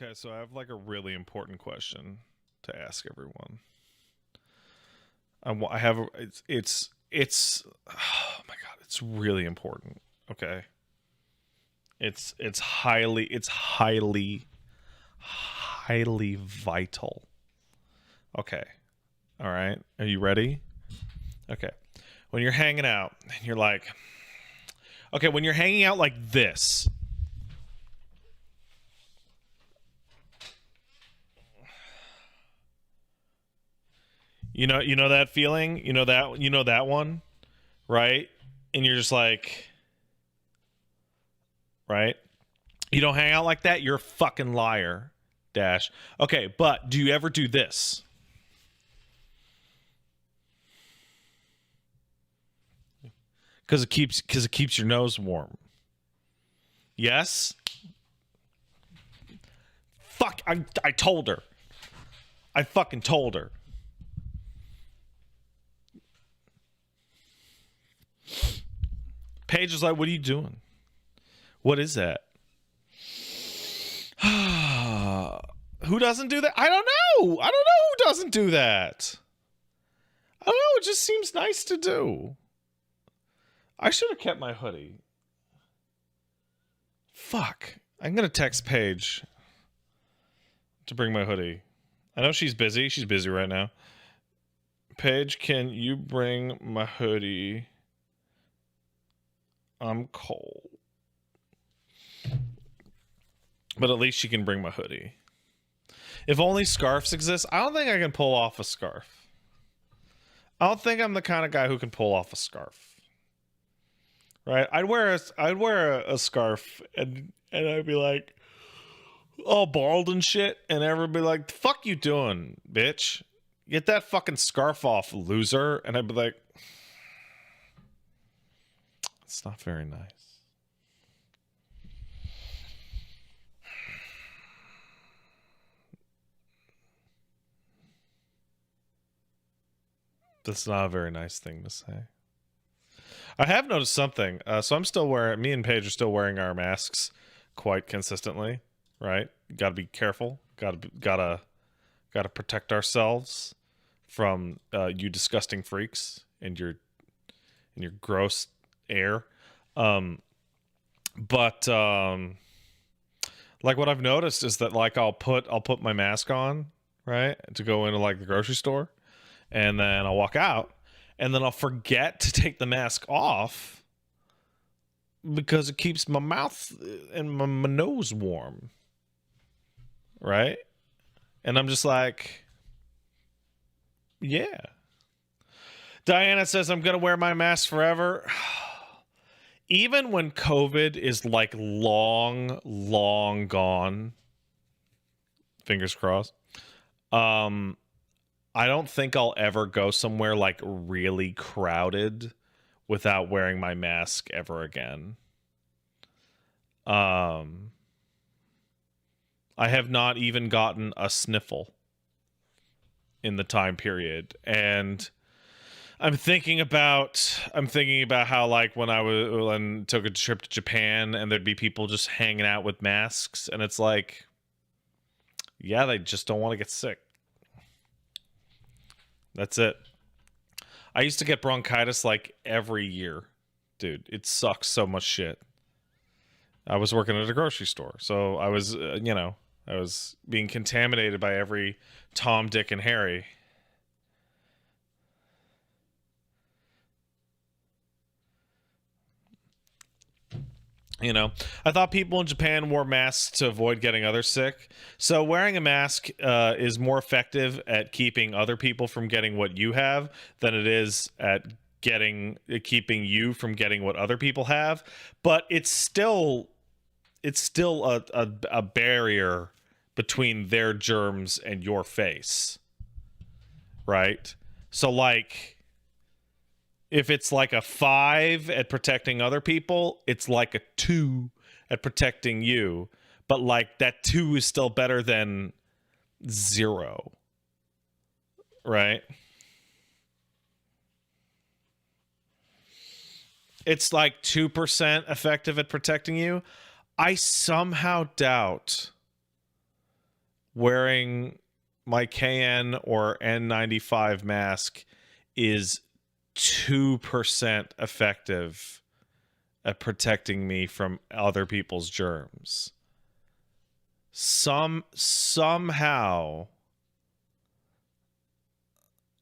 Okay, so I have like a really important question to ask everyone. I have it's oh my god, it's really important. Okay, it's highly vital. Okay, all right, are you ready? Okay, when you're hanging out and you're like, okay, when you're hanging out like this. You know that feeling? You know that one, right? And you're just like, right? You don't hang out like that, you're a fucking liar. Dash. Okay, but do you ever do this? Because it keeps your nose warm. Yes? Fuck, I told her. I fucking told her. Paige was like, what are you doing? What is that? Who doesn't do that? I don't know. I don't know who doesn't do that. I don't know. It just seems nice to do. I should have kept my hoodie. Fuck. I'm going to text Paige to bring my hoodie. I know she's busy. She's busy right now. Paige, can you bring my hoodie? I'm cold. But at least she can bring my hoodie. If only scarves exist, I don't think I can pull off a scarf. I don't think I'm the kind of guy who can pull off a scarf. Right? I'd wear a scarf and I'd be like all bald and shit, and everyone would be like, the fuck you doing, bitch? Get that fucking scarf off, loser. And I'd be like, it's not very nice. That's not a very nice thing to say. I have noticed something. So me and Paige are still wearing our masks quite consistently, right? Got to be careful. Gotta protect ourselves from you disgusting freaks and your gross air. But like what I've noticed is that like I'll put my mask on, right, to go into like the grocery store, and then I'll walk out, and then I'll forget to take the mask off because it keeps my mouth and my nose warm, right? And I'm just like, yeah. Diana says I'm gonna wear my mask forever. Even when COVID is like long gone, fingers crossed, I don't think I'll ever go somewhere like really crowded without wearing my mask ever again. I have not even gotten a sniffle in the time period, and I'm thinking about how like when took a trip to Japan and there'd be people just hanging out with masks, and it's like, yeah, they just don't want to get sick. That's it. I used to get bronchitis like every year. Dude, it sucks so much shit. I was working at a grocery store, so I was, I was being contaminated by every Tom, Dick, and Harry. I thought people in Japan wore masks to avoid getting others sick. So wearing a mask is more effective at keeping other people from getting what you have than it is at keeping you from getting what other people have. But it's still a barrier between their germs and your face, right? So like, if it's like a 5 at protecting other people, it's like a 2 at protecting you. But like that 2 is still better than 0. Right? It's like 2% effective at protecting you. I somehow doubt wearing my KN or N95 mask is 2% effective at protecting me from other people's germs. Somehow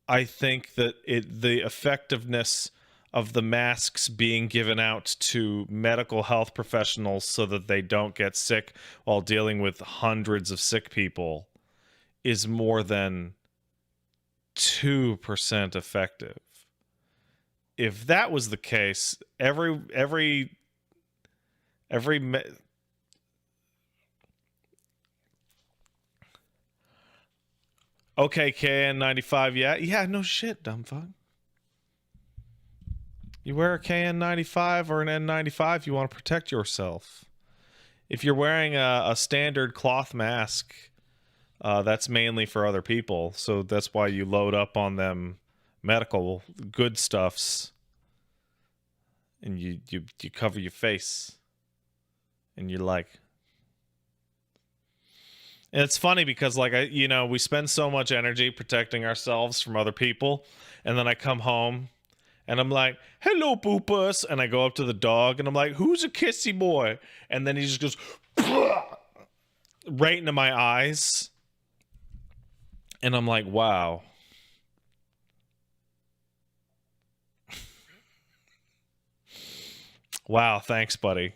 I think that the effectiveness of the masks being given out to medical health professionals so that they don't get sick while dealing with hundreds of sick people is more than 2% effective. If that was the case, okay, KN95, yeah, no shit, dumb fuck. You wear a KN95 or an N95, you want to protect yourself. If you're wearing a standard cloth mask, that's mainly for other people, so that's why you load up on them medical good stuffs, and you cover your face, and you're like. And it's funny because, like, we spend so much energy protecting ourselves from other people, and then I come home, and I'm like, hello, Boopus, and I go up to the dog, and I'm like, who's a kissy boy? And then he just goes, right into my eyes, and I'm like, wow. Wow, thanks, buddy.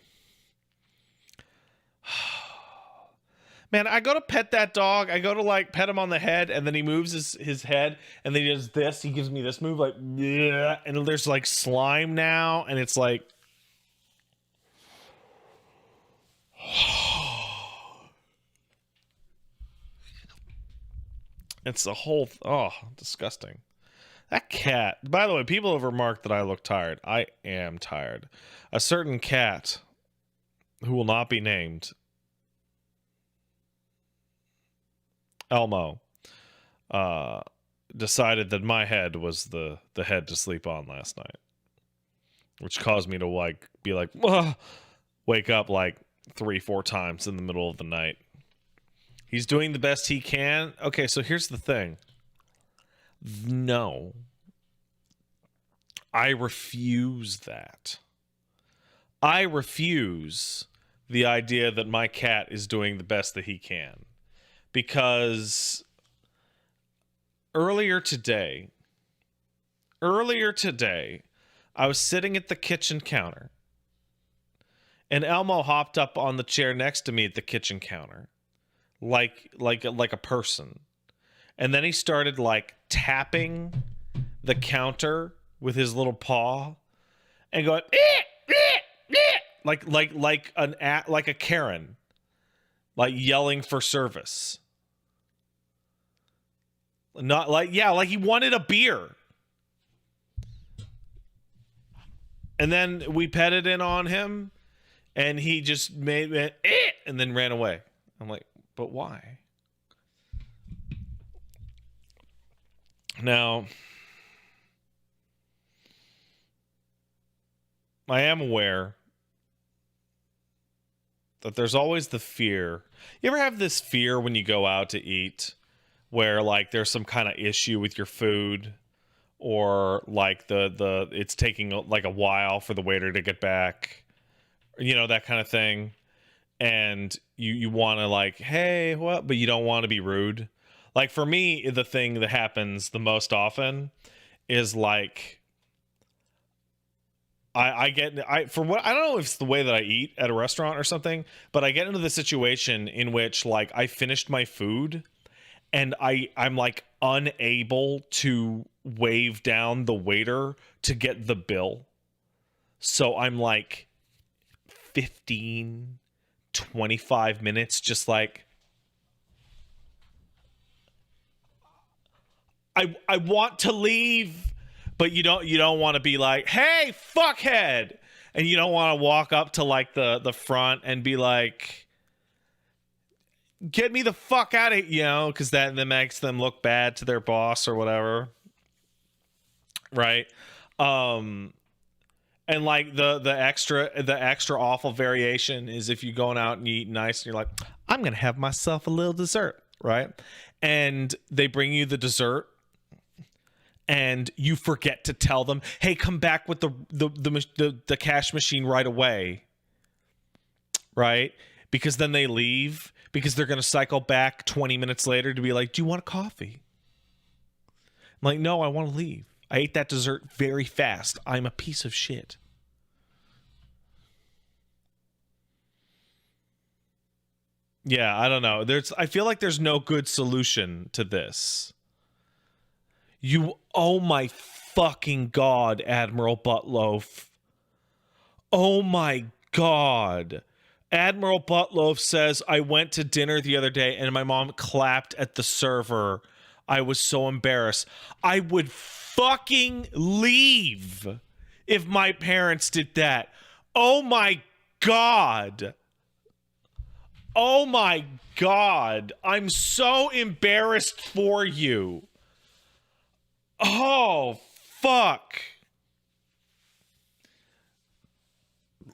Man, I go to pet that dog. I go to like pet him on the head, and then he moves his head, and then he does this. He gives me this move, like, bleh, and there's like slime now, and it's like, it's a whole, disgusting. That cat, by the way, people have remarked that I look tired. I am tired. A certain cat who will not be named, Elmo, decided that my head was the head to sleep on last night, which caused me to like be like, wake up like 3-4 times in the middle of the night. He's doing the best he can. Okay, so here's the thing. No, I refuse that. I refuse the idea that my cat is doing the best that he can. Because earlier today, I was sitting at the kitchen counter, and Elmo hopped up on the chair next to me at the kitchen counter, like a person, and then he started like tapping the counter with his little paw, and going like a Karen. Like yelling for service. Not like, yeah, like he wanted a beer. And then we petted in on him, and he just made and then ran away. I'm like, but why? Now, I am aware that there's always the fear. You ever have this fear when you go out to eat where like there's some kind of issue with your food, or like it's taking like a while for the waiter to get back, that kind of thing, and you want to like, hey, what, but you don't want to be rude. Like for me, the thing that happens the most often is like I don't know if it's the way that I eat at a restaurant or something, but I get into the situation in which like I finished my food and I'm like unable to wave down the waiter to get the bill. So I'm like 15, 25 minutes just like, I want to leave. But you don't want to be like, hey, fuckhead. And you don't want to walk up to like the front and be like, get me the fuck out of here, because that makes them look bad to their boss or whatever. Right? And like the extra awful variation is if you're going out and you eat nice and you're like, I'm gonna have myself a little dessert. right? And they bring you the dessert, and you forget to tell them, "Hey, come back with the cash machine right away," right? Because then they leave because they're going to cycle back 20 minutes later to be like, "Do you want a coffee?" I'm like, "No, I want to leave. I ate that dessert very fast. I'm a piece of shit." Yeah, I don't know. I feel like there's no good solution to this. Oh my fucking God, Admiral Buttloaf. Oh my God. Admiral Buttloaf says, "I went to dinner the other day and my mom clapped at the server. I was so embarrassed." I would fucking leave if my parents did that. Oh my God. Oh my God. I'm so embarrassed for you. Oh, fuck.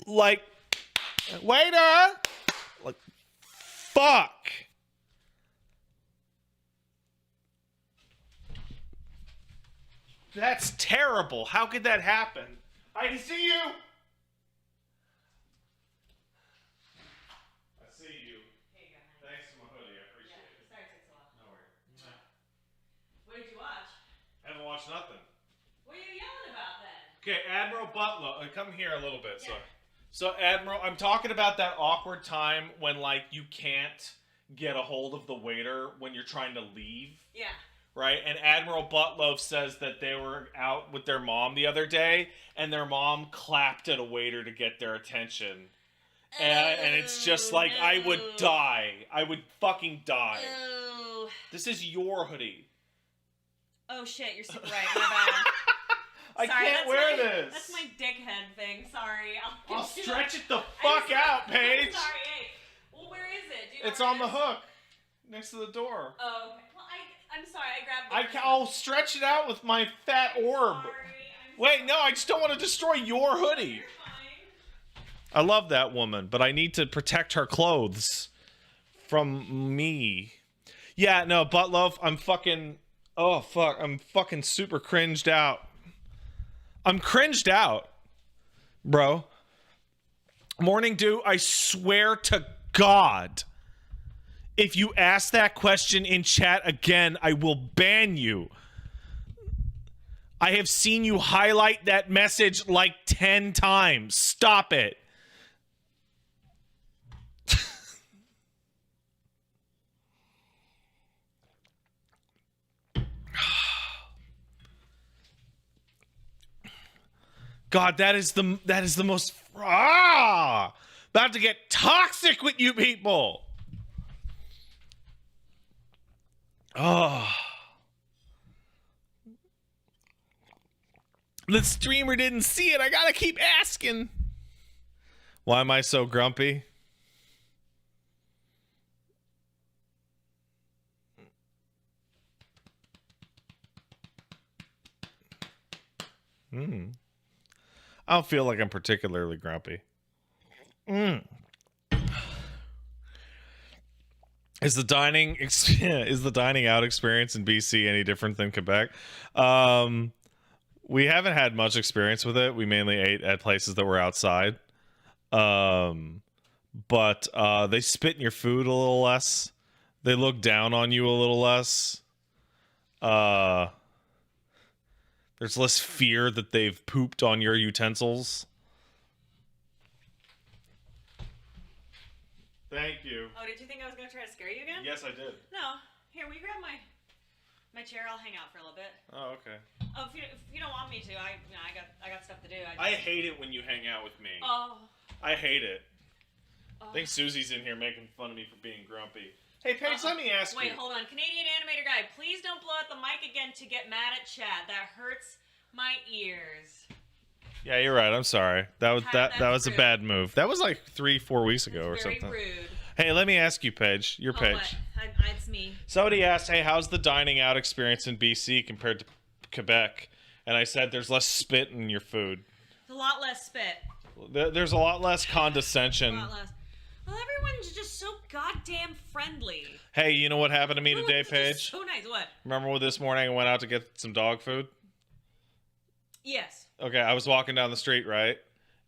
Like, waiter. Like, fuck. That's terrible. How could that happen? I see you. I see you. Here you go, honey. Thanks for my hoodie. I appreciate it. Sorry it takes a while. No worries. What did you watch? I haven't watched nothing. What are you yelling about then? Okay, Admiral Butler, come here a little bit. Yeah. So Admiral, I'm talking about that awkward time when like you can't get a hold of the waiter when you're trying to leave. Yeah. Right? And Admiral Butloaf says that they were out with their mom the other day, and their mom clapped at a waiter to get their attention. And it's just like, no. I would die. I would fucking die. Oh. This is your hoodie. Oh shit, you're super right. My bad. I Sorry, can't wear this. That's my dickhead thing. Sorry. I'll stretch it the fuck out, Paige. I'm sorry. Hey. Well, where is it? Do you know It's where on it the is? hook next to the door. Oh, okay. Well, I'm sorry. I grabbed it. I'll stretch it out with my fat orb. Wait, no, I just don't want to destroy your hoodie. You're fine. I love that woman, but I need to protect her clothes from me. Yeah, no, Buttloaf, I'm fucking... Oh, fuck. I'm fucking super cringed out. I'm cringed out, bro. Morning Dew, I swear to God, if you ask that question in chat again, I will ban you. I have seen you highlight that message like 10 times. Stop it. God, that is the most about to get toxic with you people. Oh. The streamer didn't see it. I gotta keep asking. Why am I so grumpy? I don't feel like I'm particularly grumpy. Is the dining out experience in BC any different than Quebec? We haven't had much experience with it. We mainly ate at places that were outside. But they spit in your food a little less. They look down on you a little less. There's less fear that they've pooped on your utensils. Thank you. Oh, did you think I was going to try to scare you again? Yes, I did. No. Here, will you grab my chair? I'll hang out for a little bit. Oh, okay. Oh, if you don't want me to, I got stuff to do. I hate it when you hang out with me. Oh. I hate it. Oh. I think Susie's in here making fun of me for being grumpy. Hey, Paige, let me ask you. Wait, hold on. Canadian animator guy, please don't blow out the mic again to get mad at Chad. That hurts my ears. Yeah, you're right. I'm sorry. That was a rude. bad move. That was like 3-4 weeks ago or something. Very rude. Hey, let me ask you, Paige. You're Paige. What? It's me. Somebody asked, "Hey, how's the dining out experience in BC compared to Quebec?" And I said, "There's less spit in your food. A lot less spit. There's a lot less condescension." A lot less. Well, everyone's just so goddamn friendly. Hey, you know what happened to me today, It's just Paige? so nice. What? Remember this morning I went out to get some dog food? Yes. Okay, I was walking down the street, right?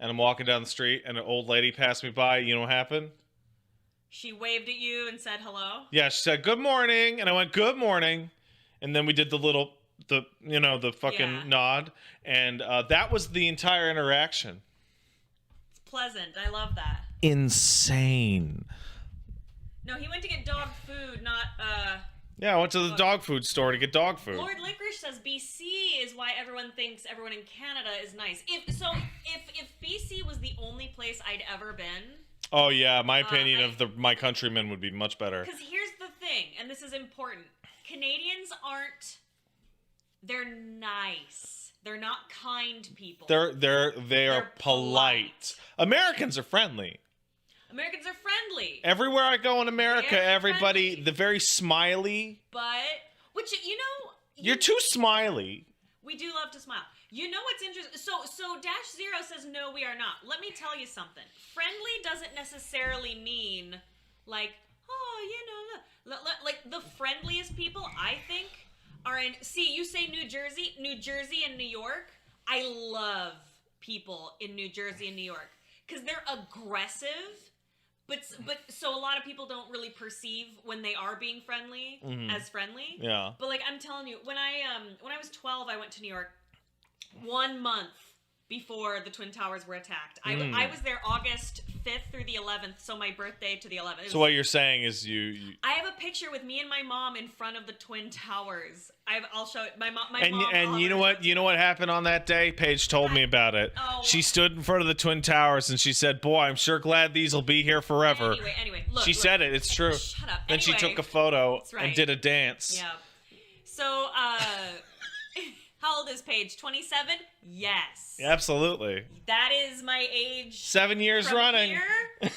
And I'm walking down the street, and an old lady passed me by. You know what happened? She waved at you and said hello. Yeah, she said, good morning. And I went, good morning. And then we did the fucking nod. And that was the entire interaction. It's pleasant. I love that. Insane. No, he went to get dog food, not Yeah, I went to the dog food store to get dog food. Lord Licorice says BC is why everyone thinks everyone in Canada is nice. If BC was the only place I'd ever been. Oh yeah, my opinion of my countrymen would be much better. Because here's the thing, and this is important. Canadians aren't. They're nice. They're not kind people. They are polite. Americans are friendly. Americans are friendly. Everywhere I go in America, They're everybody, friendly. they're very smiley. But which You're too smiley. We do love to smile. You know what's interesting? So Dash Zero says no, we are not. Let me tell you something. Friendly doesn't necessarily mean like, oh, like the friendliest people I think are in. See, you say New Jersey and New York. I love people in New Jersey and New York because they're aggressive. But so a lot of people don't really perceive when they are being friendly as friendly. Yeah. But like I'm telling you, when I was 12, I went to New York 1 month before the Twin Towers were attacked. I was there August 5th through the 11th, so my birthday to the 11th. So what you're saying is you I have a picture with me and my mom in front of the Twin Towers. I'll show it. My mom. and you know what? You know what happened on that day? Paige told me about it. Oh. She stood in front of the Twin Towers and she said, "Boy, I'm sure glad these will be here forever." Anyway, look. She said it. It's true. Shut up. Then she Anyway, took a photo that's right. and did a dance. Yeah. So, how old is Paige? 27? Yes. Absolutely. That is my age. 7 years from running. Here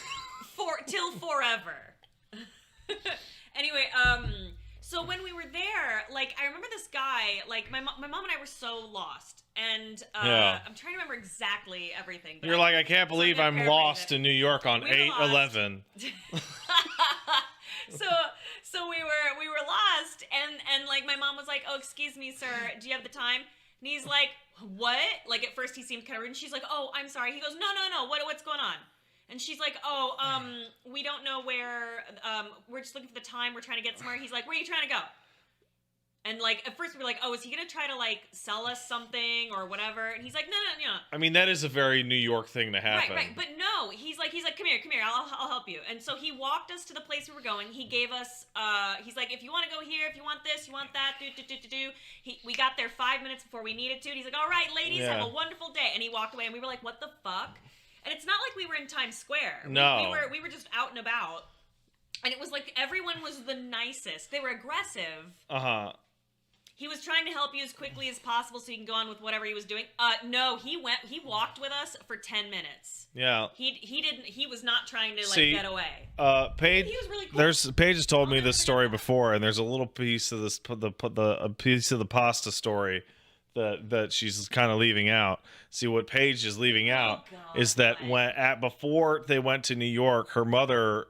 till forever. Anyway, so when we were there, like, I remember this guy, like, my mom and I were so lost. And I'm trying to remember exactly everything. But You're like, I can't believe I'm lost in New York on We were 8/11. So we were lost, and like my mom was like, "Oh, excuse me, sir, do you have the time?" And he's like, "What?" Like at first he seemed kind of rude, and she's like, "Oh, I'm sorry." He goes, "No, what's going on?" And she's like, "Oh, we don't know where. We're just looking for the time. We're trying to get somewhere." He's like, "Where are you trying to go?" And like at first we were like, "Oh, is he gonna try to like sell us something or whatever?" And he's like, "No." I mean, that is a very New York thing to happen. Right. But no, he's like, come here. I'll help you. And so he walked us to the place we were going. He gave us, he's like, if you want to go here, if you want this, you want that, do. We got there 5 minutes before we needed to. And he's like, all right, ladies, have a wonderful day. And he walked away, and we were like, what the fuck? And it's not like we were in Times Square. No. We were just out and about. And it was like everyone was the nicest. They were aggressive. Uh-huh. He was trying to help you as quickly as possible so he can go on with whatever he was doing. No, he walked with us for 10 minutes. Yeah. He was not trying to get away. Paige, he was really cool. Paige has told me this story before, and there's a little piece of a piece of the pasta story that she's kind of leaving out. See, what Paige is leaving out is that before they went to New York, her mother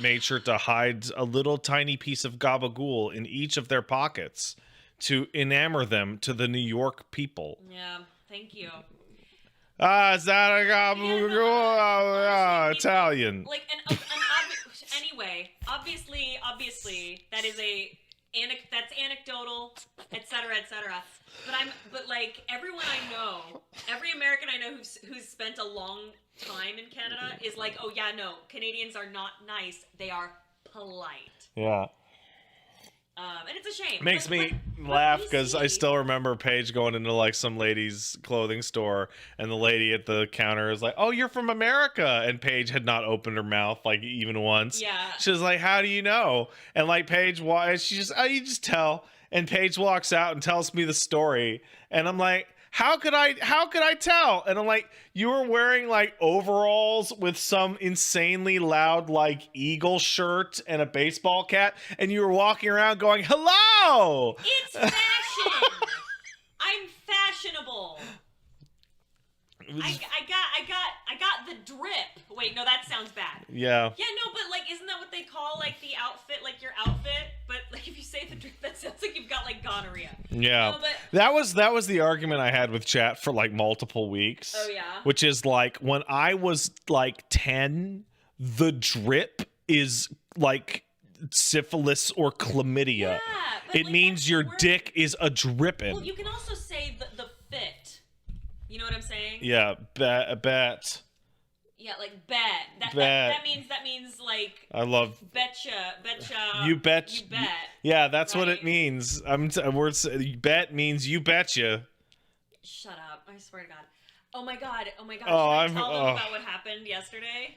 made sure to hide a little tiny piece of gabagool in each of their pockets to enamor them to the New York people. Yeah, thank you. Is that a gabagool? Italian. Like, anyway, obviously, that is that's anecdotal, etc. But like everyone I know, every American I know who's spent a long time in Canada is like, oh yeah, no, Canadians are not nice. They are polite. Yeah. And it's a shame. Makes me laugh because I still remember Paige going into like some lady's clothing store, and the lady at the counter is like, "Oh, you're from America," and Paige had not opened her mouth like even once. Yeah. She was like, "How do you know?" And like Paige, why? She just, you just tell. And Paige walks out and tells me the story, and I'm like, How could I tell? And I'm like, you were wearing like overalls with some insanely loud like eagle shirt and a baseball cap, and you were walking around going, "Hello!" It's fashion. I'm fashionable. I got the drip. Wait, no, that sounds bad. Yeah. Yeah, no, but like, isn't that what they call like the outfit, like your outfit, but like if you say the drip, that sounds like you've got like gonorrhea. Yeah, No, but that was the argument I had with chat for like multiple weeks. Oh, yeah? Which is like when I was like 10, the drip is like syphilis or chlamydia. yeah, but, It like, means that's your the word. dick is a dripping. Well, you can also say the fit. You know what I'm saying? Yeah, bet. Yeah, like bet. That Bet. that means like I love betcha. you bet. You bet. Yeah, that's what Right. it means. Bet means you betcha. Shut up! I swear to God. Oh my God! Oh, Should I I'm- tell them oh. about what happened yesterday?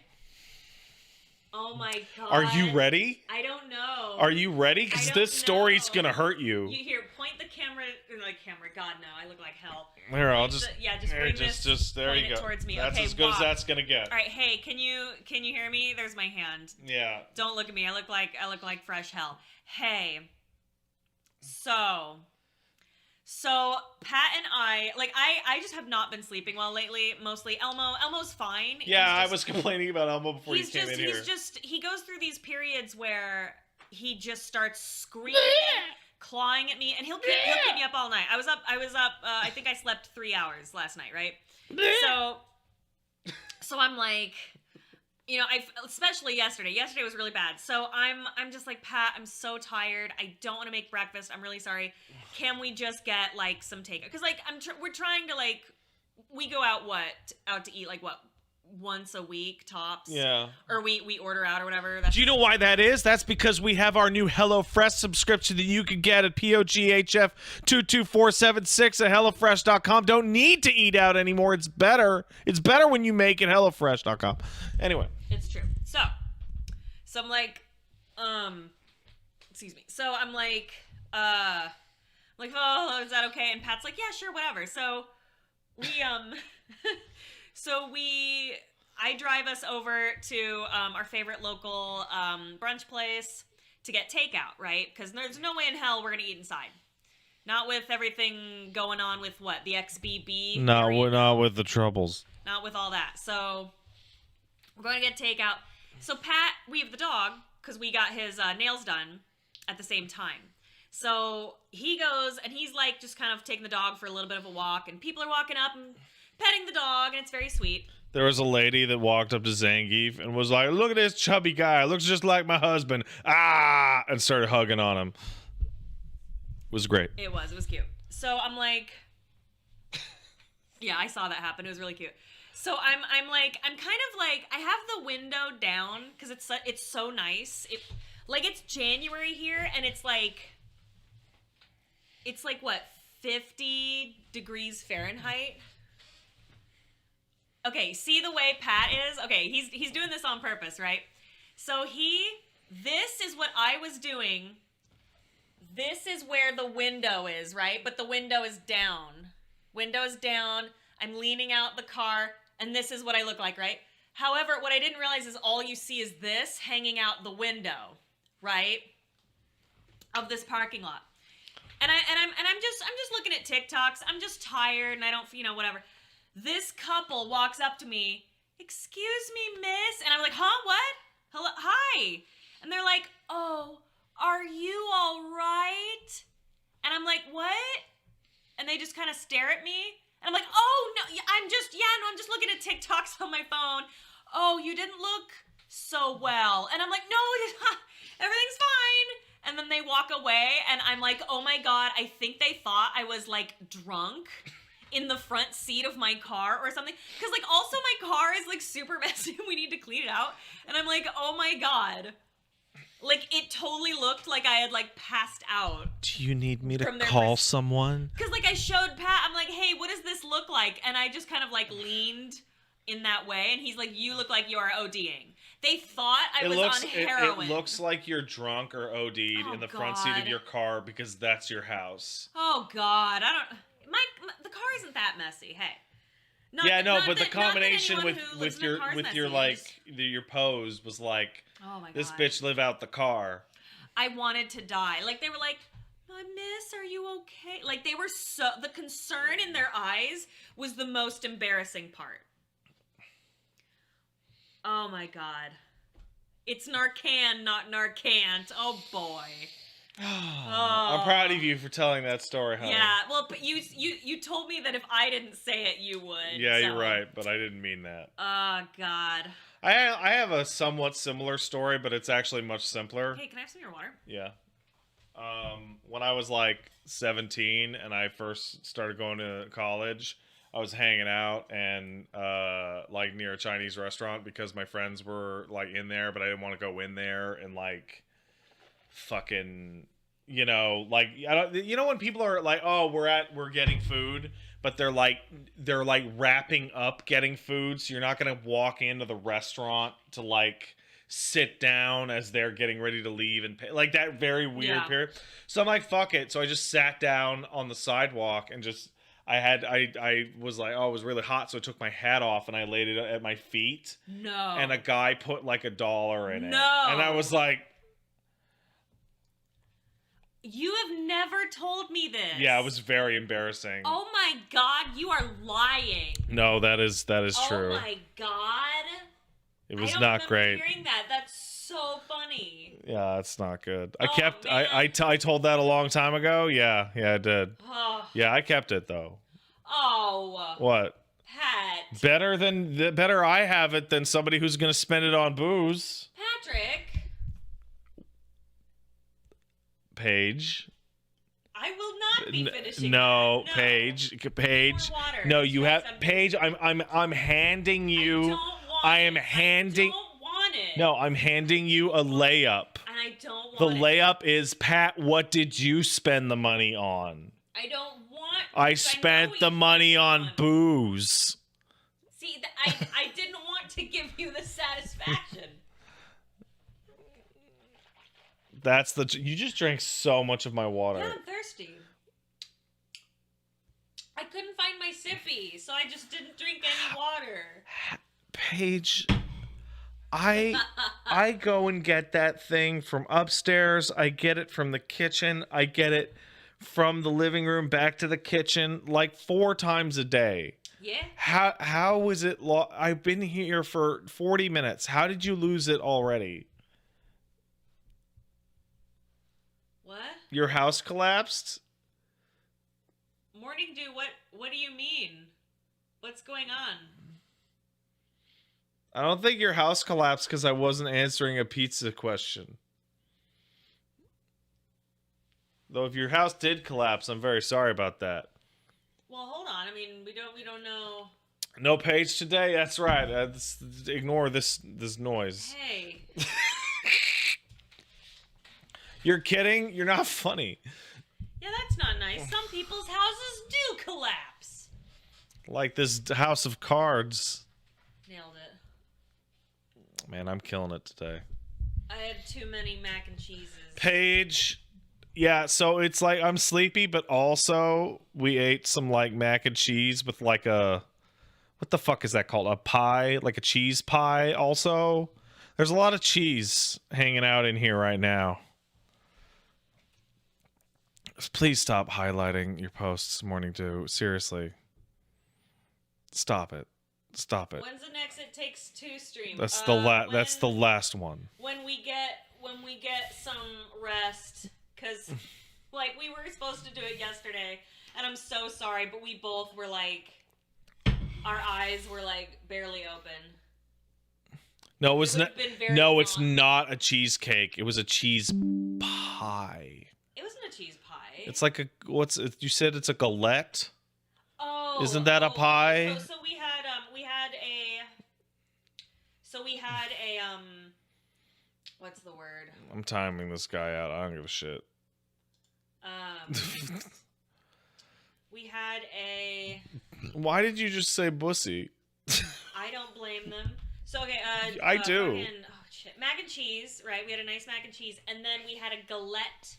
Oh my God! Are you ready? I don't know. Are you ready? I Because don't this story's know. gonna hurt you. You here? Point the camera. Camera. God no! I look like hell. Here, I'll Point just. just bring just there point you it go. towards me. That's Okay, as good as walk. that's gonna get. All right. Hey, can you hear me? There's my hand. Yeah. Don't look at me. I look like fresh hell. Hey. So Pat and I just have not been sleeping well lately. Mostly Elmo's fine. Yeah, I He's was just- complaining about Elmo before you He's came just in here. he goes through these periods where he just starts screaming, clawing at me, and he'll keep me up all night. I was up. I think I slept 3 hours last night, right? So I'm like, especially yesterday. Yesterday was really bad. So I'm just like, Pat, I'm so tired. I don't want to make breakfast. I'm really sorry. Can we just get like some takeout? Because like we're trying to like, we go out to eat like once a week tops. Yeah. Or we order out or whatever. Do you know why that is? That's because we have our new HelloFresh subscription that you can get at POGHF22476 at HelloFresh.com. Don't need to eat out anymore. It's better. It's better when you make it HelloFresh.com. Anyway. It's true. So I'm like, excuse me. So I'm like, oh, is that okay? And Pat's like, yeah, sure, whatever. So I drive us over to our favorite local brunch place to get takeout, right? Because there's no way in hell we're gonna eat inside. Not with everything going on with the XBB. No, variant. we're not with the troubles. Not with all that. So we're going to get takeout. So Pat, we have the dog because we got his nails done at the same time. So he goes and he's like just kind of taking the dog for a little bit of a walk, and people are walking up and petting the dog, and it's very sweet. There was a lady that walked up to Zangief and was like, look at this chubby guy. Looks just like my husband. Ah! And started hugging on him. It was great. It was cute. So I'm like, yeah, I saw that happen. It was really cute. So I'm kind of like, I have the window down because it's so nice. It's January here, and it's like what, 50 degrees Fahrenheit? Okay, see the way Pat is? Okay, he's doing this on purpose, right? So this is what I was doing. This is where the window is, right? But the window is down. Window is down. I'm leaning out the car, and this is what I look like, right? However, what I didn't realize is all you see is this hanging out the window, right? Of this parking lot. And I'm just looking at TikToks. I'm just tired, and I don't, whatever. This couple walks up to me, excuse me, miss. And I'm like, huh, what? Hello, hi. And they're like, oh, are you all right? And I'm like, what? And they just kind of stare at me. And I'm like, oh, no, I'm just looking at TikToks on my phone. Oh, you didn't look so well. And I'm like, no, everything's fine. And then they walk away, and I'm like, oh my God, I think they thought I was like drunk in the front seat of my car or something. Because like also my car is like super messy and we need to clean it out. And I'm like, oh my God. Like it totally looked like I had like passed out. Do you need me to call someone? Because like I showed Pat, I'm like, hey, what does this look like? And I just kind of like leaned in that way. And he's like, you look like you are ODing. They thought I was on heroin. It looks like you're drunk or OD'd in the front seat of your car because that's your house. Oh God, the car isn't that messy. Hey. But the combination with your pose was like, oh my God, this bitch live out the car. I wanted to die. Like they were like, miss, are you okay? Like they were the concern in their eyes was the most embarrassing part. Oh my God. It's Narcan, not Narcant. Oh boy. I'm proud of you for telling that story, honey. Yeah, well, but you told me that if I didn't say it, you would. Yeah, so. you're right, but I didn't mean that. Oh God. I have a somewhat similar story, but it's actually much simpler. Hey, can I have some of your water? Yeah. When I was like 17 and I first started going to college, I was hanging out and like near a Chinese restaurant because my friends were like in there, but I didn't want to go in there and like fucking, like I don't, when people are like, oh, we're getting food, but they're like wrapping up getting food, so you're not gonna walk into the restaurant to like sit down as they're getting ready to leave and pay, like that very weird period. So I'm like, fuck it. So I just sat down on the sidewalk and just I was like, oh, it was really hot, so I took my hat off and I laid it at my feet. No. And a guy put like $1 in it. No. And I was like, you have never told me this. yeah, it was very embarrassing. Oh my God, you are lying. No, that is true. Oh my God. It was I don't not remember great. Hearing that, that's so funny. Yeah, it's not good. Man. I told that a long time ago. Yeah, I did. Oh. Yeah, I kept it though. Oh. What? Pat. Better I have it than somebody who's gonna spend it on booze. Patrick. Paige. I will not be finishing. No, that. Paige. More water. No, you have something. Paige. I'm handing you. I don't want it. No, I'm handing you a layup. And I don't want The it. layup is, Pat, what did you spend the money on? I don't want. I spent the money on booze. See, I didn't want to give you the satisfaction. You just drank so much of my water. Yeah, I'm thirsty. I couldn't find my sippy, so I just didn't drink any water. Paige, I go and get that thing from upstairs. I get it from the kitchen. I get it from the living room back to the kitchen like 4 times a day. Yeah. How is it? I've been here for 40 minutes. How did you lose it already? What? Your house collapsed? Morning Dew, what do you mean? What's going on? I don't think your house collapsed because I wasn't answering a pizza question. Though if your house did collapse, I'm very sorry about that. Well, hold on. I mean, we don't know. No Paige today. That's right. Ignore this noise. Hey. You're kidding? You're not funny. Yeah, that's not nice. Some people's houses do collapse. Like this house of cards. Nailed it. Man, I'm killing it today. I had too many mac and cheeses. Paige. Yeah, so it's like I'm sleepy, but also we ate some like mac and cheese with like a, what the fuck is that called? A pie, like a cheese pie also. There's a lot of cheese hanging out in here right now. Please stop highlighting your posts, Morning Dew. Seriously. Stop it. Stop it. When's the next It Takes Two stream? That's that's the last one. When we get some rest, because like we were supposed to do it yesterday, and I'm so sorry, but we both were like, our eyes were like barely open. No, it was not. No, it's long. not a cheesecake. It was a cheese pie. It wasn't a cheese pie. It's like you said it's a galette? Oh. Isn't that a pie? So we had a what's the word? I'm timing this guy out. I don't give a shit. We had a. Why did you just say bussy? I don't blame them. So okay, I do. Oh shit, mac and cheese, right? We had a nice mac and cheese, and then we had a galette,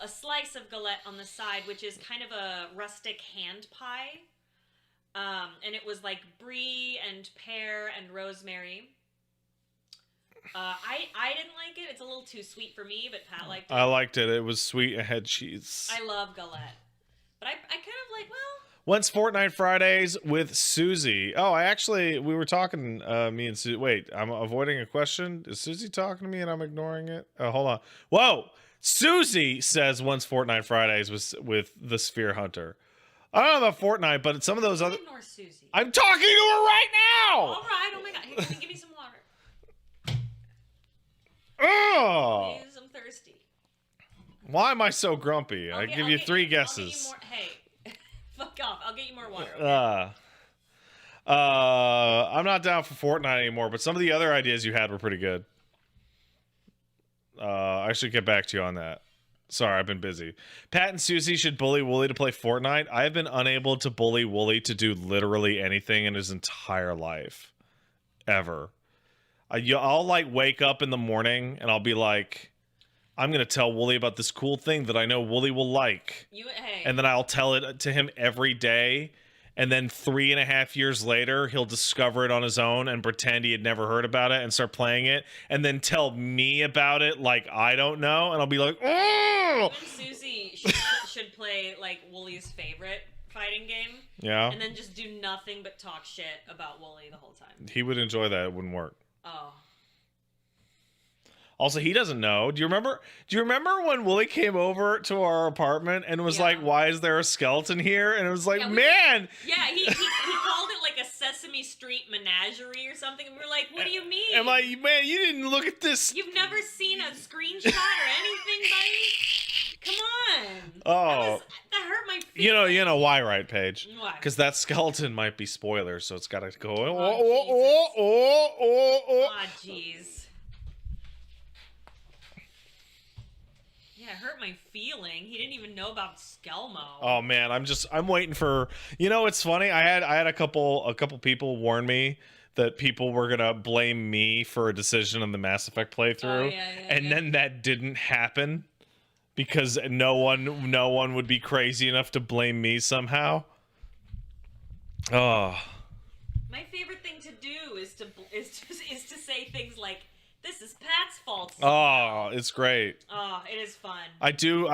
a slice of galette on the side, which is kind of a rustic hand pie. And it was like brie and pear and rosemary. I didn't like it. It's a little too sweet for me, but Pat liked it. I liked it. It was sweet and had cheese. I love galette. But I kind of like, When's Fortnite Fridays with Susie? Oh, we were talking, me and Susie. Wait, I'm avoiding a question. Is Susie talking to me and I'm ignoring it? Oh, hold on. Whoa! Susie says when's Fortnite Fridays with the Sphere Hunter. I don't know about Fortnite, but some of those other... Ignore Susie. I'm talking to her right now! All right, oh my god. Here, give me some water. Oh! Please, I'm thirsty. Why am I so grumpy? I give you 3 guesses. Hey, fuck off. I'll get you more water. Okay? I'm not down for Fortnite anymore, but some of the other ideas you had were pretty good. I should get back to you on that. Sorry, I've been busy. Pat and Susie should bully Wooly to play Fortnite. I have been unable to bully Wooly to do literally anything in his entire life. Ever. I'll like wake up in the morning and I'll be like, I'm going to tell Wooly about this cool thing that I know Wooly will like. Hey. And then I'll tell it to him every day. And then 3.5 years later, he'll discover it on his own and pretend he had never heard about it and start playing it. And then tell me about it like I don't know. And I'll be like, oh! Susie should play like Wooly's favorite fighting game. Yeah. And then just do nothing but talk shit about Wooly the whole time. He would enjoy that. It wouldn't work. Oh. Also, he doesn't know. Do you remember when Wooly came over to our apartment and was like, why is there a skeleton here? And it was like, man! Yeah, he called it like a Sesame Street menagerie or something. And we were like, what do you mean? I'm like, man, you didn't look at this. You've never seen a screenshot or anything, buddy? Come on. Oh. That hurt my feelings. You know why, right, Paige? Why? Because that skeleton might be spoilers, so it's got to go. Oh, jeez. Yeah, it hurt my feeling. He didn't even know about Skelmo. Oh man, I'm waiting for. You know, it's funny. I had a couple people warn me that people were gonna blame me for a decision on the Mass Effect playthrough, and then that didn't happen because no one would be crazy enough to blame me somehow. Oh. My favorite thing to do is to say things like, "This is Pat's fault." Oh, it's great. Oh, it is fun. I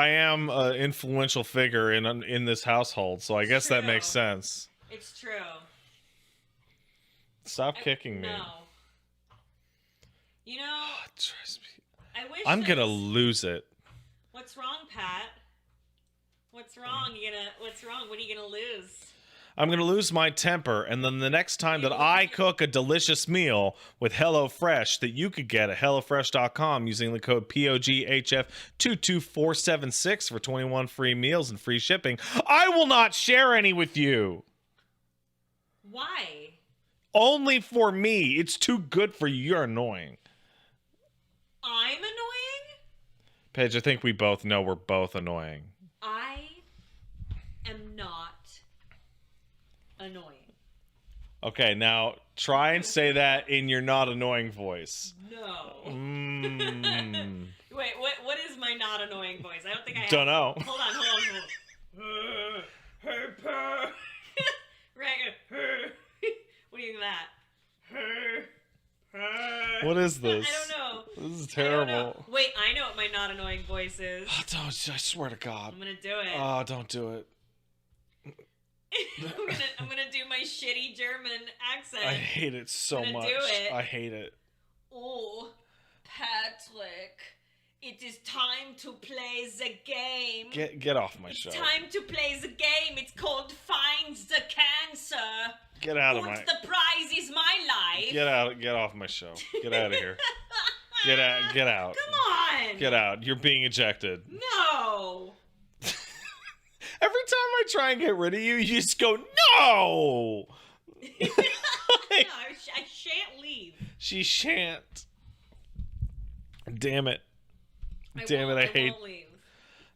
am an influential figure in this household, so I guess that makes sense. It's true. Stop kicking me. No. You know, trust me. I wish I'm gonna lose it. What's wrong, Pat? What's wrong? What's wrong? What are you gonna lose? I'm going to lose my temper, and then the next time that I cook a delicious meal with HelloFresh that you could get at HelloFresh.com using the code POGHF22476 for 21 free meals and free shipping, I will not share any with you. Why? Only for me. It's too good for you. You're annoying. I'm annoying? Paige, I think we both know we're both annoying. I am not annoying. Okay, now try and say that in your not annoying voice. No. Wait, what is my not annoying voice? I don't think I have. Don't know. Hold on. Hey, Pat. Right. What do you think of that? What is this? I don't know. This is terrible. Wait, I know what my not annoying voice is. Oh, don't, I swear to God. I'm gonna do it. Oh, don't do it. I'm gonna do my shitty German accent. I hate it so much. Do it. I hate it. Oh, Patrick, it is time to play the game. Get off my show. It's time to play the game. It's called Find the Cancer. Get out of and my. The prize is my life. Get off my show. Get out of here. Get out. Come on. Get out. You're being ejected. No. Every time I try and get rid of you, you just go, no! No, I shan't leave. She shan't. Damn it. I won't leave.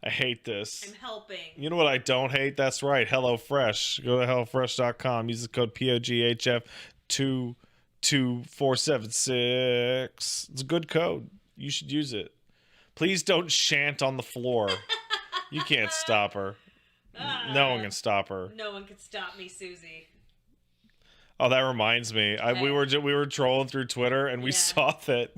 I hate this. I'm helping. You know what I don't hate? That's right. HelloFresh. Go to HelloFresh.com. Use the code POGHF22476. It's a good code. You should use it. Please don't chant on the floor. You can't stop her. No one can stop her. No one can stop me, Susie. Oh, that reminds me. We were trolling through Twitter and we saw that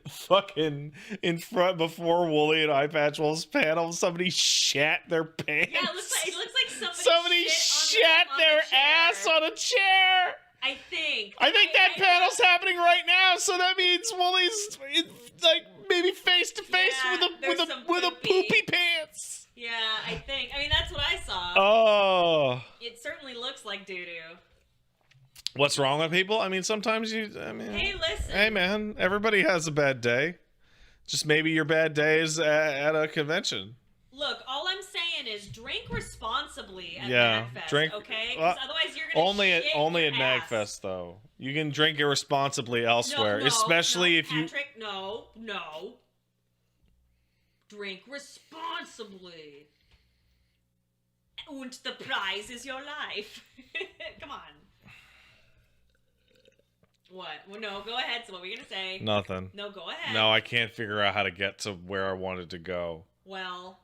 fucking in front before Wooly and Eye Patch Wolf's panel, somebody shat their pants. Yeah, it looks like somebody shat their ass on a chair. I think that panel's happening right now, so that means Wooly's like maybe face to face with a poopy pants. Yeah, I think. I mean, that's what I saw. Oh. It certainly looks like doo-doo. What's wrong with people? I mean, sometimes hey, listen. Hey, man, everybody has a bad day. Just maybe your bad day is at a convention. Look, all I'm saying is drink responsibly at MagFest, drink, okay? Because otherwise you're gonna only at MagFest though. You can drink irresponsibly elsewhere, especially if Patrick, no. Drink responsibly. And the prize is your life. Come on. What? Well, no, go ahead. So what were you going to say? Nothing. No, go ahead. No, I can't figure out how to get to where I wanted to go. Well.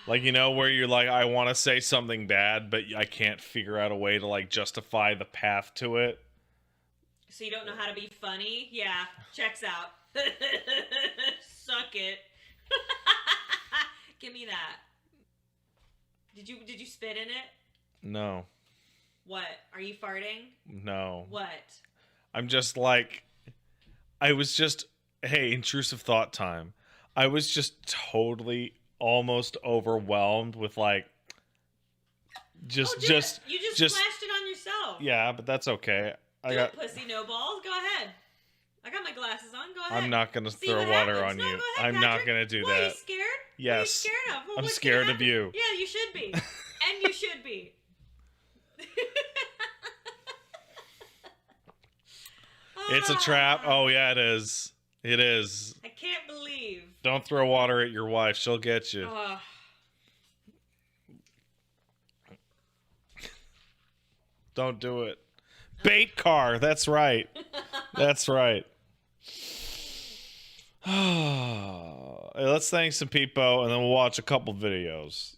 Like, you know, where you're like, I want to say something bad, but I can't figure out a way to, like, justify the path to it. So you don't know how to be funny? Yeah, checks out. Suck it. Give me that. Did you spit in it? No. What? Are you farting? No. What? I'm just like, hey, intrusive thought time. I was just totally almost overwhelmed with like, you just splashed it on yourself. Yeah, but that's okay. Pussy, no balls. Go ahead. I got my glasses on. Go ahead. I'm not gonna throw water on you. Go ahead, I'm not gonna do that. Are you scared? Yes. What are you scared of? I'm scared of you. Yeah, you should be. And you should be. It's a trap. Oh yeah, it is. It is. I can't believe. Don't throw water at your wife. She'll get you. Don't do it. Bait car. That's right. That's right. Hey, let's thank some people and then we'll watch a couple videos.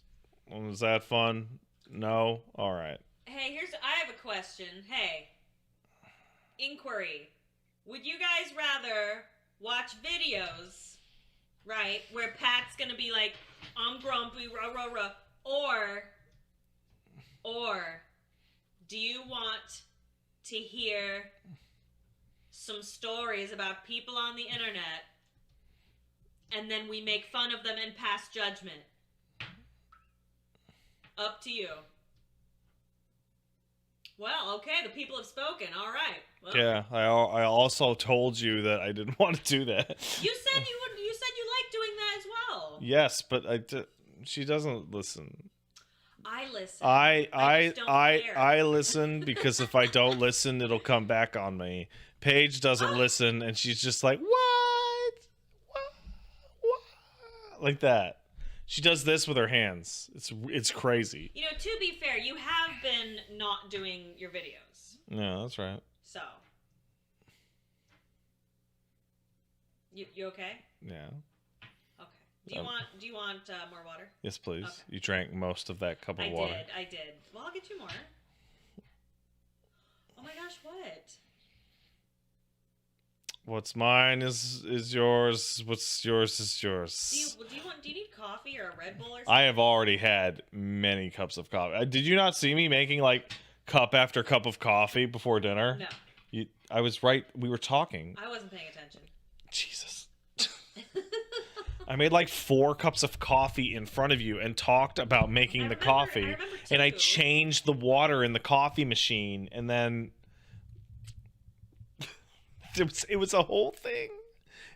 Was that fun? No? All right. Hey, I have a question. Hey. Inquiry. Would you guys rather watch videos, right, where Pat's gonna be like, I'm grumpy, rah, rah, rah, or do you want to hear some stories about people on the internet and then we make fun of them and pass judgment? Up to you. Well, okay, the people have spoken. All right. Well, yeah, I also told you that I didn't want to do that. You said you like doing that as well. Yes, but she doesn't listen. I listen. I listen because if I don't listen, it'll come back on me. Paige doesn't listen, and she's just like, what? Like that. She does this with her hands. It's crazy. You know, to be fair, you have been not doing your videos. Yeah, that's right. So, you okay? Yeah. Okay. Do you want more water? Yes, please. Okay. You drank most of that cup of water. I did. Well, I'll get you more. Oh my gosh, what? What's mine is yours. What's yours is yours. Do you need coffee or a Red Bull or something? I have already had many cups of coffee. Did you not see me making like cup after cup of coffee before dinner? No. I was right. We were talking. I wasn't paying attention. Jesus. I made like 4 cups of coffee in front of you and talked about making the coffee. And I changed the water in the coffee machine and then it was a whole thing.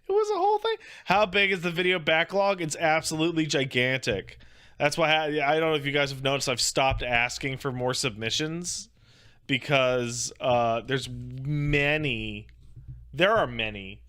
It was a whole thing. How big is the video backlog? It's absolutely gigantic. That's why I don't know if you guys have noticed I've stopped asking for more submissions because there's many. There are many.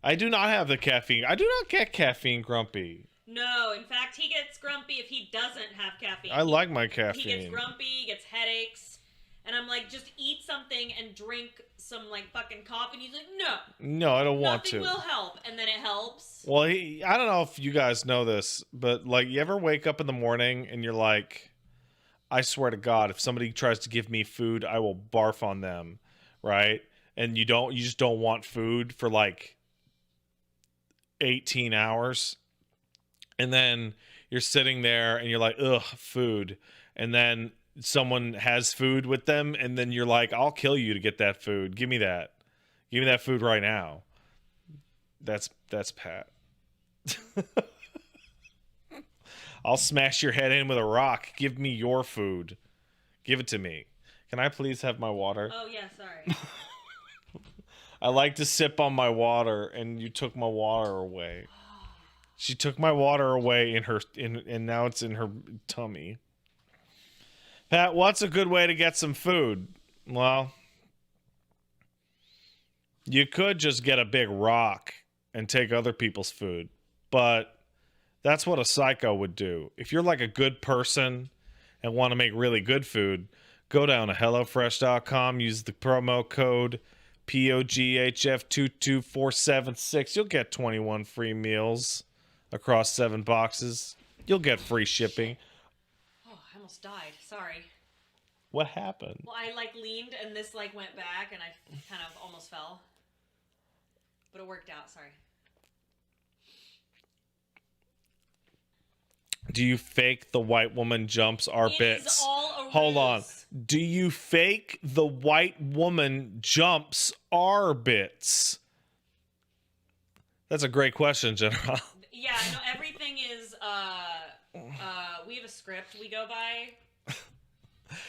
I do not have the caffeine. I do not get caffeine grumpy. No, in fact, he gets grumpy if he doesn't have caffeine. I like my caffeine. He gets grumpy, he gets headaches. And I'm like, just eat something and drink some like fucking coffee, and he's like, no, No, I don't want nothing to. will help, and then it helps. Well, I don't know if you guys know this, but like, you ever wake up in the morning and you're like, I swear to God, if somebody tries to give me food, I will barf on them, right? And you just don't want food for like 18 hours. And then you're sitting there and you're like, ugh, food. And then someone has food with them, and then you're like, I'll kill you to get that food. Give me that. Give me that food right now. That's Pat. I'll smash your head in with a rock. Give me your food. Give it to me. Can I please have my water? Oh yeah, sorry. I like to sip on my water, and you took my water away. She took my water away and now it's in her tummy. Pat, what's a good way to get some food? Well, you could just get a big rock and take other people's food, but that's what a psycho would do. If you're like a good person and want to make really good food, go down to HelloFresh.com, use the promo code POGHF22476. You'll get 21 free meals across 7 boxes. You'll get free shipping. Oh, I almost died. Sorry. What happened? Well, I like leaned and this like went back and I kind of almost fell. But it worked out. Sorry. Do you fake the white woman jumps our It bits? is all a Hold on. ruse. Do you fake the white woman jumps our bits? That's a great question, General. Yeah, no, everything is we have a script we go by.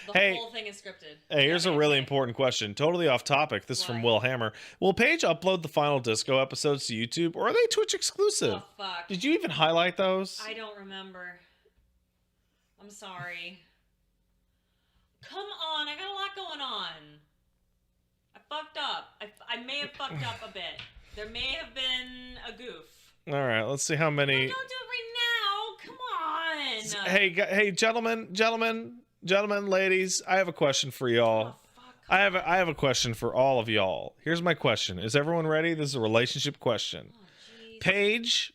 The Hey. whole thing is scripted. Hey, here's a really Okay. important question. Totally off topic. This is from What? Will Hammer. Will Paige upload the Final Disco episodes to YouTube, or are they Twitch exclusive? Oh fuck. Did you even highlight those? I don't remember. I'm sorry. Come on, I got a lot going on. I fucked up. I may have fucked up a bit. There may have been a goof. All right, let's see how many. No, don't do it right now. Come on. Hey, gentlemen, ladies, I have a question for y'all. Oh, fuck. I have a question for all of y'all. Here's my question. Is everyone ready? This is a relationship question. Oh, jeez. Paige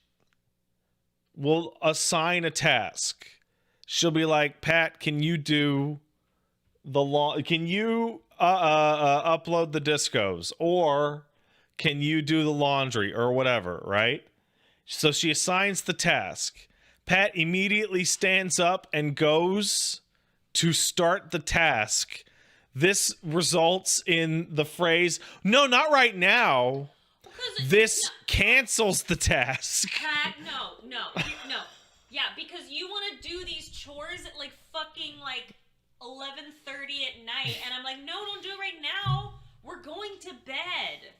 will assign a task. She'll be like, Pat, can you do can you upload the discos, or can you do the laundry, or whatever, right? So she assigns the task. Pat immediately stands up and goes to start the task. This results in the phrase, no, not right now. Because This cancels the task. Pat, no. Yeah, because you want to do these chores at like fucking like 11:30 at night, and I'm like, no, don't do it right now. We're going to bed.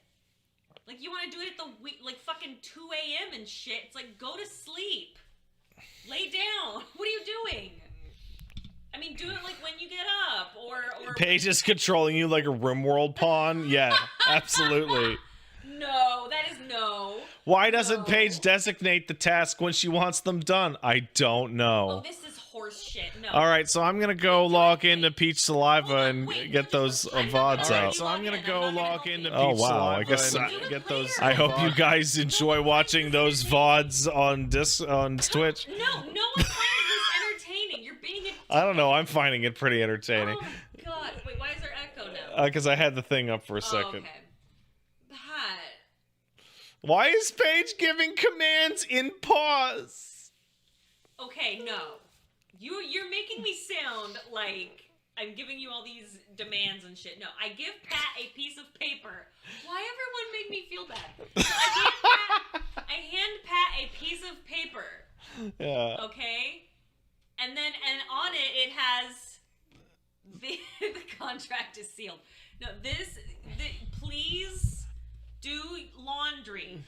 Like you want to do it at the like fucking 2 a.m. and shit. It's like go to sleep, lay down. What are you doing? I mean, do it like when you get up, or Paige is controlling you like a RimWorld pawn. Yeah, absolutely. No, that is no. Why doesn't No. Paige designate the task when she wants them done? I don't Oh, know. this is horse shit. No. All right, so I'm gonna go log into Peach Saliva Hold on, and wait, get no, those I'm not VODs gonna out. let So I'm you gonna log in. go I'm not gonna log help into you. Oh, Peach wow, I Saliva guess and I- Do the get those. player. I hope you VODs. guys enjoy watching those VODs on Twitch. No one finds this entertaining. You're being a I don't know. I'm finding it pretty entertaining Oh my god. Wait, why is there echo now? because I had the thing up for a Oh, second. okay. Pat. Why is Paige giving commands in pause? Okay, no. You're making me sound like I'm giving you all these demands and shit. No, I give Pat a piece of paper. Why everyone make me feel bad? So I hand Pat a piece of paper. Yeah. Okay? And on it has the contract is sealed. No, please do laundry.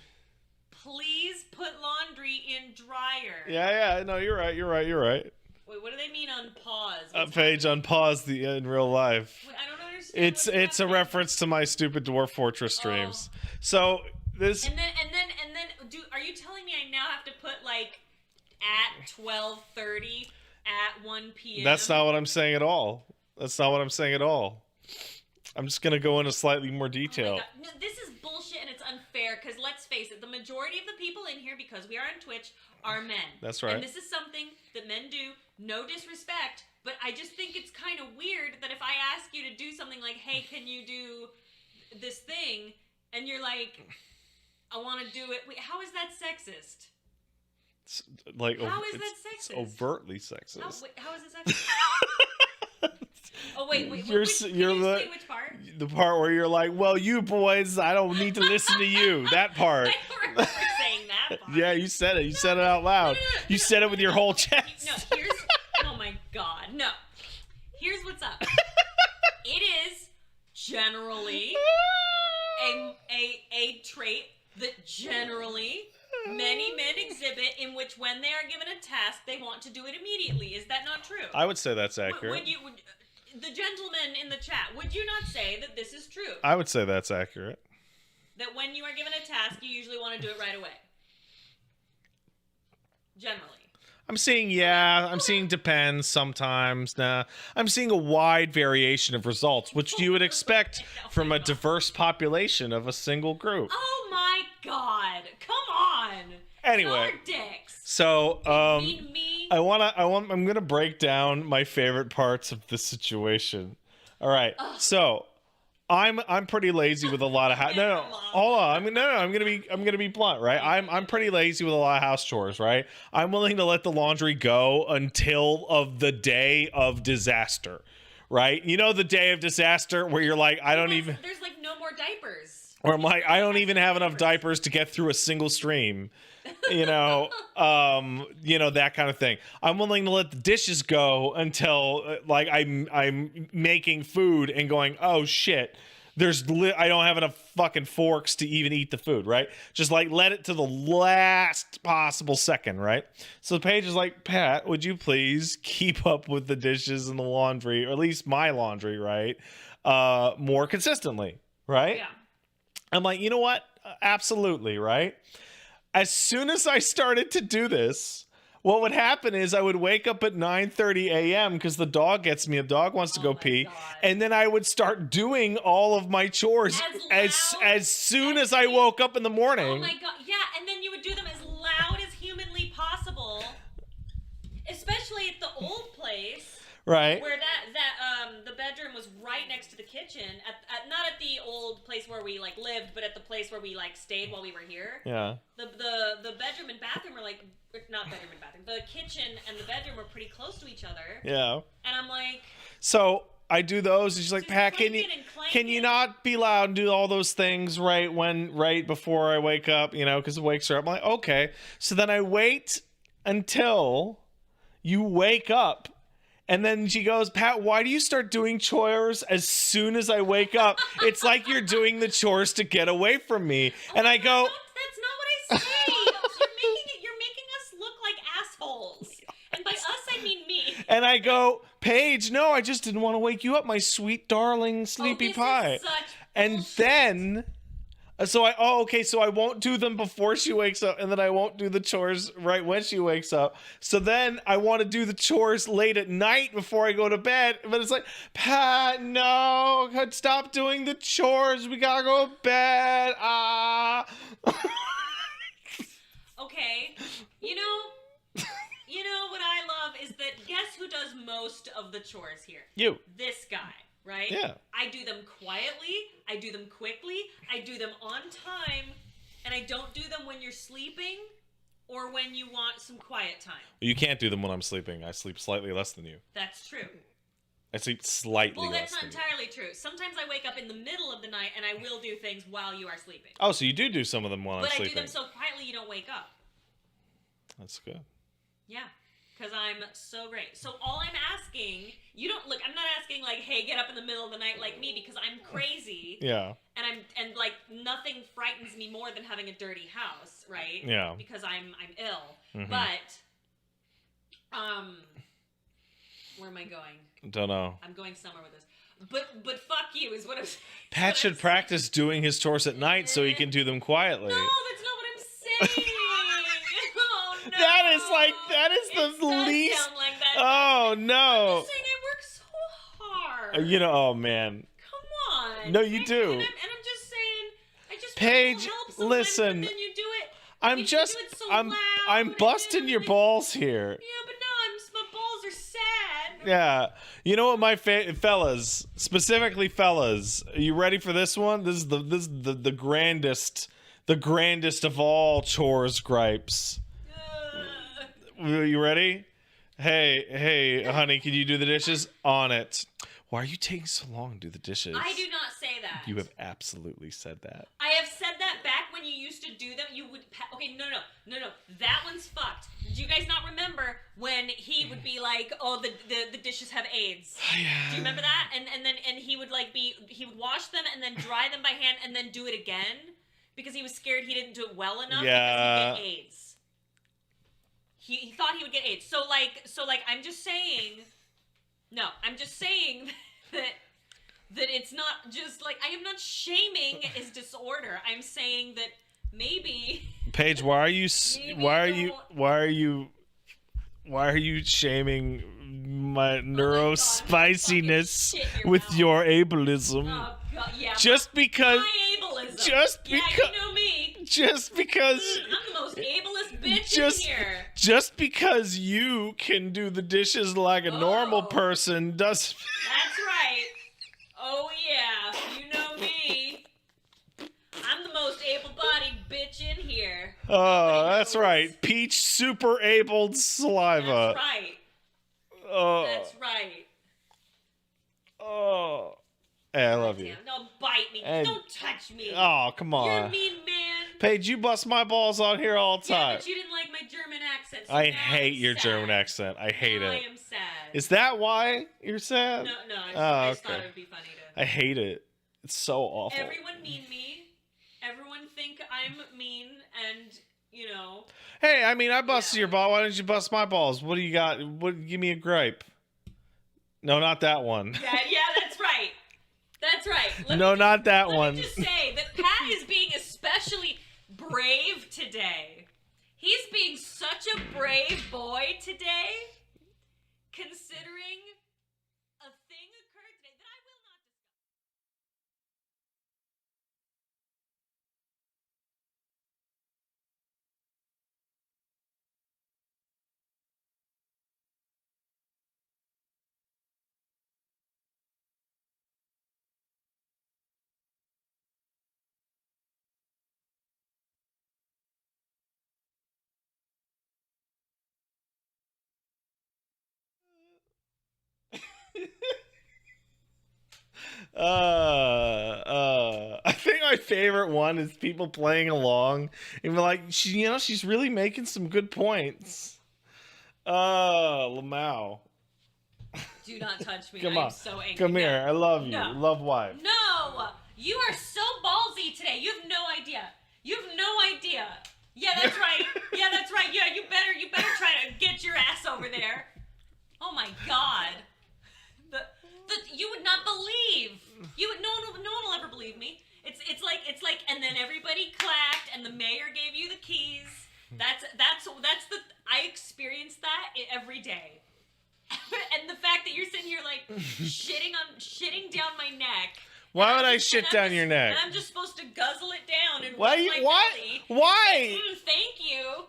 Please put laundry in dryer. Yeah. No, you're right. Wait, what do they mean on pause? What's Paige on pause in real life. Wait, I don't understand. It's what's a happening. reference to my stupid Dwarf Fortress streams. So this And then are you telling me I now have to put like at 12:30 at 1 p.m.? that's not what I'm saying at all. I'm just gonna go into slightly more Oh my detail. God. No, this is bullshit and it's unfair because let's face it, the majority of the people in here, because we are on Twitch, are men. That's right. And this is something that men do, no disrespect, but I just think it's kind of weird that if I ask you to do something like, hey, can you do this thing? And you're like, I want to do it. Wait, how is that sexist? It's like How is that it's sexist? overtly sexist. How is it sexist? Oh, wait. Can You're you say which part? the part where you're like, well, you boys, I don't need to listen to you. That part. I don't remember saying that part. Yeah, you said it. You said it out loud. You said it with your whole chest. No, oh my God, no. Here's what's up. It is generally a trait that generally many men exhibit in which when they are given a task, they want to do it immediately. Is that not true? I would say that's accurate. The gentleman in the chat, would you not say that this is true? I would say that's accurate. That when you are given a task, you usually want to do it right away. Generally. I'm seeing depends sometimes. Nah. I'm seeing a wide variation of results, which you would expect from a diverse population of a single group. Oh my God. Come on. Anyway. Y'all are dicks. So, You mean me? I'm gonna break down my favorite parts of this situation. All right. So, I'm pretty lazy with a lot of no, hold on. I'm gonna be blunt, right? I'm pretty lazy with a lot of house chores, right? I'm willing to let the laundry go until of the day of disaster, right? You know, the day of disaster where you're like, There's like no more diapers. or I'm like, I don't even have enough diapers to get through a single stream. That kind of thing. I'm willing to let the dishes go until like I'm making food and going, oh shit, I don't have enough fucking forks to even eat the food, right? Just like let it to the last possible second, right? So Paige is like, Pat, would you please keep up with the dishes and the laundry, or at least my laundry, right? More consistently, right? Yeah. I'm like, you know what? Absolutely, right? As soon as I started to do this, what would happen is I would wake up at 9:30 a.m. because the dog gets me. A dog wants to go pee. God. And then I would start doing all of my chores as soon as I woke up in the morning. Oh my God. Yeah, and then you would do them as loud as humanly possible. Especially at the old place. Right. Where the bedroom was right next to the kitchen. Not at the old place where we like lived, but at the place where we like stayed while we were here. Yeah. The bedroom and bathroom are like, not bedroom and bathroom. The kitchen and the bedroom are pretty close to each other. Yeah. And I'm like, so I do those, and she's like, just Pat, can you not be loud and do all those things right before I wake up, because it wakes her up. I'm like, okay. So then I wait until you wake up. And then she goes, Pat, why do you start doing chores as soon as I wake up? It's like you're doing the chores to get away from me. And I go, that's not what I say. You're making us look like assholes. And by us, I mean me. And I go, Paige, no, I just didn't want to wake you up, my sweet, darling, sleepy pie. Is such and bullshit. then... So I won't do them before she wakes up, and then I won't do the chores right when she wakes up. So then I want to do the chores late at night before I go to bed. But it's like, Pat, no, stop doing the chores. We gotta go to bed. Okay, you know what I love is that guess who does most of the chores here? You. This guy. Right? Yeah. I do them quietly, I do them quickly, I do them on time, and I don't do them when you're sleeping or when you want some quiet time. You can't do them when I'm sleeping. I sleep slightly less than you. That's true. I sleep slightly Well, less that's not than you. entirely true. Sometimes I wake up in the middle of the night and I will do things while you are sleeping. Oh, so you do some of them while I'm But I sleeping. do them so quietly you don't wake up. That's good. Yeah. Because I'm so great. So all I'm asking, I'm not asking like, hey, get up in the middle of the night like me because I'm crazy. Yeah. And like nothing frightens me more than having a dirty house, right? Yeah. Because I'm ill. Mhm. But where am I going? Don't know. I'm going somewhere with this. But fuck you is what I'm saying. Pat should practice doing his chores at night so he can do them quietly. No, that's not what I'm saying. Oh no. That is It the does least. sound like that. Oh I'm no. just saying I work so hard. Oh man. Come on. No, you do. And I'm just saying, I just Paige, want to help sometimes, listen. But then you do it. I'm you just, do it so I'm loud, busting your balls here. Yeah, but no, my balls are sad. Yeah. You know what, my fellas, specifically fellas, are you ready for this one? This is the grandest of all chores gripes. You ready? Hey, honey, can you do the dishes? On it. Why are you taking so long to do the dishes? I do not say that. You have absolutely said that. I have said that back when you used to do them. You would. Okay, no. That one's fucked. Do you guys not remember when he would be like, "Oh, the dishes have AIDS"? Yeah. Do you remember that? And he would he would wash them and then dry them by hand and then do it again because he was scared he didn't do it well enough because he'd get AIDS. He thought he would get AIDS. So I'm just saying. No, I'm just saying that it's not just like I am not shaming his disorder. I'm saying that maybe Paige, why are you shaming my neurospiciness with your ableism? Oh God, yeah. Just because My ableism. Just yeah, because you know me. Just because I'm the most ableist bitch just, in here. Just because you can do the dishes like a normal person does. That's right. Oh yeah, you know me. I'm the most able-bodied bitch in here. Oh, that's right. Peach super abled saliva. That's right. Oh. That's right. Oh. Hey, I love you. Don't bite me. Hey. Don't touch me. Oh, come on. You're a mean man. Paige, you bust my balls on here all the time. Yeah, but you didn't like my German accent. So I now hate I'm your sad. German accent. I hate now it. I am sad. Is that why you're sad? No, I just thought okay. it would be funny to. I hate it. It's so awful. Everyone mean me. Everyone think I'm mean, and you know. Hey, I mean, I busted your ball. Why don't you bust my balls? What do you got? Give me a gripe. No, not that one. Yeah, that's right. That's right. Not that one. Let me just say that Pat is being especially brave today. He's being such a brave boy today, considering a thing occurred today that I will not discuss. I think my favorite one is people playing along and be like, she's really making some good points. Lamau. Do not touch me. Come I'm on. so angry. Come here. I love you. No. Love wife. No! You are so ballsy today. You have no idea. You have no idea. Yeah, that's right. Yeah, that's right. Yeah, you better try to get your ass over there. Oh my God. You would not believe. No one will ever believe me. It's like, and then everybody clapped, and the mayor gave you the keys. That's I experience that every day. And the fact that you're sitting here like shitting down my neck. Why would I shit down your neck? And I'm just supposed to guzzle it down and Why? rub my belly. Why? Thank you.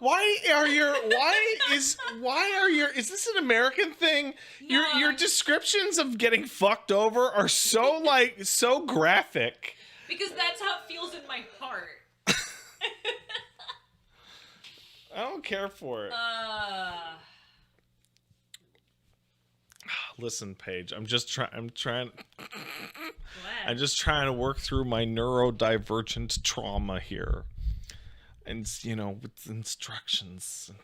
Is this an American thing? No. Your descriptions of getting fucked over are so like so graphic. Because that's how it feels in my heart. I don't care for it. Listen, Paige, I'm just trying to work through my neurodivergent trauma here. And with instructions and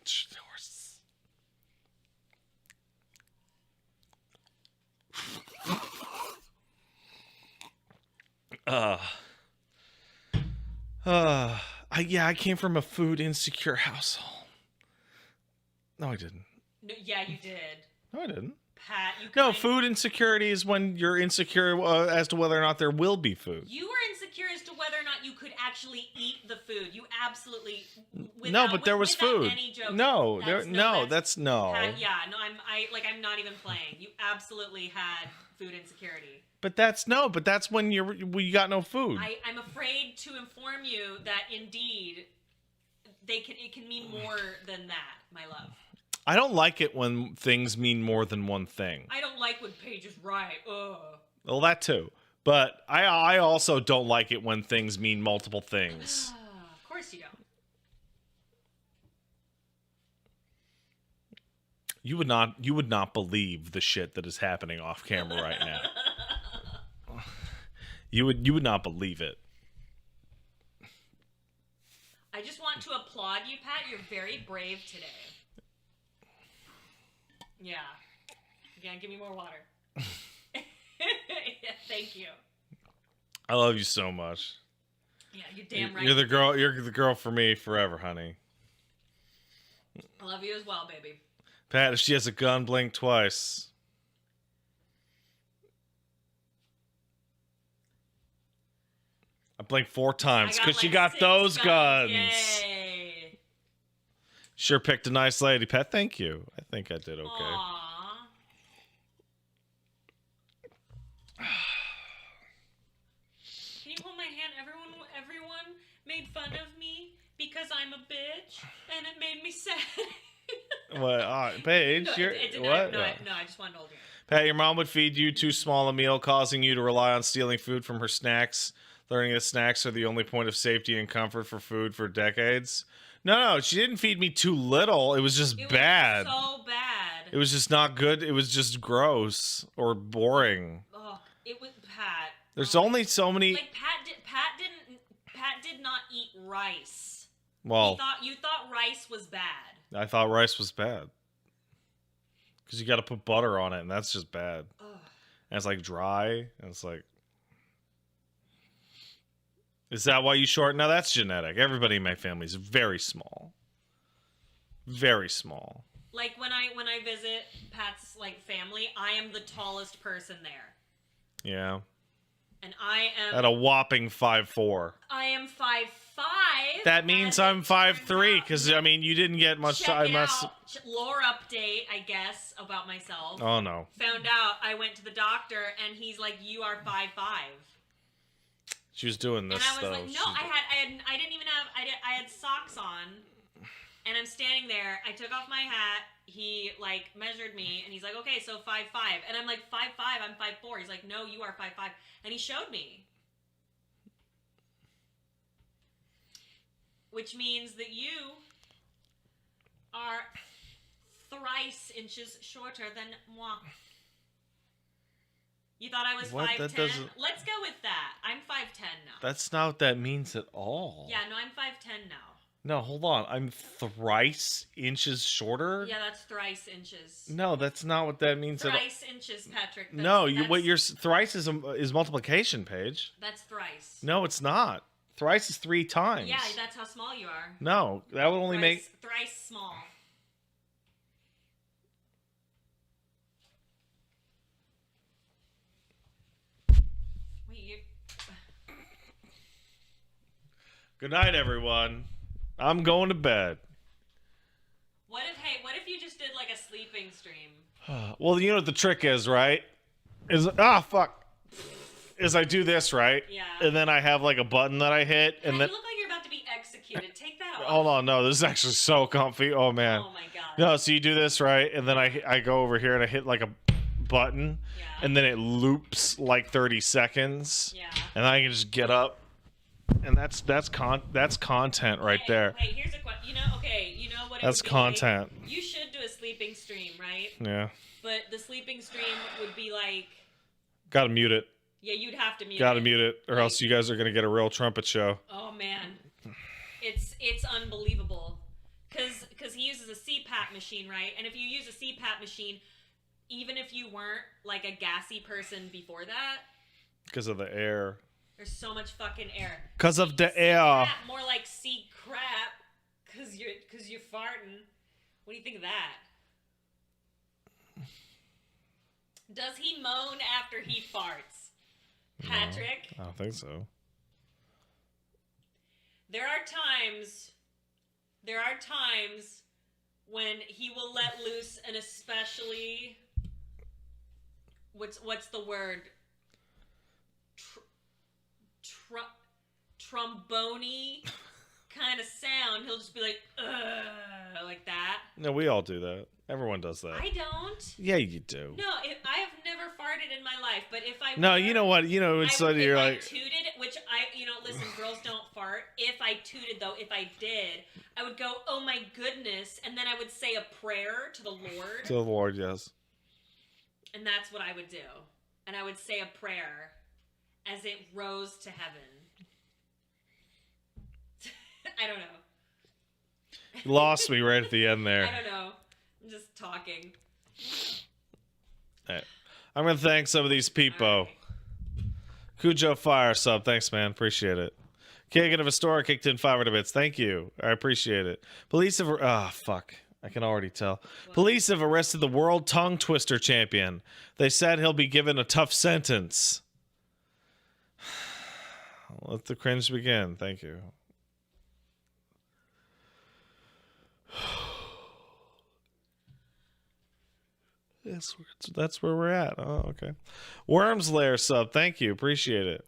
I came from a food insecure household. No, I didn't. No, yeah, you did. No, I didn't. Pat, No, food insecurity is when you're insecure as to whether or not there will be food. You were insecure as to whether or not you could actually eat the food. You absolutely no, but there was food. Any joke, no, that's no. Pat, yeah, no, I'm not even playing. You absolutely had food insecurity. But that's when you got no food. I'm afraid to inform you that indeed it can mean more than that, my love. I don't like it when things mean more than one thing. I don't like when Paige is right. Ugh. Well, that too. But I also don't like it when things mean multiple things. Of course you don't. You would not believe the shit that is happening off camera right now. You would not believe it. I just want to applaud you, Pat. You're very brave today. Yeah. Yeah, give me more water. Yeah, thank you. I love you so much. Yeah, you're damn right. You're the girl. You're the girl for me forever, honey. I love you as well, baby. Pat, if she has a gun, blink twice. I blinked 4 times because she got those guns. Yay. Sure picked a nice lady, Pat. Thank you. I think I did okay. Aww. Can you hold my hand? Everyone made fun of me because I'm a bitch, and it made me sad. What? Paige, No, you're what? No, I just wanted to hold your hand. Pat, your mom would feed you too small a meal, causing you to rely on stealing food from her snacks, learning that snacks are the only point of safety and comfort for food for decades. No, she didn't feed me too little. It was just bad. It was so bad. It was just not good. It was just gross or boring. Oh, it was Pat. There's only so many. Like Pat did not eat rice. Well, You thought rice was bad. I thought rice was bad because you got to put butter on it, and that's just bad. Ugh. And it's like dry, and it's like. Is that why you short? No, that's genetic. Everybody in my family is very small. Very small. Like when I visit Pat's like family, I am the tallest person there. Yeah. And I am At a whopping 5'4". I am 5'5". That means I'm 5'3", because I mean you didn't get much Check time. it out. Lore update, I guess, about myself. Oh no. Found out I went to the doctor and he's like, "You are 5'5". She was doing this and I was though. like, "No, I didn't even have I had socks on." And I'm standing there. I took off my hat. He like measured me, and he's like, "Okay, so 5'5". And I'm like, 5'5". I'm 5'4". He's like, "No, you are 5'5". And he showed me, which means that you are thrice inches shorter than moi. You thought I was 5'10"? Let's go with that. I'm 5'10" now. That's not what that means at all. Yeah, no, I'm 5'10" now. No, hold on. I'm thrice inches shorter? Yeah, that's thrice inches. No, that's not what that means Thrice inches, Patrick. No, what your thrice is multiplication, Paige. That's thrice. No, it's not. Thrice is 3 times. Yeah, that's how small you are. No, that would only make thrice small. Wait, you. Good night, everyone. I'm going to bed. What if you just did like a sleeping stream? Well, you know what the trick is, right? Is I do this, right? Yeah. And then I have like a button that I hit, Yeah, and then you look like you're about to be executed. Take that off. hold on, no, this is actually so comfy. Oh man. Oh my god. No, so you do this, right? And then I go over here and I hit like a button, Yeah. and then it loops like 30 seconds. Yeah. And then I can just get up, and that's content right there. Hey, here's a question. You know what? That's content. Like? You should do a sleeping stream, right? Yeah. But the sleeping stream would be like. Gotta mute it. Yeah, you'd have to mute it. Gotta mute it, or else you guys are gonna get a real trumpet show. Oh man, it's unbelievable, because he uses a CPAP machine, right? And if you use a CPAP machine, even if you weren't like a gassy person before that, Because of the air. there's so much fucking air. Because of the air. Crap, more like sea crap, because you're farting. What do you think of that? Does he moan after he farts? Patrick? No, I don't think so. There are times when he will let loose an especially what's the word? trombone kind of sound, he'll just be like, ugh, like that. No, we all do that. Everyone does that. I don't. Yeah, you do. No, I have never farted in my life, but if I No, were, you know what? You know, it's so you're I like tooted, which listen, girls don't fart. If I tooted though, if I did, I would go, oh my goodness, and then I would say a prayer to the Lord. to the Lord, yes. And that's what I would do. And I would say a prayer as it rose to heaven. I don't know. You lost me right at the end there. I don't know. I'm just talking. All right. I'm going to thank some of these people. Right. Cujo Fire sub. Thanks, man. Appreciate it. Kagan of Astoria kicked in 500 bits. Thank you. I appreciate it. Police have... fuck. I can already tell. What? Police have arrested the world tongue twister champion. They said he'll be given a tough sentence. Let the cringe begin. Thank you. That's where we're at. Oh, okay. Worms Lair sub. Thank you. Appreciate it.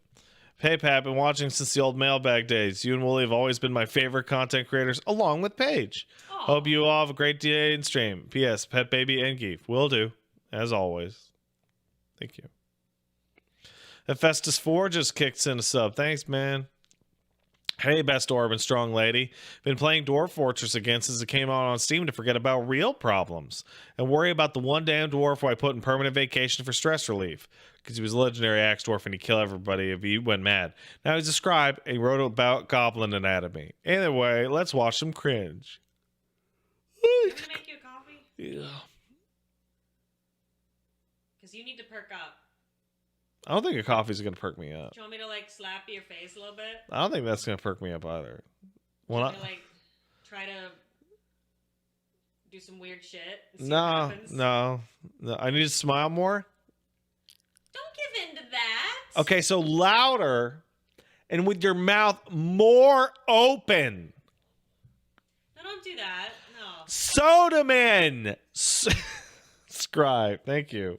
Hey, Pat. Been watching since the old mailbag days. You and Wooly have always been my favorite content creators, along with Paige. Aww. Hope you all have a great day in stream. P.S. Pet Baby and Geef. Will do. As always. Thank you. Hephaestus 4 just kicked in a sub. Thanks, man. Hey, best orb and strong lady. Been playing Dwarf Fortress again since it came out on Steam to forget about real problems and worry about the one damn dwarf who I put in permanent vacation for stress relief because he was a legendary axe dwarf and he'd kill everybody if he went mad. Now he's a scribe and he wrote about goblin anatomy. Anyway, let's watch some cringe. I'm gonna make you a coffee? Yeah. Because you need to perk up. I don't think a coffee's going to perk me up. Do you want me to, like, slap your face a little bit? I don't think that's going to perk me up either. Well, do you want me to, like, try to do some weird shit? No. I need to smile more. Don't give in to that. Okay, so louder and with your mouth more open. No, don't do that. No. Soda Man! Scribe. Thank you.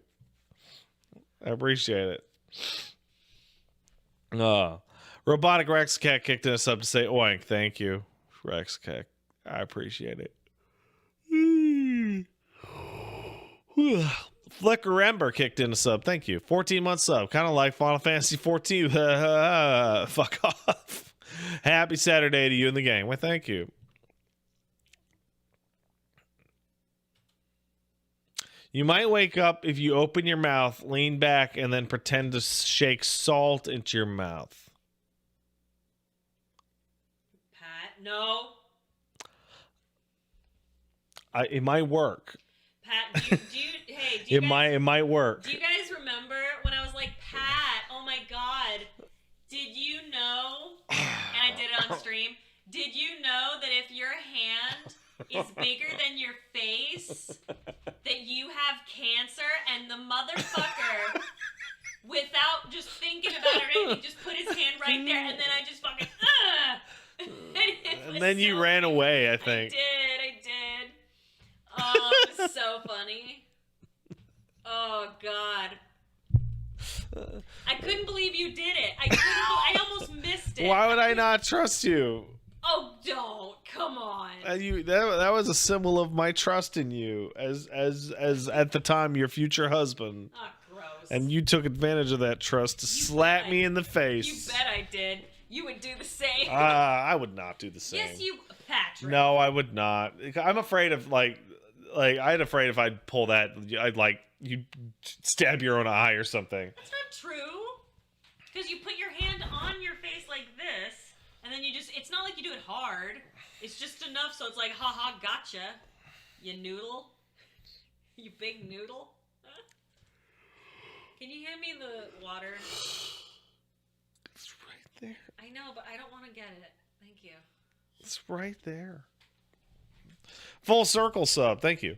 I appreciate it. Robotic Rex Cat kicked in us up to say oink. Thank you, Rex Cat. I appreciate it. Flicker Ember kicked in a sub. Thank you. 14-month sub. Kind of like Final Fantasy 14. Fuck off. Happy Saturday to you and the gang. Well, thank you. You might wake up if you open your mouth, lean back, and then pretend to shake salt into your mouth. Pat, no. It might work. Pat, do you it might work. Do you guys remember when I was like, Pat, oh my God, did you know, and I did it on stream, did you know that if your hand is bigger than your face, that you have cancer? And the motherfucker, without just thinking about it or anything, just put his hand right there, and then I just fucking, and then you ran away, I think. I did. Oh, it was so funny. Oh, God. I couldn't believe you did it. I almost missed it. Why would I not trust you? Oh, don't. Come on. That was a symbol of my trust in you as at the time your future husband. Oh, gross. And you took advantage of that trust to slap me in the face. You bet I did. You would do the same. I would not do the same. Yes, you, Patrick. No, I would not. I'm afraid of I'm afraid if I'd pull that, you'd stab your own eye or something. That's not true. Because you put your hand on your face like this, and then it's not like you do it hard. It's just enough so it's like, haha, gotcha. You noodle. You big noodle. Huh? Can you hand me the water? It's right there. I know, but I don't want to get it. Thank you. It's right there. Full circle sub. Thank you.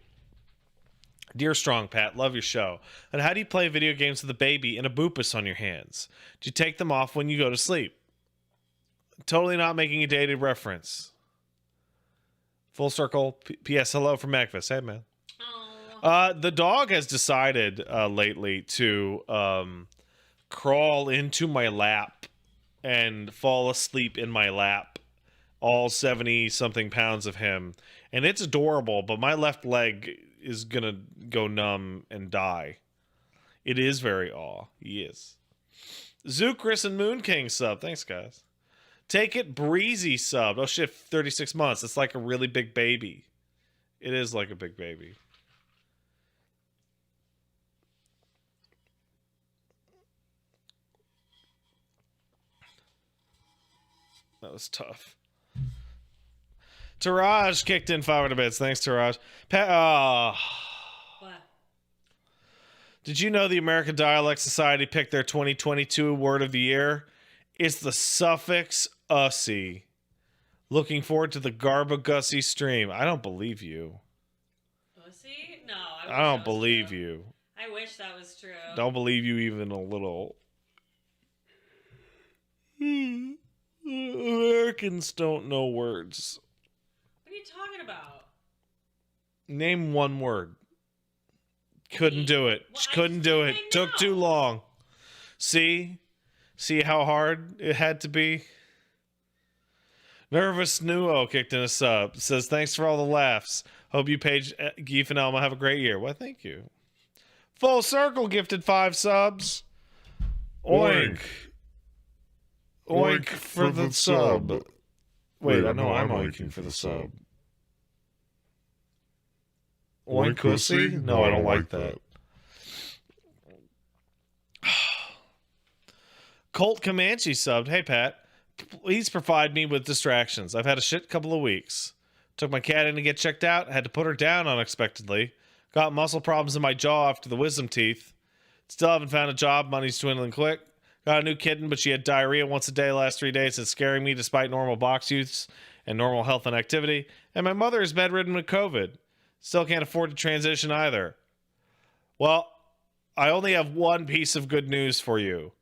Dear Strong Pat, love your show. And how do you play video games with a baby and a boopus on your hands? Do you take them off when you go to sleep? Totally not making a dated reference. Full circle. P.S. Hello from Magfus. Hey, man. Oh. The dog has decided lately to crawl into my lap and fall asleep in my lap, all 70-something pounds of him. And it's adorable, but my left leg is going to go numb and die. It is very awe. He is. Zoo Chris and Moon King sub. Thanks, guys. Take It Breezy sub. Oh, shit, 36 months. It's like a really big baby. It is like a big baby. That was tough. Taraj kicked in 500 bits. Thanks, Taraj. What? Did you know the American Dialect Society picked their 2022 word of the year? It's the suffix ussy. Looking forward to the Garba-Gussie stream. I don't believe you. Pussy? No, I don't believe you. I wish that was true. Don't believe you even a little. Americans don't know words. What are you talking about? Name one word. Couldn't do it. Well, Couldn't do it. Took too long. See how hard it had to be? Nervous Nuo kicked in a sub. Says, thanks for all the laughs. Hope you, Paige, Geef, and Elma have a great year. Well, thank you. Full Circle gifted 5 subs. Oink. Oink for the sub. Wait, I know I'm oinking for the sub. Oink pussy? No, I don't like that. Colt Comanche subbed. Hey, Pat. Please provide me with distractions. I've had a shit couple of weeks. Took my cat in to get checked out. Had to put her down unexpectedly. Got muscle problems in my jaw after the wisdom teeth. Still haven't found a job. Money's dwindling quick. Got a new kitten, but she had diarrhea once a day last 3 days. It's scaring me despite normal box use and normal health and activity. And my mother is bedridden with COVID. Still can't afford to transition either. Well, I only have one piece of good news for you.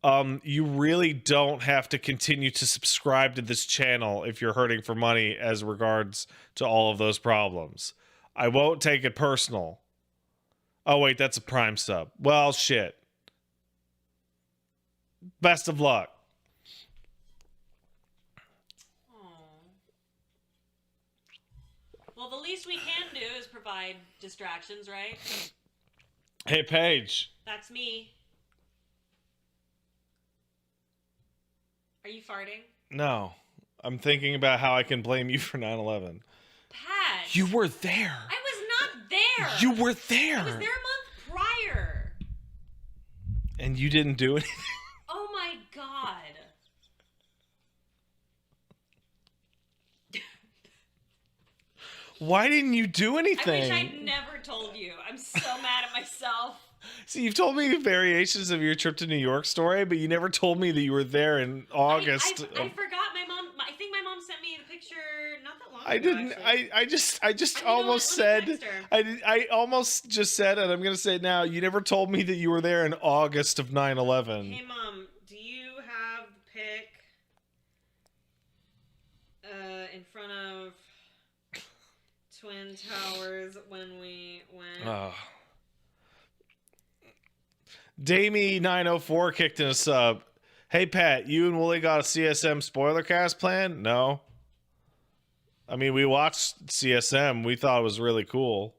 You really don't have to continue to subscribe to this channel if you're hurting for money as regards to all of those problems. I won't take it personal. Oh, wait, that's a Prime sub. Well, shit. Best of luck. Well, the least we can do is provide distractions, right? Hey, Paige. That's me. Are you farting? No. I'm thinking about how I can blame you for 9/11. Pat! You were there. I was not there! You were there. I was there a month prior. And you didn't do anything? Oh my god. Why didn't you do anything? I wish I'd never told you. I'm so mad at myself. See, you've told me variations of your trip to New York story, but you never told me that you were there in August. I forgot my mom. I think my mom sent me the picture not that long ago. I didn't. Actually. I just almost said. I almost just said, and I'm gonna say it now. You never told me that you were there in August of 9/11. Hey, Mom. Do you have the pic in front of Twin Towers when we went? Damie904 kicked in a sub. Hey, Pat, you and Wooly got a CSM spoiler cast plan? No. I mean, we watched CSM. We thought it was really cool.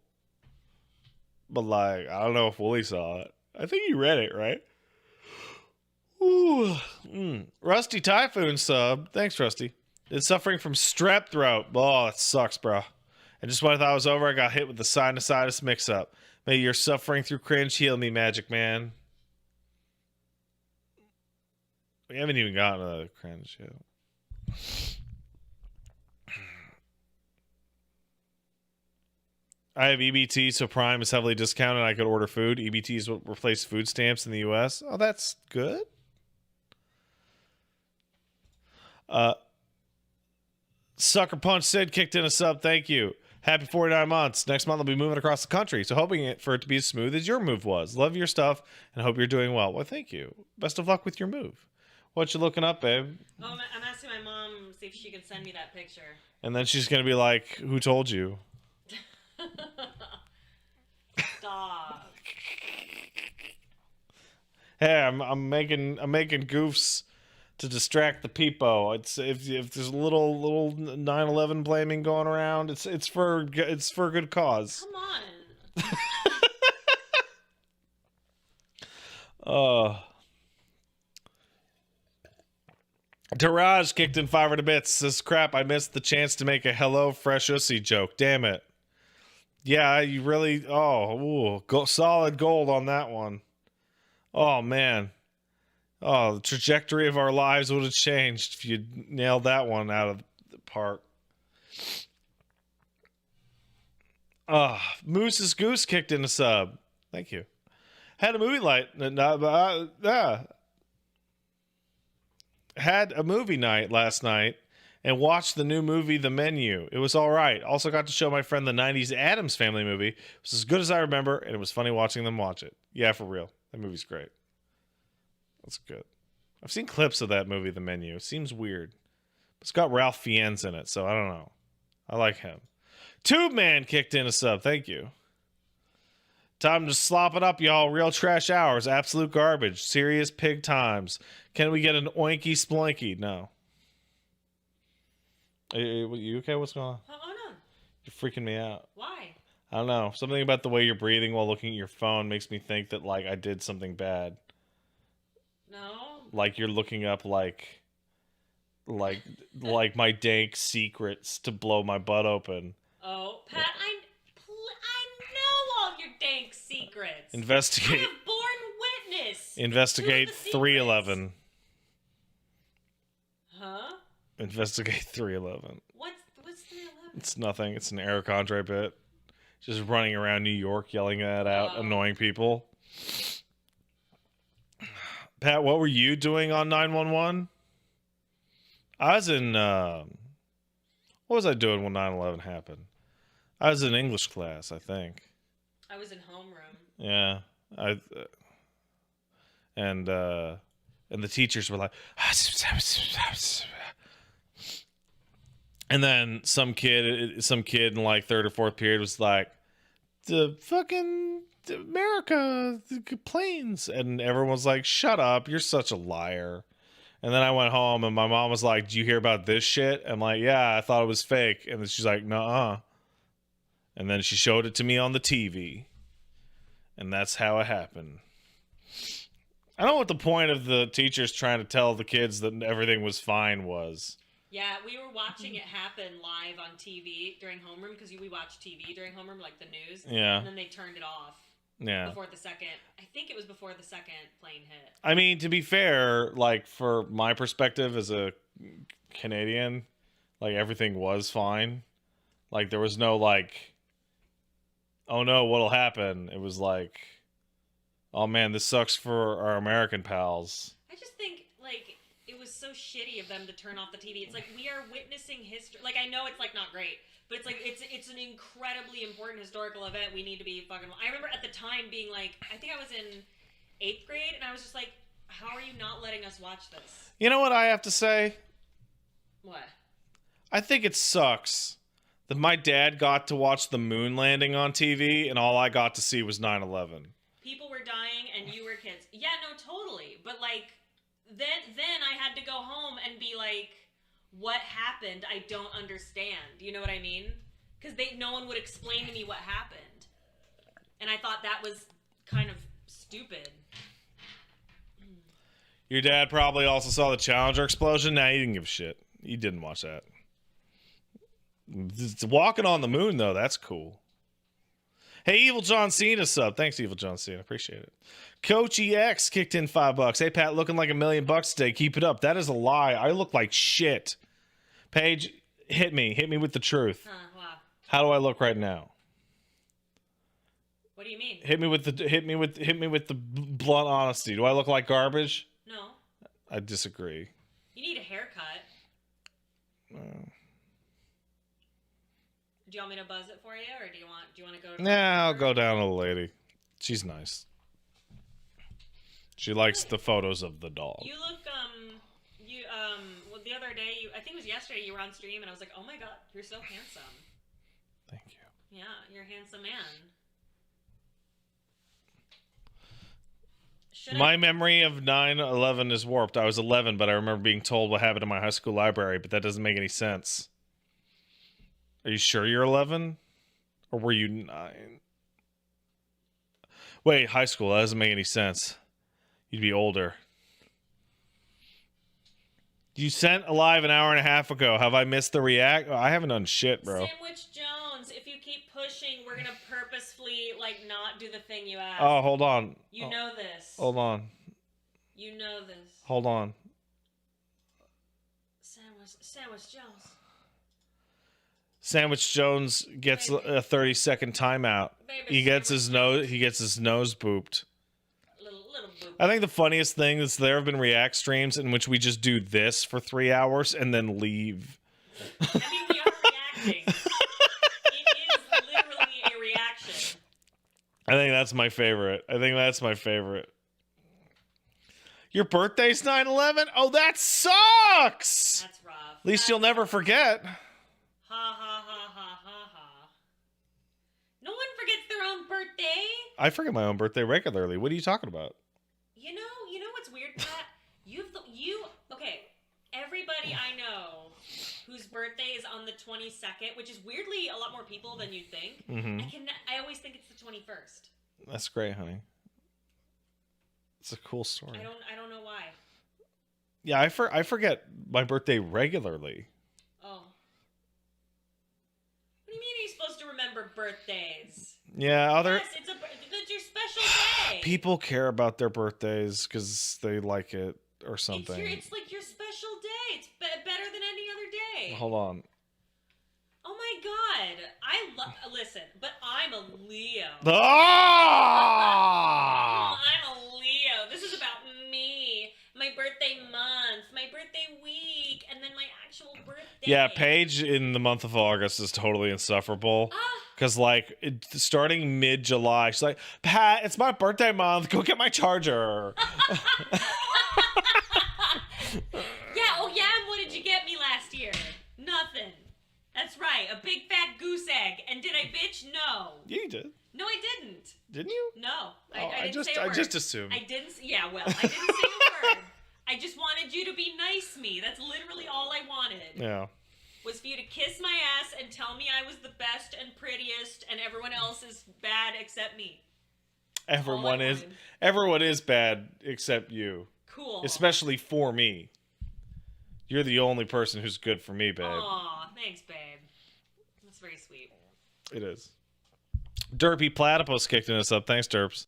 But, like, I don't know if Wooly saw it. I think you read it, right? Ooh. Rusty Typhoon sub. Thanks, Rusty. It's suffering from strep throat. Oh, that sucks, bro. And just when I thought it was over, I got hit with the sinusitis mix-up. May your suffering through cringe heal me, Magic Man. We haven't even gotten to the cringe yet. I have EBT, so Prime is heavily discounted. I could order food. EBT is what replaced food stamps in the U.S. Oh, that's good. Sucker Punch Sid kicked in a sub. Thank you. Happy 49 months. Next month I'll be moving across the country, so hoping for it to be as smooth as your move was. Love your stuff and hope you're doing well. Well, thank you. Best of luck with your move. What you looking up, babe? Oh, I'm asking my mom see if she can send me that picture. And then she's gonna be like, "Who told you?" Stop. Hey, I'm making goofs to distract the people. It's if there's a little 9/11 blaming going around, it's for a good cause. Come on. Uh Taraj kicked in 500 bits. Says crap, I missed the chance to make a hello fresh ussy joke. Damn it. Yeah, you really solid gold on that one. Oh man. Oh, the trajectory of our lives would have changed if you nailed that one out of the park. Moose's Goose kicked in a sub. Thank you. Had a movie had a movie night last night and watched the new movie The Menu. It was all right. Also got to show my friend the 90s Addams Family movie. It was as good as I remember, and it was funny watching them watch it. Yeah, for real. That movie's great. That's good. I've seen clips of that movie, The Menu. It seems weird. It's got Ralph Fiennes in it, so I don't know. I like him. Tube Man kicked in a sub. Thank you. Time to slop it up, y'all. Real trash hours. Absolute garbage. Serious pig times. Can we get an oinky sploinky? No. You okay? What's going on? Oh no. You're freaking me out. Why? I don't know. Something about the way you're breathing while looking at your phone makes me think that, like, I did something bad. No. Like you're looking up, like my dank secrets to blow my butt open. Oh, Pat, I know all your dank secrets. Investigate. I have borne witness. Investigate to the secrets. 311. Huh? Investigate 311. What's 311? It's nothing. It's an Eric Andre bit. Just running around New York yelling that out, annoying people. Pat, what were you doing on 911? I was in, what was I doing when 9/11 happened? I was in English class, I think. I was in homeroom. Yeah. And the teachers were like, and then some kid in like third or fourth period was like, the fucking America, the planes, and everyone was like, shut up, you're such a liar. And then I went home and my mom was like, do you hear about this shit? I'm like, yeah, I thought it was fake. And then she's like, nuh-uh. And then she showed it to me on the TV. And that's how it happened. I don't know what the point of the teachers trying to tell the kids that everything was fine was. Yeah, we were watching it happen live on TV during homeroom because we watch TV during homeroom, like the news. Yeah. And then they turned it off. Yeah. Before the second, I think it was before the second plane hit. I mean, to be fair, like for my perspective as a Canadian, like everything was fine. Like there was no like, oh no, what'll happen? It was like, oh man, this sucks for our American pals. I just think like it was so shitty of them to turn off the TV. It's like we are witnessing history. Like I know it's like not great, but it's like it's an incredibly important historical event. We need to be fucking. I remember at the time being like, I think I was in 8th grade, and I was just like, how are you not letting us watch this? You know what I have to say? What? I think it sucks that my dad got to watch the moon landing on TV, and all I got to see was 9/11. People were dying, and you were kids. Yeah, no, totally. But like, then I had to go home and be like, what happened? I don't understand. You know what I mean? Because no one would explain to me what happened, and I thought that was kind of stupid. Your dad probably also saw the Challenger explosion. Nah, he didn't give a shit. He didn't watch that. Walking on the moon, though, that's cool. Hey, Evil John Cena sub. Thanks, Evil John Cena. Appreciate it. Coach EX kicked in $5. Hey, Pat, looking like $1 million today. Keep it up. That is a lie. I look like shit. Paige, hit me. Hit me with the truth. Wow. How do I look right now? What do you mean? Hit me with the blunt honesty. Do I look like garbage? No. I disagree. You need a haircut. Do you want me to buzz it for you, or do you want to go? Nah, I'll go down to the lady. She's nice. She likes the photos of the dog. You look well, the other day, I think it was yesterday, you were on stream, and I was like, oh my god, you're so handsome. Thank you. Yeah, you're a handsome man. Should My I? memory of 9/11 is warped. I was 11, but I remember being told what happened in my high school library, but that doesn't make any sense. Are you sure you're 11? Or were you 9? Wait, high school. That doesn't make any sense. You'd be older. You sent alive an hour and a half ago. Have I missed the react? Oh, I haven't done shit, bro. Sandwich Jones, if you keep pushing, we're gonna purposefully like not do the thing you asked. Oh, hold on. You know this. Hold on. You know this. Hold on. Sandwich Jones. Sandwich Jones gets Baby. a 30-second timeout. Baby He gets Sandwich his nose. He gets his nose booped. Little boop. I think the funniest thing is there have been React streams in which we just do this for 3 hours and then leave. I mean, we are reacting. It is literally a reaction. I think that's my favorite. Your birthday's 9/11? Oh, that sucks! That's rough. At least you'll never forget. Ha ha ha ha ha ha. No one forgets their own birthday. I forget my own birthday regularly. What are you talking about? You know what's weird, Pat? Okay. Everybody I know whose birthday is on the 22nd, which is weirdly a lot more people than you'd think. Mm-hmm. I always think it's the 21st. That's great, honey. It's a cool story. I don't know why. Yeah, I forget my birthday regularly. Oh. What do you mean are you supposed to remember birthdays? Yeah, Yes, it's your special day. people care about their birthdays because they like it or something. It's like your special day. It's better than any other day. Hold on. Oh my god. Listen, but I'm a Leo. Ah! I'm a Leo. This is about me. My birthday month, my birthday week, and then my actual birthday. Yeah, Paige in the month of August is totally insufferable. Because, starting mid-July, she's like, Pat, it's my birthday month. Go get my charger. Yeah, oh yeah, and what did you get me last year? Nothing. That's right, a big fat goose egg. And did I bitch? No. Yeah, you did. No, I didn't. Didn't you? No, Oh, I didn't say a word. I just assumed. I didn't. Yeah, well, I didn't say a word. I just wanted you to be nice to me. That's literally all I wanted. Yeah. Was for you to kiss my ass and tell me I was the best and prettiest, and everyone else is bad except me. Everyone is bad except you. Cool. Especially for me. You're the only person who's good for me, babe. Aw, thanks, babe. That's very sweet. It is. Derpy Platypus kicking us up. Thanks, Derps.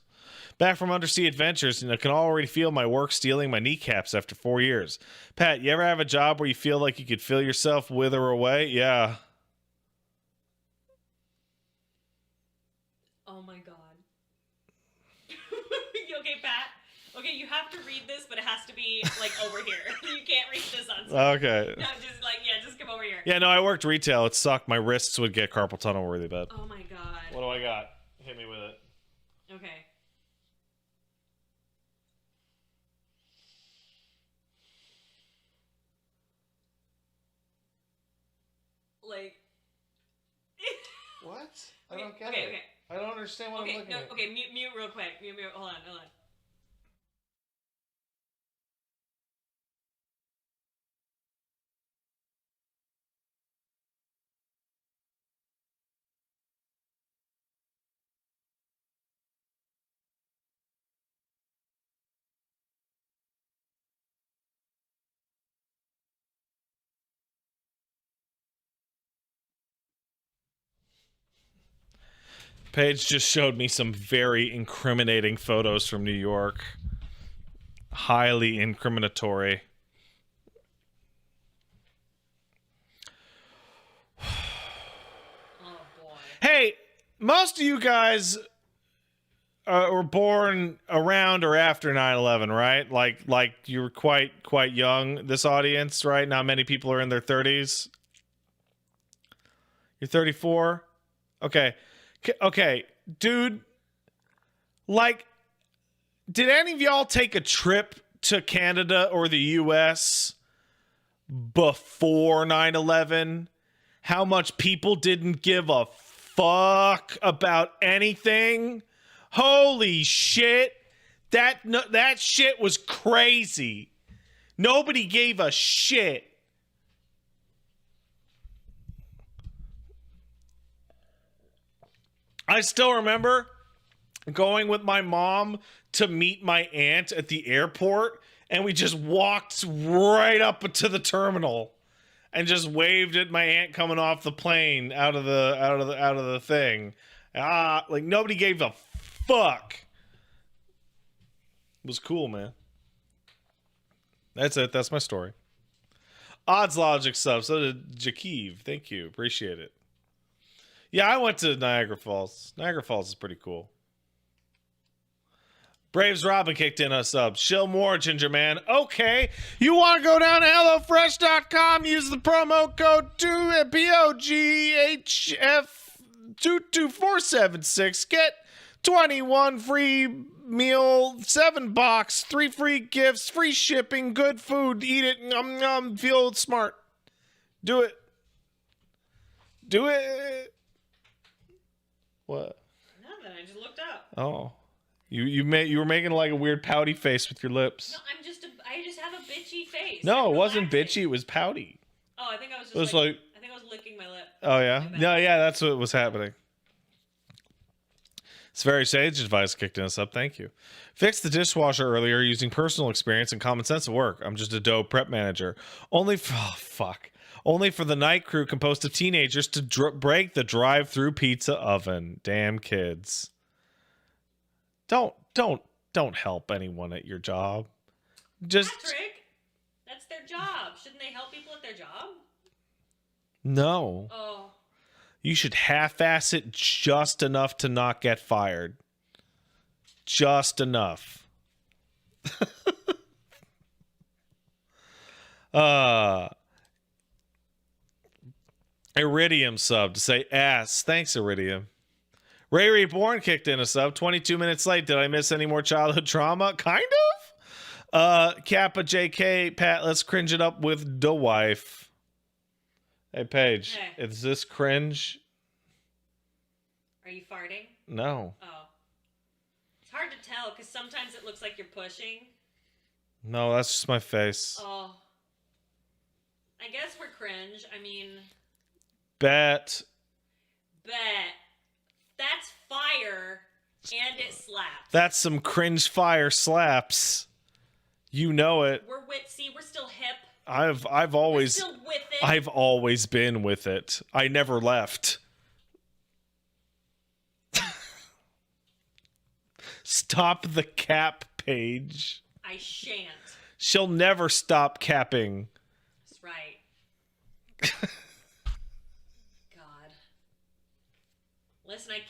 Back from Undersea Adventures, and I can already feel my work stealing my kneecaps after 4 years. Pat, you ever have a job where you feel like you could feel yourself wither away? Yeah. Oh my god. Okay, Pat. Okay, you have to read this, but it has to be, over here. You can't read this on screen. Okay. No, just come over here. Yeah, no, I worked retail. It sucked. My wrists would get carpal tunnel really bad. Oh my god. What do I got? Hit me with it. Okay. What? I Okay, don't get okay, it. okay. I don't understand what Okay, I'm looking at. okay, mute real quick. Mute. Hold on. Paige just showed me some very incriminating photos from New York. Highly incriminatory. Oh boy. Hey, most of you guys were born around or after 9/11, right? Like you were quite young. This audience, right? Not many people are in their 30s. You're 34. Okay, dude. Did any of y'all take a trip to Canada or the US before 9/11? How much people didn't give a fuck about anything? Holy shit. That shit was crazy. Nobody gave a shit. I still remember going with my mom to meet my aunt at the airport, and we just walked right up to the terminal and just waved at my aunt coming off the plane out of the thing. Like nobody gave a fuck. It was cool, man. That's it. That's my story. Odds Logic sub. So did Jakeev. Thank you. Appreciate it. Yeah, I went to Niagara Falls. Niagara Falls is pretty cool. Braves Robin kicked in a sub. Chill more, Ginger Man. Okay. You want to go down to HelloFresh.com, use the promo code POGHF22476. Get 21 free meal, 7 box, 3 free gifts, free shipping, good food. Eat it. Feel smart. Do it. Do it. What? Nothing. I just looked up. Oh. You were making like a weird pouty face with your lips. No, I just have a bitchy face. No, I'm it wasn't relaxing. bitchy. It was pouty. Oh, I think I was just It was like I think I was licking my lip. oh yeah, My bad. no, yeah, that's what was happening. It's very sage advice kicked in us up. Thank you. Fixed the dishwasher earlier using personal experience and common sense at work. I'm just a dough prep manager. Only for the night crew composed of teenagers to break the drive-through pizza oven. Damn kids. Don't help anyone at your job. Just Patrick, that's their job. Shouldn't they help people at their job? no. Oh. You should half-ass it just enough to not get fired. Just enough. Iridium sub to say ass. Thanks, Iridium. Ray Reborn kicked in a sub. 22 minutes late. Did I miss any more childhood trauma? Kind of. Kappa JK Pat, let's cringe it up with the wife. Hey Paige, Hey. is this cringe? Are you farting? No. Oh. It's hard to tell because sometimes it looks like you're pushing. No, that's just my face. Oh. I guess we're cringe. I mean, Bet. that's fire and it slaps. That's some cringe fire slaps. You know it. We're witsy. We're still hip. I've We're always still with it. I've always been with it. I never left. Stop the cap, Paige. I shan't. She'll never stop capping. That's right. God. Listen, I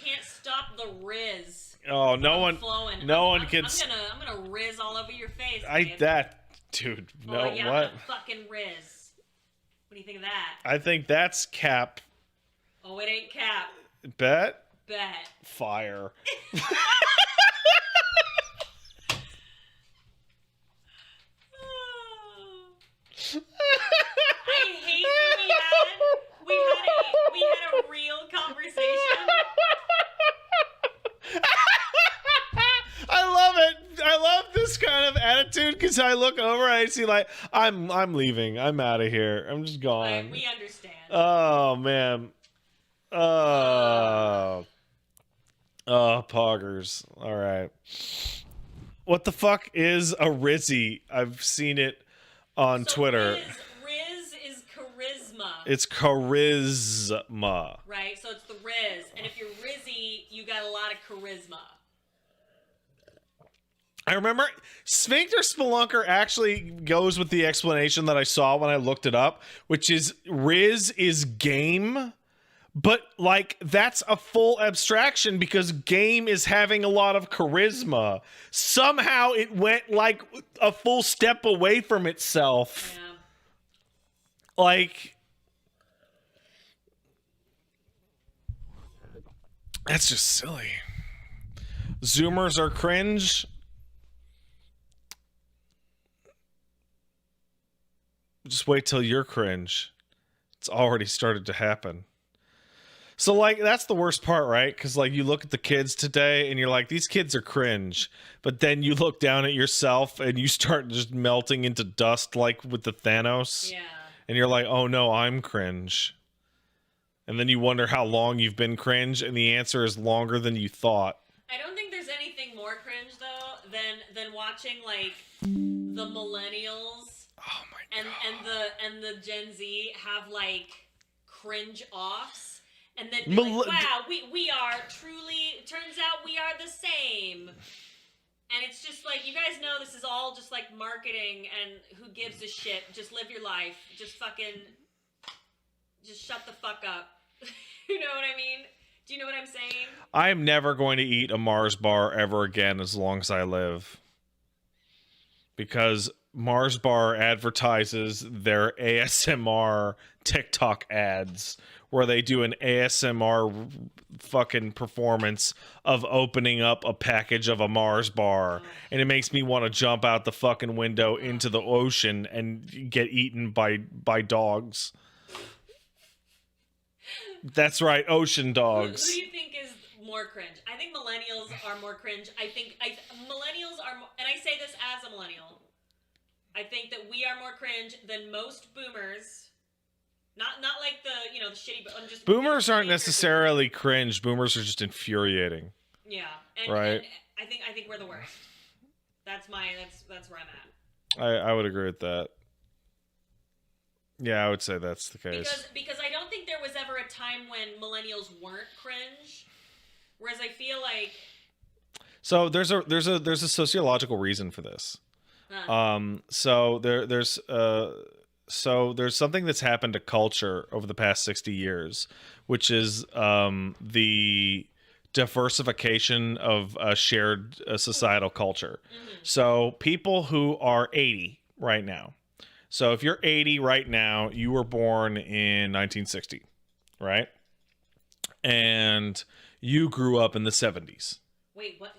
can't stop the Riz. Oh, no from one flowing. no one I'm can gonna Riz all over your face. I babe. that dude, no, Oh yeah, what? I'm gonna fucking Riz. What do you think of that? I think that's cap. Oh, it ain't cap. Bet Bet. fire. I hate that we had a real conversation. I love it. I love this kind of attitude because I look over and I see like I'm leaving. I'm out of here. I'm just gone. Like, we understand. Oh man. Oh, poggers. All right. What the fuck is a Rizzy? I've seen it on So Twitter. Riz is charisma. It's charisma. Right? So it's the Riz. And if you're Rizzy, you got a lot of charisma. I remember Sphincter Spelunker actually goes with the explanation that I saw when I looked it up, which is Riz is game, but like that's a full abstraction because game is having a lot of charisma. Somehow it went like a full step away from itself. Yeah. Like that's just silly. Zoomers are cringe. Just wait till you're cringe. It's already started to happen. So, like, that's the worst part, right? Because, like, you look at the kids today and you're like, these kids are cringe. But then you look down at yourself and you start just melting into dust, like with the Thanos. Yeah. And you're like, oh no, I'm cringe. And then you wonder how long you've been cringe, and the answer is longer than you thought. I don't think there's anything more cringe though than watching like the millennials Oh my god. and the Gen Z have like cringe offs and then be like, wow, we are truly, turns out we are the same. And it's just like, you guys know this is all just like marketing, and who gives a shit? Just live your life. Just fucking, just shut the fuck up. You know what I mean? Do you know what I'm saying? I am never going to eat a Mars bar ever again as long as I live. Because Mars bar advertises their ASMR TikTok ads where they do an ASMR fucking performance of opening up a package of a Mars bar, and it makes me want to jump out the fucking window into the ocean and get eaten by dogs. That's right, ocean dogs. Who do you think is more cringe? I think millennials are more cringe. I think millennials are, and I say this as a millennial, I think that we are more cringe than most boomers. Not like the, the shitty, but just boomers aren't necessarily cringe. Boomers are just infuriating. Yeah, and, right. And I think we're the worst. That's where I'm at. I would agree with that. Yeah, I would say that's the case. Because I don't think there was ever a time when millennials weren't cringe, whereas I feel like. So there's a sociological reason for this. So there's something that's happened to culture over the past 60 years, which is the diversification of a shared societal culture. Mm-hmm. So people who are 80 right now. So if you're 80 right now, you were born in 1960, right? And you grew up in the 70s. Wait, what?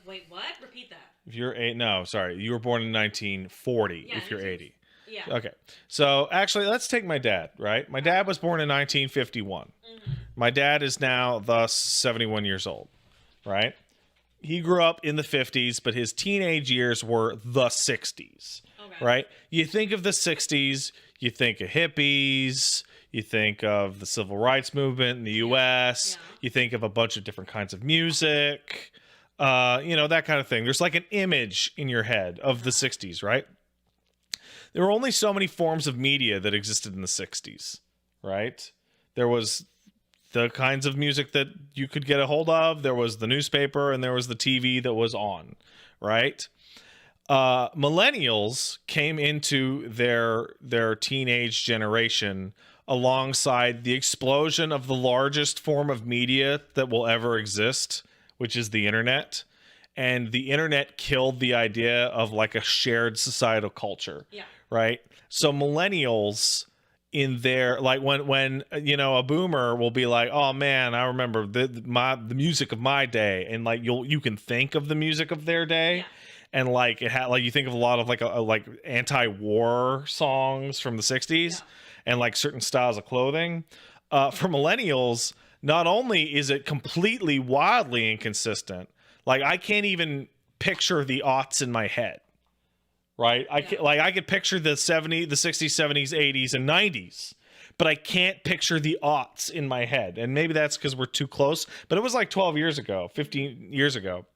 Repeat that. If you're you were born in 1940 if you're 80. Yeah. Okay. So actually, let's take my dad, right? My dad was born in 1951. Mm-hmm. My dad is now thus 71 years old, right? He grew up in the 50s, but his teenage years were the 60s, right? You think of the 60s, you think of hippies, you think of the civil rights movement in the U.S., you think of a bunch of different kinds of music, that kind of thing. There's like an image in your head of the 60s, right? There were only so many forms of media that existed in the 60s, right? There was the kinds of music that you could get a hold of. There was the newspaper, and there was the TV that was on, right? Millennials came into their teenage generation alongside the explosion of the largest form of media that will ever exist, which is the internet. And the internet killed the idea of like a shared societal culture. Yeah. Right? So millennials in their, like when a boomer will be like, oh man, I remember the music of my day, and like you can think of the music of their day. Yeah. And like it had, like, you think of a lot of like anti-war songs from the 60s, and like certain styles of clothing. For millennials, not only is it completely wildly inconsistent, like I can't even picture the aughts in my head, right? I could picture the 60s, 70s, 80s, and 90s, but I can't picture the aughts in my head. And maybe that's because we're too close, but it was like 12 years ago, 15 years ago.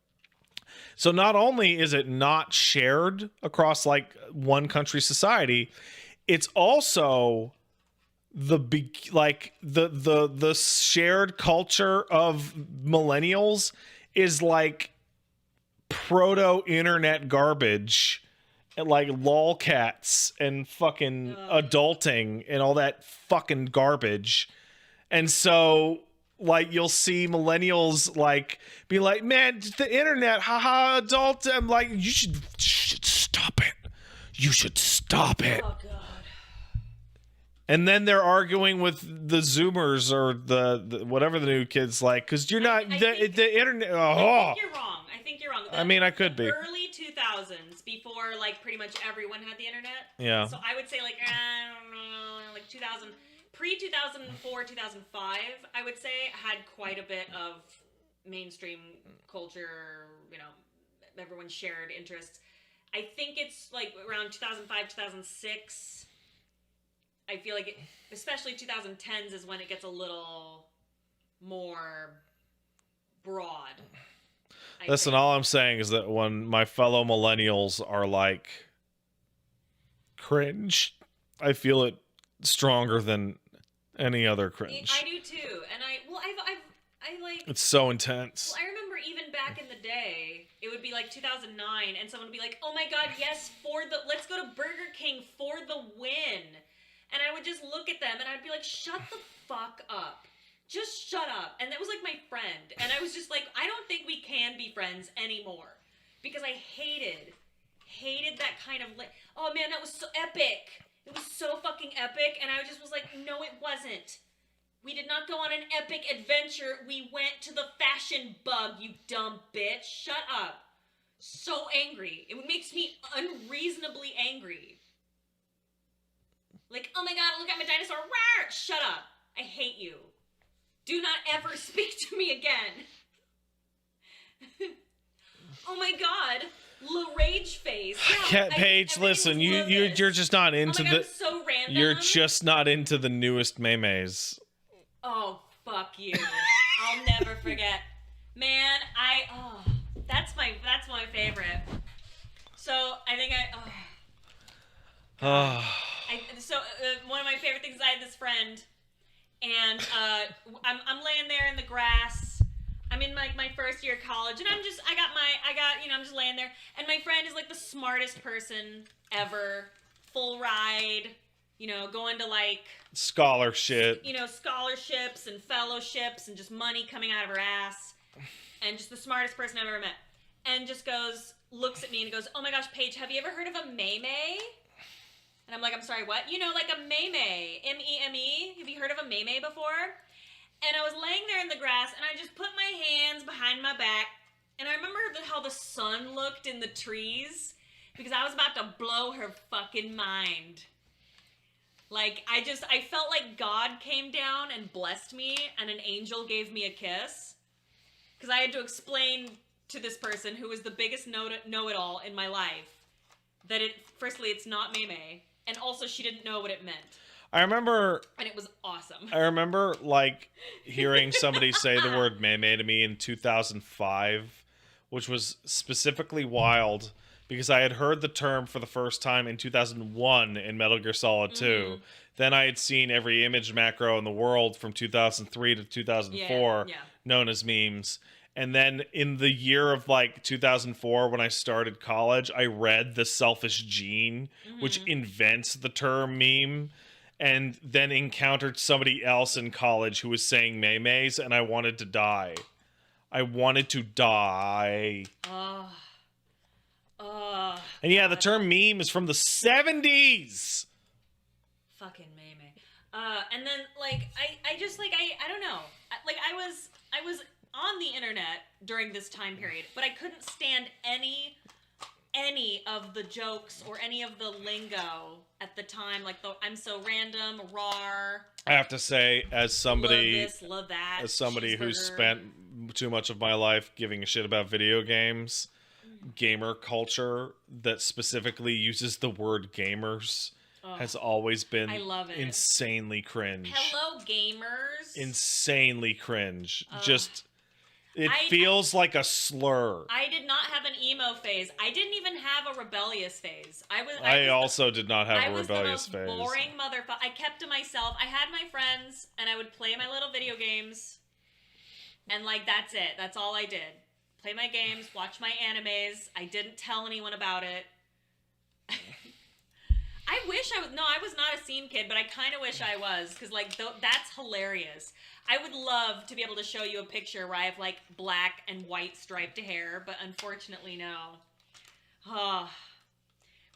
So not only is it not shared across like one country society, it's also the shared culture of millennials is like proto-internet garbage, and like lolcats and fucking adulting and all that fucking garbage. And so like you'll see millennials like be like, man, the internet, haha, adult. I'm like, you should stop it. You should stop it. Oh god. And then they're arguing with the Zoomers or the whatever the new kids like, because you're not the internet. I think you're wrong. I mean, I could be. Early 2000s, before like pretty much everyone had the internet. Yeah. So I would say like I don't know, like 2000, pre-2004, 2005, I would say, had quite a bit of mainstream culture, everyone shared interests. I think it's like around 2005, 2006. I feel like, especially 2010s is when it gets a little more broad. Listen, all I'm saying is that when my fellow millennials are like cringe, I feel it stronger than any other cringe. I do too, and I like. It's so intense. Well, I remember even back in the day, it would be like 2009, and someone would be like, "Oh my God, yes, let's go to Burger King for the win," and I would just look at them, and I'd be like, "Shut the fuck up." Just shut up. And that was like my friend. And I was just like, I don't think we can be friends anymore. Because I hated that kind of, oh man, that was so epic. It was so fucking epic. And I just was like, no, it wasn't. We did not go on an epic adventure. We went to the fashion bug, you dumb bitch. Shut up. So angry. It makes me unreasonably angry. Like, oh my God, look at my dinosaur. Rawr! Shut up. I hate you. Do not ever speak to me again. Oh my God, Rage Face. Yeah, Paige, listen, you're just not into the. So random. You're just not into the newest memes. Oh fuck you! I'll never forget, man. That's my favorite. So I think one of my favorite things. I had this friend. And I'm laying there in the grass. I'm in like my first year of college, and I'm just laying there. And my friend is like the smartest person ever, full ride, going to like scholarships and fellowships, and just money coming out of her ass, and just the smartest person I've ever met. And just looks at me and goes, "Oh my gosh, Paige, have you ever heard of a meme?" And I'm like, I'm sorry, what? Like a meme. M-E-M-E. Have you heard of a meme before? And I was laying there in the grass, and I just put my hands behind my back. And I remember how the sun looked in the trees, because I was about to blow her fucking mind. Like, I felt like God came down and blessed me, and an angel gave me a kiss. Because I had to explain to this person, who was the biggest know-it-all in my life, that firstly, it's not meme. And also, she didn't know what it meant. I remember... And it was awesome. I remember, like, hearing somebody say the word meme to me in 2005, which was specifically wild, because I had heard the term for the first time in 2001 in Metal Gear Solid 2. Mm-hmm. Then I had seen every image macro in the world from 2003 to 2004, known as memes. And then in the year of like 2004, when I started college, I read The Selfish Gene, which invents the term meme, and then encountered somebody else in college who was saying memes, and I wanted to die. I wanted to die. And yeah, the term meme is from the 70s. Fucking meme. And then like I just like I don't know. I was on the internet during this time period, but I couldn't stand any of the jokes or any of the lingo at the time, like the "I'm so random," "rar." I have to say, as somebody, love this, love that, as somebody who's spent too much of my life giving a shit about video games, gamer culture that specifically uses the word gamers has always been insanely cringe. Hello, gamers. Insanely cringe. Just... It feels like a slur. I did not have an emo phase. I didn't even have a rebellious phase. I also did not have a rebellious phase. I was the most boring motherfucker. I kept to myself. I had my friends, and I would play my little video games. And, like, that's it. That's all I did. Play my games, watch my animes. I didn't tell anyone about it. I wish I was... No, I was not a scene kid, but I kind of wish I was. Because, like, that's hilarious. I would love to be able to show you a picture where I have, like, black and white striped hair, but unfortunately, no. Oh,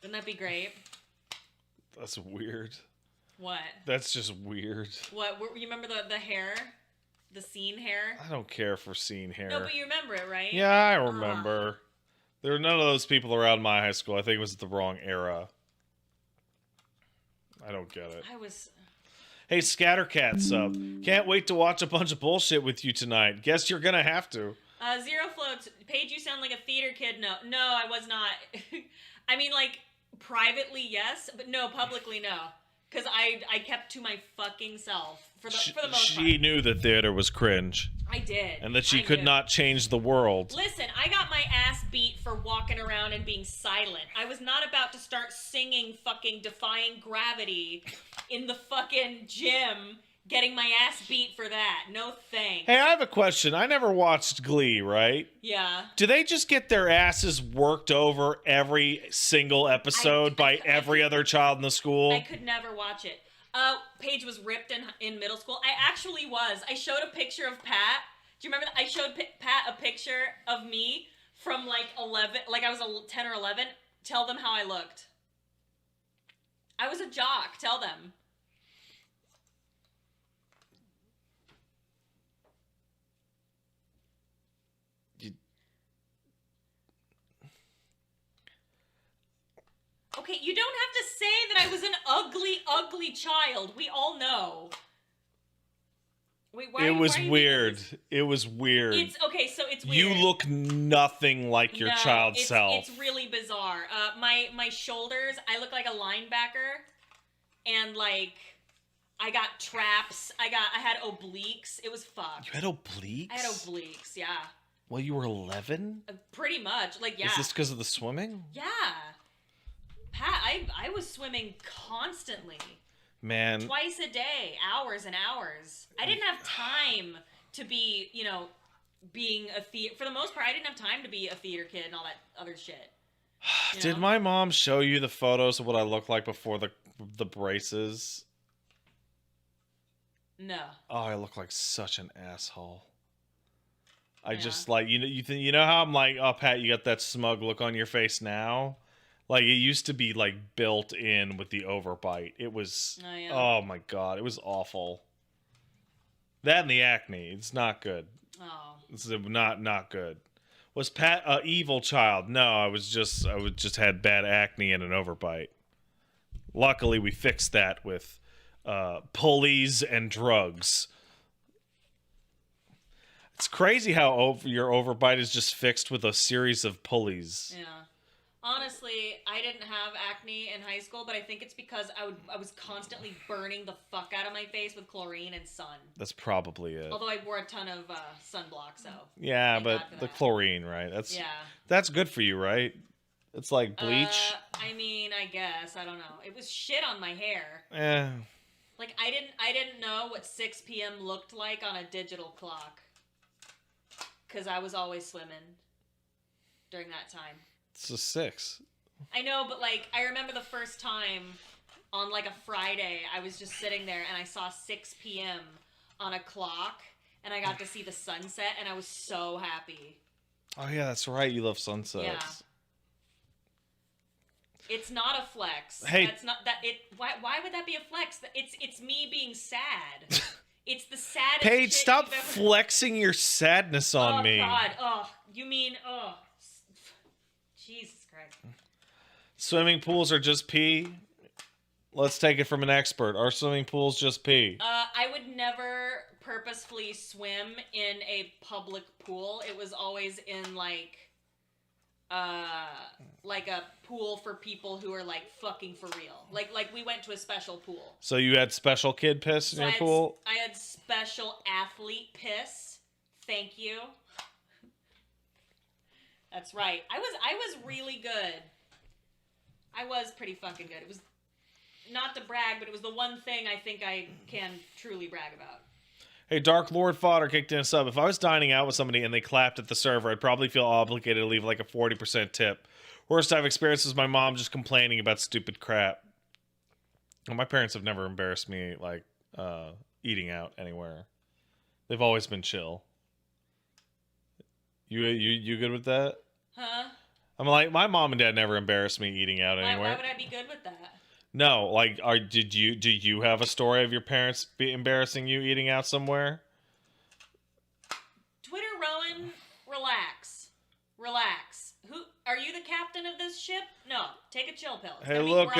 wouldn't that be great? That's weird. What? That's just weird. What? You remember the hair? The scene hair? I don't care for scene hair. No, but you remember it, right? Yeah, I remember. There were none of those people around my high school. I think it was the wrong era. I don't get it. Hey, Scattercat sub. Can't wait to watch a bunch of bullshit with you tonight. Guess you're gonna have to. Zero Floats. Paige, you sound like a theater kid. No, I was not. I mean, like, privately, yes, but no, publicly, no. Because I kept to my fucking self for the most part. She knew the theater was cringe. I did. And that she could not change the world. Listen, I got my ass beat for walking around and being silent. I was not about to start singing fucking Defying Gravity in the fucking gym, getting my ass beat for that. No thanks. Hey, I have a question. I never watched Glee, right? Yeah. Do they just get their asses worked over every single episode by every other child in the school? I could never watch it. Paige was ripped in middle school. I actually was. I showed a picture of Pat. Do you remember that? I showed Pat a picture of me from like 11, like I was 10 or 11. Tell them how I looked. I was a jock. Tell them. Okay, you don't have to say that I was an ugly, ugly child. We all know. Wait, it was weird. It was weird. It's okay, so it's weird. You look nothing like your child self. It's really bizarre. My shoulders, I look like a linebacker, and like I got traps. I had obliques. It was fucked. You had obliques? I had obliques. Yeah. Well, you were 11? Pretty much. Like, yeah. Is this because of the swimming? Yeah. Pat, I was swimming constantly. Man. Twice a day, hours and hours. I didn't have time to be, being a theater. For the most part, I didn't have time to be a theater kid and all that other shit. Did my mom show you the photos of what I looked like before the braces? No. Oh, I look like such an asshole. I just like you know how I'm like, oh Pat, you got that smug look on your face now? Like, it used to be, like, built in with the overbite. It was... Oh, my God. It was awful. That and the acne. It's not good. Oh. It's not good. Was Pat a evil child? No, I just had bad acne and an overbite. Luckily, we fixed that with pulleys and drugs. It's crazy how your overbite is just fixed with a series of pulleys. Yeah. Honestly, I didn't have acne in high school, but I think it's because I was constantly burning the fuck out of my face with chlorine and sun. That's probably it. Although I wore a ton of sunblock, so. Yeah, but the chlorine, right? That's good for you, right? It's like bleach. I mean, I guess. I don't know. It was shit on my hair. Like, I didn't know what 6 p.m. looked like on a digital clock. Because I was always swimming during that time. It's a 6. I know, but like I remember the first time on like a Friday, I was just sitting there and I saw 6 p.m. on a clock and I got to see the sunset and I was so happy. Oh yeah, that's right. You love sunsets. Yeah. It's not a flex. Hey, that's not that it. Why would that be a flex? It's me being sad. It's the saddest. Paige, stop flexing your sadness on me. Oh God. Oh, you mean Jesus Christ. Swimming pools are just pee? Let's take it from an expert. Are swimming pools just pee? I would never purposefully swim in a public pool. It was always in like a pool for people who are like fucking for real. Like we went to a special pool. So you had special kid piss in your pool? I had special athlete piss. Thank you. That's right. I was really good. I was pretty fucking good. It was not to brag, but it was the one thing I think I can truly brag about. Hey, Dark Lord Fodder kicked in a sub. If I was dining out with somebody and they clapped at the server, I'd probably feel obligated to leave like a 40% tip. Worst I've experienced is my mom just complaining about stupid crap. Well, my parents have never embarrassed me like eating out anywhere. They've always been chill. You good with that? Huh? I'm like, my mom and dad never embarrassed me eating out anywhere. Why would I be good with that? No, like, do you have a story of your parents embarrassing you eating out somewhere? Twitter Rowan, relax. Are you the captain of this ship? No. Take a chill pill. Hey, look,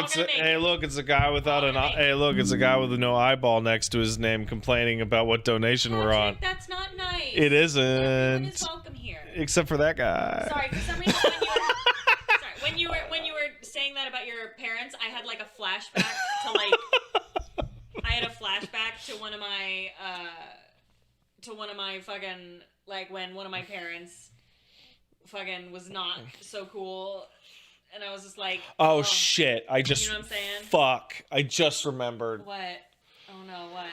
it's a guy without an eye. Hey, look, it's a guy with no eyeball next to his name complaining about what donation we're on. That's not nice. It isn't. Everyone is welcome here. Except for that guy. Sorry, for some reason when you were saying that about your parents, I had like a flashback to like to one of my fucking, like, when one of my parents fucking was not so cool, and I was just like, oh shit, I just, you know what I'm saying? Fuck, I just remembered. What? Oh no, what?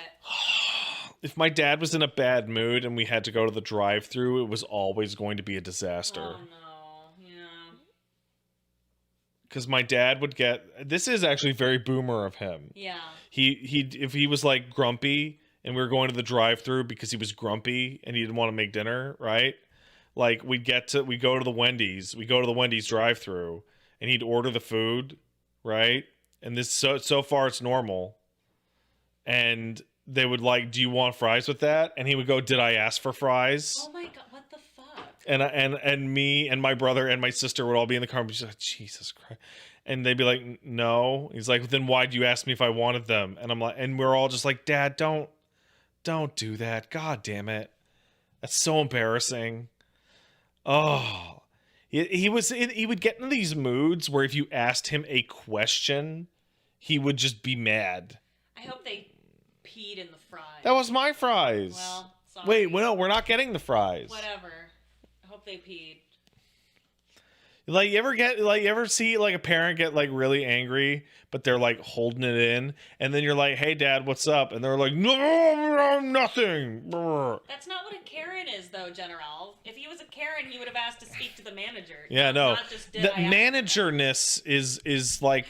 If my dad was in a bad mood and we had to go to the drive-thru, it was always going to be a disaster. Oh no, yeah. Because my dad would get, this is actually very boomer of him. Yeah. He if he was like grumpy and we were going to the drive-thru because he was grumpy and he didn't want to make dinner, right? Like we go to the Wendy's drive-thru and he'd order the food, right? And this so far it's normal. And they would like, do you want fries with that? And he would go, did I ask for fries? Oh my god, what the fuck? And me and my brother and my sister would all be in the car and be like, Jesus Christ. And they'd be like, no. He's like, then why'd you ask me if I wanted them? And I'm like, and we're all just like, Dad, don't do that. God damn it. That's so embarrassing. Oh, he would get into these moods where if you asked him a question, he would just be mad. I hope they peed in the fries. That was my fries. Well, sorry. Wait, no, we're not getting the fries. Whatever. I hope they peed. Like, you ever see like a parent get like really angry, but they're like holding it in, and then you're like, "Hey, Dad, what's up?" And they're like, "No, nothing." That's not what a Karen is, though, General. If he was a Karen, he would have asked to speak to the manager. Yeah, no. Not just, The managerness is like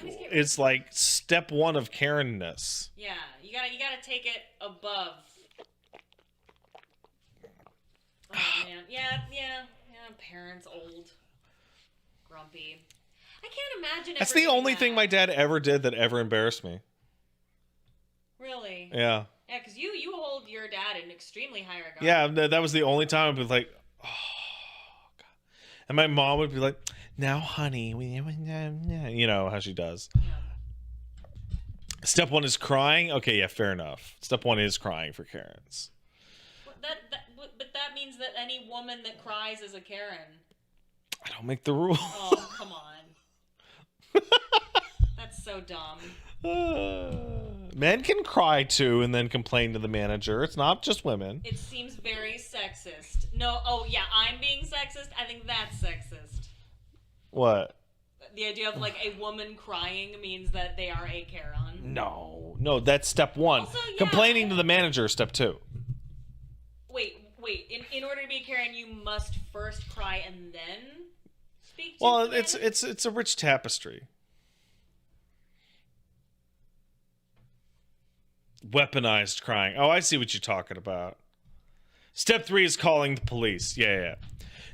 step one of Karenness. Yeah, you gotta take it above. Oh man, yeah. Parents old. Grumpy. I can't imagine. That's the only thing my dad ever did that ever embarrassed me. Really? Yeah. Yeah, because you hold your dad in extremely high regard. Yeah, that was the only time I'd be like, oh, God. And my mom would be like, now, honey, you know how she does. Yeah. Step one is crying. Okay, yeah, fair enough. Step one is crying for Karens. But that means that any woman that cries is a Karen. I don't make the rules. Oh, come on. That's so dumb. Men can cry too and then complain to the manager. It's not just women. It seems very sexist. No, oh yeah, I'm being sexist. I think that's sexist. What? The idea of like a woman crying means that they are a Karen. No, that's step one. Also, yeah, complaining to the manager is step two. Wait. In order to be a Karen, you must first cry and then speak to Well, the manager? it's a rich tapestry. Weaponized crying. Oh, I see what you're talking about. Step 3 is calling the police. Yeah.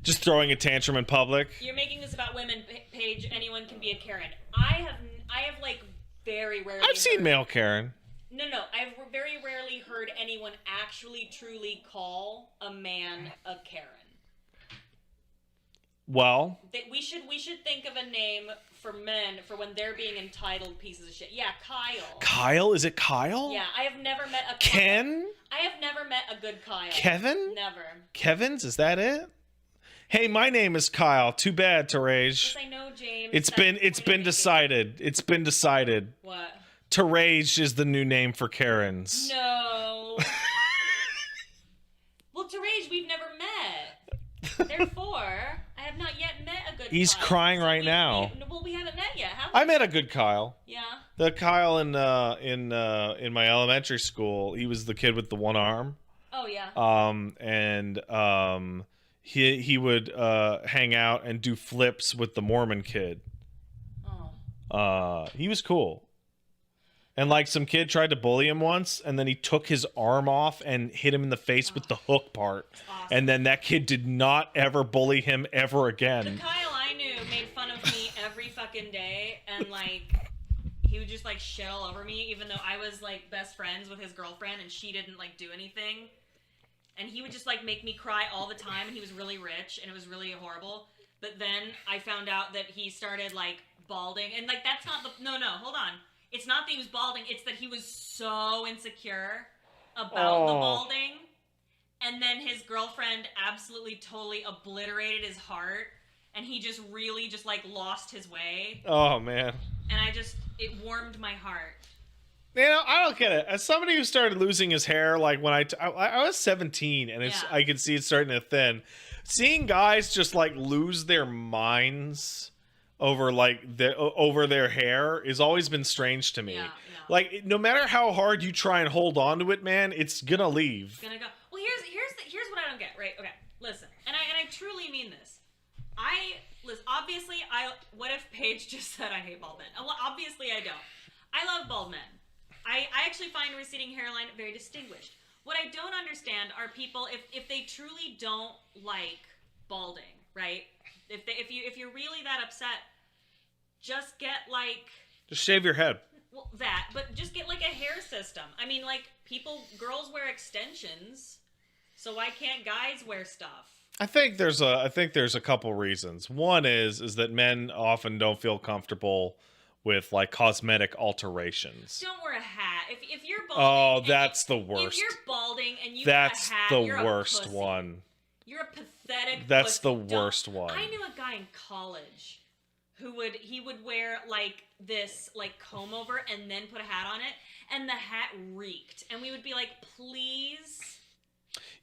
Just throwing a tantrum in public. You're making this about women, Paige. Anyone can be a Karen. I have like very rarely. I've seen male Karen. No. I've very rarely heard anyone actually truly call a man a Karen. Well, We should think of a name for men for when they're being entitled pieces of shit. Yeah, Kyle. Kyle? Is it Kyle? Yeah, I have never met a Ken? I have never met a good Kyle. Kevin? Never. Kevin's? Is that it? Hey, my name is Kyle. Too bad, Terage. Yes, I know, James. It's been decided. It's been decided. What? Terage is the new name for Karens. No. Well, Terage, we've never met. Therefore, I have not yet met a good He's Kyle. crying right now. We haven't met yet, have we? I met a good Kyle. Yeah. The Kyle in my elementary school, he was the kid with the one arm. Oh, yeah. He would hang out and do flips with the Mormon kid. Oh. He was cool. And like some kid tried to bully him once, and then he took his arm off and hit him in the face with the hook part. Awesome. And then that kid did not ever bully him ever The again. Kyle I knew made fun of me every fucking day, and like he would just like shit all over me, even though I was like best friends with his girlfriend and she didn't like do anything. And he would just like make me cry all the time, and he was really rich, and it was really horrible. But then I found out that he started like balding, and like that's not the no, hold on. It's not that he was balding. It's that he was so insecure about the balding, and then his girlfriend absolutely totally obliterated his heart, and he just really just like lost his way. Oh man. And it warmed my heart. You know, I don't get it. As somebody who started losing his hair, like when I was 17, and I could see it starting to thin. Seeing guys just like lose their minds over over their hair has always been strange to me. Yeah. Like no matter how hard you try and hold on to it, man, it's gonna leave. It's gonna go. Well, here's what I don't get. Right? Okay, listen, and I truly mean this. Obviously, what if Paige just said I hate bald men? Well, obviously I don't. I love bald men. I actually find receding hairline very distinguished. What I don't understand are people if they truly don't like balding, right? If you're really that upset, just get like just shave your head. Well, but just get like a hair system. I mean, like girls wear extensions, so why can't guys wear stuff? I think there's a couple reasons. One is that men often don't feel comfortable with like cosmetic alterations. Don't wear a hat. If you're balding. Oh, that's the worst. If you're balding and you that's wear a hat, the you're worst a pussy. one. You're a pathetic. That's pussy. the worst one. I knew a guy in college who would wear like this like comb over and then put a hat on it, and the hat reeked, and we would be like, please.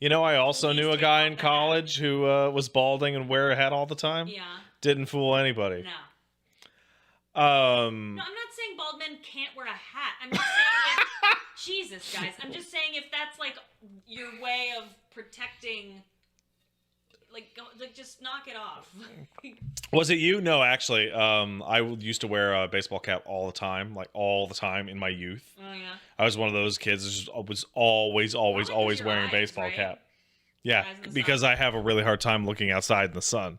You know, I also knew a guy in college who was balding and wear a hat all the time. Yeah. Didn't fool anybody. No. No, I'm not saying bald men can't wear a hat. I'm just saying Jesus, guys. I'm just saying if that's like your way of protecting, like just knock it off. Was it you? No, actually. I used to wear a baseball cap all the time in my youth. Oh yeah. I was one of those kids that was always wearing a baseball cap. Yeah, because I have a really hard time looking outside in the sun.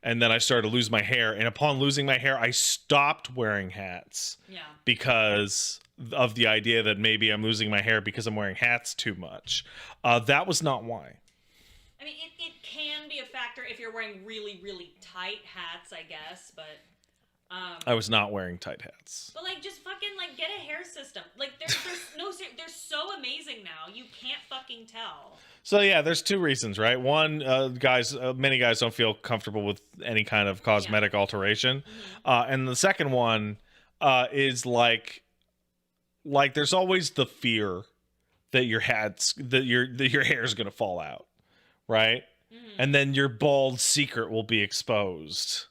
And then I started to lose my hair, and upon losing my hair, I stopped wearing hats. Yeah. Because of the idea that maybe I'm losing my hair because I'm wearing hats too much. That was not why. I mean, it can be a factor if you're wearing really, really tight hats, I guess, but... I was not wearing tight hats. But, like, just fucking, like, get a hair system. Like, they're so amazing now, you can't fucking tell. So, yeah, there's two reasons, right? One, many guys don't feel comfortable with any kind of cosmetic alteration. Mm-hmm. And the second one is, like, there's always the fear that your hair is going to fall out, right? Mm-hmm. And then your bald secret will be exposed.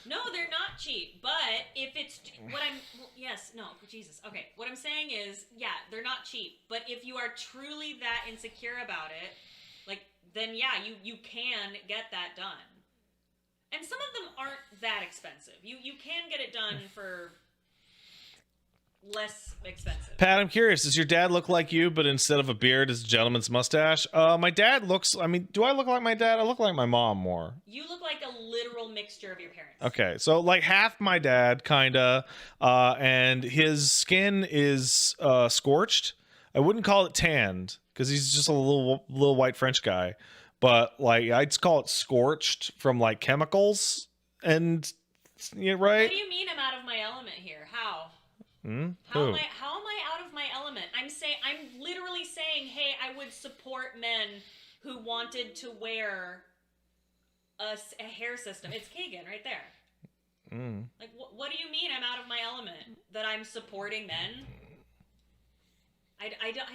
No, they're not cheap. But if it's Jesus. Okay, what I'm saying is, yeah, they're not cheap. But if you are truly that insecure about it, like, then yeah, you can get that done. And some of them aren't that expensive. You can get it done for less expensive. Pat, I'm curious, does your dad look like you, but instead of a beard, is a gentleman's mustache? My dad looks, I mean, do I look like my dad? I look like my mom more. You look like a literal mixture of your parents. Okay, so like half my dad, kinda, and his skin is scorched. I wouldn't call it tanned, because he's just a little white French guy. But like, I'd call it scorched from like chemicals, and, right? What do you mean I'm out of my element here? How? How am I out of my element? I'm literally saying, hey, I would support men who wanted to wear a hair system. It's Kagan right there. Like, what do you mean I'm out of my element? That I'm supporting men? I don't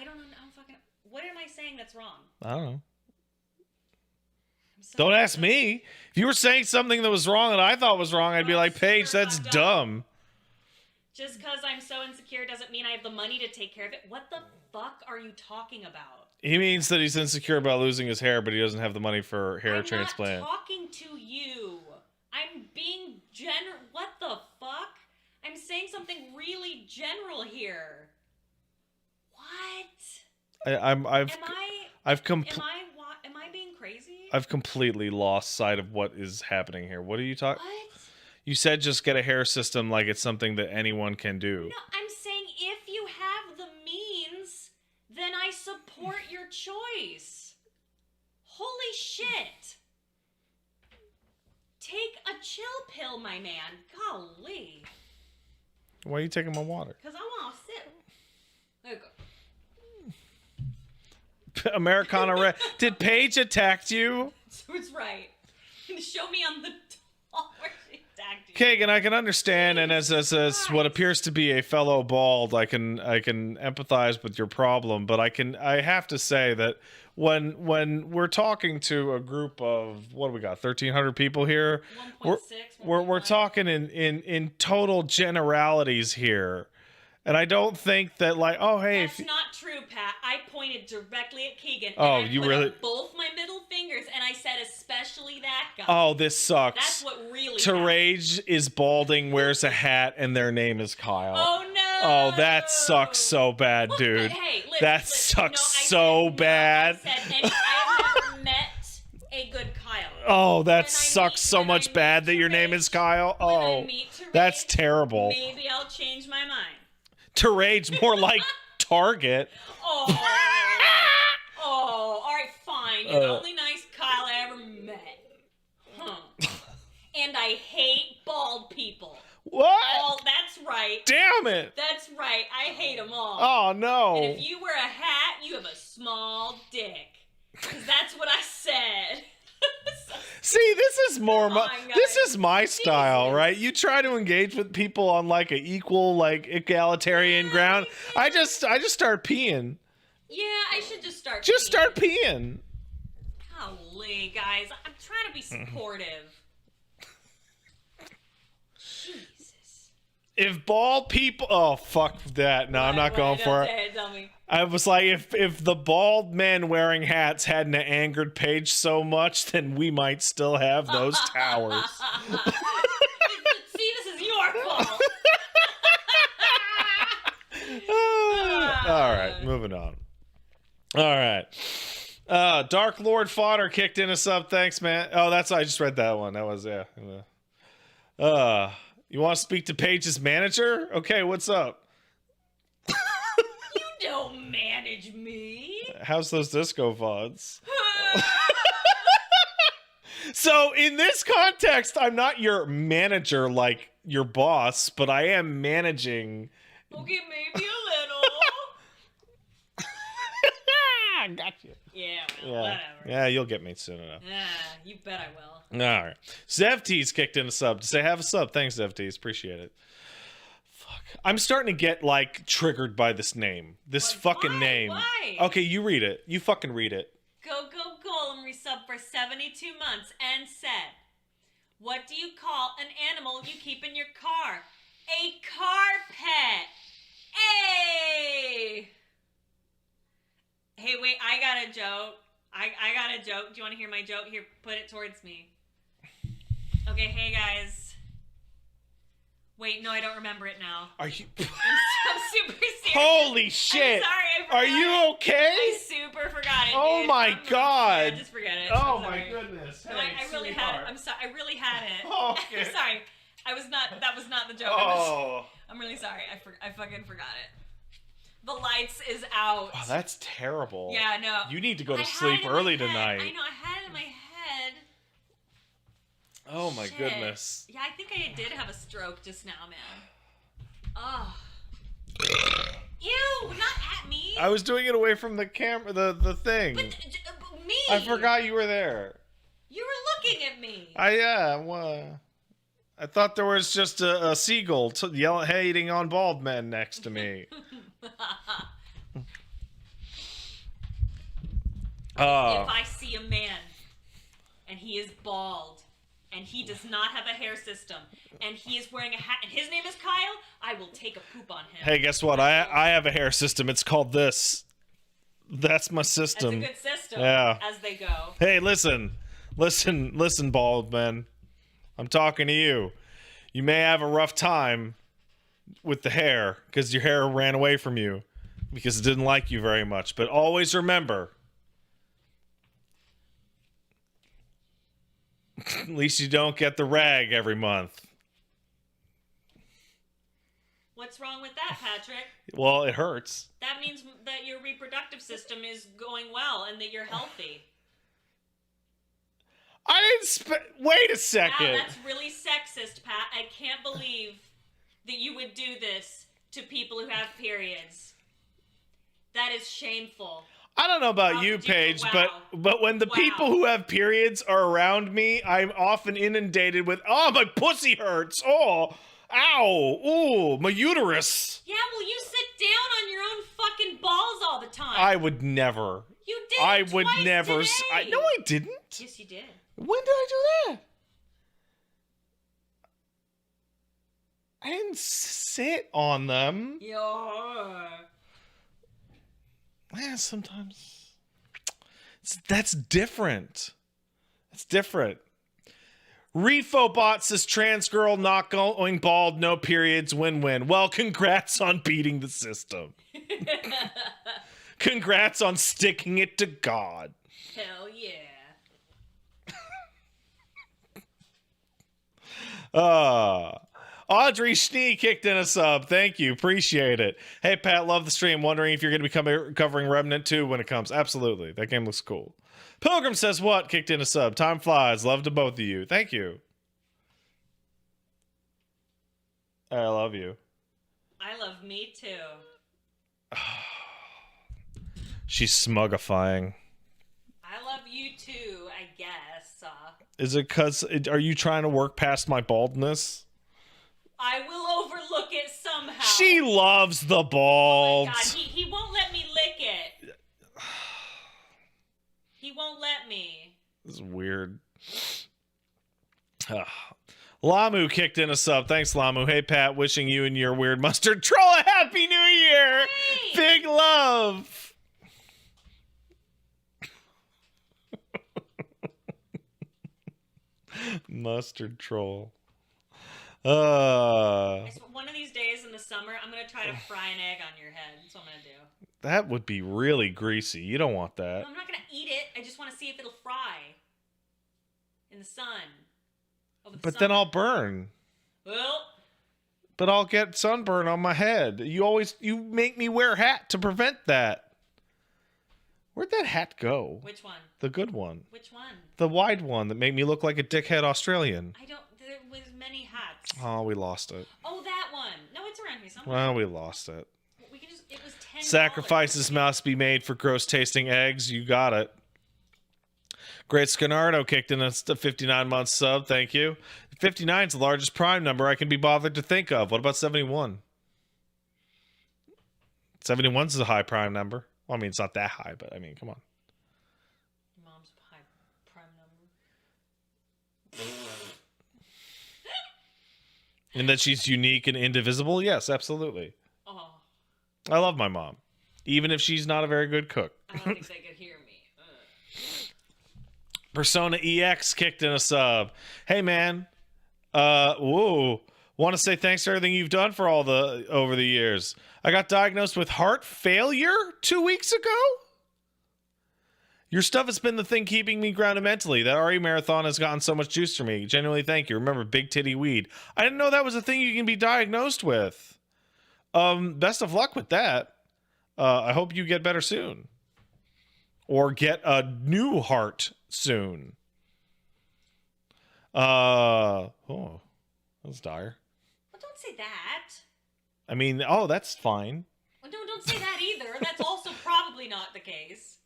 fucking. What am I saying that's wrong? I don't know. Don't ask me. If you were saying something that was wrong that I thought was wrong, I'd be like, Paige, that's dumb. Just because I'm so insecure doesn't mean I have the money to take care of it. What the fuck are you talking about? He means that he's insecure about losing his hair, but he doesn't have the money for hair transplant. I'm not talking to you. I'm being general. What the fuck? I'm saying something really general here. What? Am I being crazy? I've completely lost sight of what is happening here. What are you talking? What? You said just get a hair system like it's something that anyone can do. No, I'm saying if you have the means, then I support your choice. Holy shit. Take a chill pill, my man. Golly. Why are you taking my water? Because I want to sit. There you go. Americana Red. Did Paige attack you? So it's right. Show me on the doll where she attacked you. Kagan, I can understand, and as what appears to be a fellow bald, I can empathize with your problem, but I have to say that when we're talking to a group of, what do we got, 1,300 people here, 1.6, we're talking in total generalities here. And I don't think that, like, oh, hey. That's not true, Pat. I pointed directly at Keegan. Oh, and I you put really? Up both my middle fingers, and I said, especially that guy. Oh, this sucks. That's what really Terage is balding, wears a hat, and their name is Kyle. Oh, no. Oh, that sucks so bad, dude. But hey, That sucks so bad. I said, and I've never met a good Kyle. Oh, that sucks so much bad that your name is Kyle. Oh, that's terrible. Maybe I'll change my mind. Terage, more like Target. Oh, all right, fine. You're the only nice Kyle I ever met. Huh. And I hate bald people. What? Oh, that's right. Damn it. That's right. I hate them all. Oh, no. And if you wear a hat, you have a small dick. Because that's what I said. See, this is more this is my style, Jesus. right? You try to engage with people on like an equal, like egalitarian ground. I just start peeing. Yeah, I should just start. Start peeing. Golly, guys, I'm trying to be supportive. Jesus. If bald people, oh fuck that. No, I'm not going for it. Tell me. I was like, if the bald men wearing hats hadn't angered Paige so much, then we might still have those towers. See, this is your fault. All right, moving on. All right. Dark Lord Fodder kicked in a sub. Thanks, man. Oh, I just read that one. That was, yeah. You want to speak to Paige's manager? Okay, what's up? You don't manage me. How's those disco VODs? So in this context, I'm not your manager like your boss, but I am managing. Okay, maybe a little. Got you. Yeah, well, whatever. Yeah, you'll get me soon enough. Yeah, you bet I will. All right. Zevtees kicked in a sub to say have a sub. Thanks, Zevtees. Appreciate it. Fuck. I'm starting to get, like, triggered by this name. This fucking name. Why? Okay, you read it. You fucking read it. Go Golem resub for 72 months and said, what do you call an animal you keep in your car? A car pet. Hey! Hey, wait, I got a joke. I got a joke. Do you want to hear my joke? Here, put it towards me. Okay, hey guys. Wait, no, I don't remember it now. Are you? I'm super serious. Holy shit! I'm sorry, I forgot Are you okay? I super forgot it. Oh dude. my god! Yeah, just forget it. Oh I'm my sorry. goodness! No, I really had it. I'm sorry. I really had it. Okay. I'm sorry. I was not. That was not the joke. Oh. I'm really sorry. I fucking forgot it. The lights is out. Oh, that's terrible. Yeah, no. You need to go to I had sleep it in early my head. tonight. I know. I had it in my head. Oh my Shit. goodness. Yeah, I think I did have a stroke just now, man. Oh. Ew! Not at me. I was doing it away from the camera, the thing. But me. I forgot you were there. You were looking at me. I thought there was just a seagull hating on bald men next to me. If I see a man and he is bald and he does not have a hair system and he is wearing a hat and his name is Kyle, I will take a poop on him. Hey, guess what? I have a hair system. It's called this. That's my system. That's a good system. Yeah. As they go. Hey, listen, bald man. I'm talking to you. You may have a rough time with the hair because your hair ran away from you because it didn't like you very much. But always remember, at least you don't get the rag every month. What's wrong with that, Patrick? Well, it hurts. That means that your reproductive system is going well and that you're healthy. I didn't wait a Wow, second. that's really sexist, Pat. I can't believe that you would do this to people who have periods. That is shameful. I don't know about How you, could you- Paige, wow. but when the Wow. people who have periods are around me, I'm often inundated with, oh, my pussy hurts. Oh, ow. Ooh, my uterus. Yeah, well, you sit down on your own fucking balls all the time. I would never. You did I it would twice never. today. No, I didn't. Yes, you did. When did I do that? I didn't sit on them. Yeah. Yeah, sometimes. That's different. It's different. Refobot says trans girl not going bald, no periods, win-win. Well, congrats on beating the system. Congrats on sticking it to God. Hell yeah. Audrey Schnee kicked in a sub. Thank you. Appreciate it. Hey, Pat, love the stream. Wondering if you're going to be covering Remnant 2 when it comes. Absolutely. That game looks cool. Pilgrim says what? Kicked in a sub. Time flies. Love to both of you. Thank you. I love you. I love me too. She's smugifying. I love you too, I guess. Is it because, are you trying to work past my baldness? I will overlook it somehow. She loves the Oh bald. my God, he won't let me lick it. He won't let me. This is weird. Lamu kicked in a sub. Thanks, Lamu. Hey, Pat, wishing you and your weird mustard troll a happy new year. Hey. Big love. Mustard troll. One of these days in the summer, I'm going to try to fry an egg on your head. That's what I'm going to do. That would be really greasy. You don't want that. I'm not going to eat it. I just want to see if it'll fry in the sun. Over the But summer. then I'll burn. Well, But I'll get sunburn on my head. You make me wear a hat to prevent that. Where'd that hat go? which one? The good one. Which one? The wide one that made me look like a dickhead Australian. I don't. There was many hats. Oh, we lost it. Oh, that one. No, it's around here somewhere. Well, we lost it. We can just. It was $10. Sacrifices must be made for gross tasting eggs. You got it. Great Scanardo kicked in a 59-month sub. Thank you. 59 is the largest prime number I can be bothered to think of. What about 71? 71 is a high prime number. Well, I mean, it's not that high, but I mean, come on. Mom's high prime number. And that she's unique and indivisible? Yes, absolutely. Oh, I love my mom. Even if she's not a very good cook. I don't think they could hear me. Persona EX kicked in a sub. Hey, man. Whoa. Want to say thanks for everything you've done for over the years. I got diagnosed with heart failure 2 weeks ago. Your stuff has been the thing keeping me grounded mentally. That RE marathon has gotten so much juice for me. Genuinely, thank you. Remember, big titty weed. I didn't know that was a thing you can be diagnosed with. Best of luck with that. I hope you get better soon. Or get a new heart soon. Oh, that was dire. Well, don't say that. I mean, that's fine. Well, no, don't say that either. That's also probably not the case.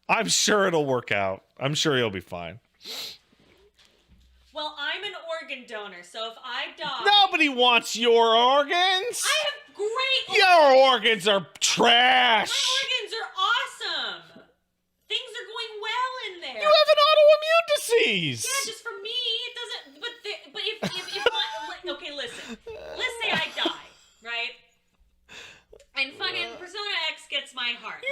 I'm sure it'll work out. I'm sure you'll be fine. Well, I'm an organ donor, so if I die... Nobody wants your organs. I have great... Your organs are trash. My organs are awesome. Things are going well in there. You have an autoimmune disease. Yeah, just for me, it doesn't... But if I... Okay, listen. Let's say I die, right? And fucking Persona X gets my heart.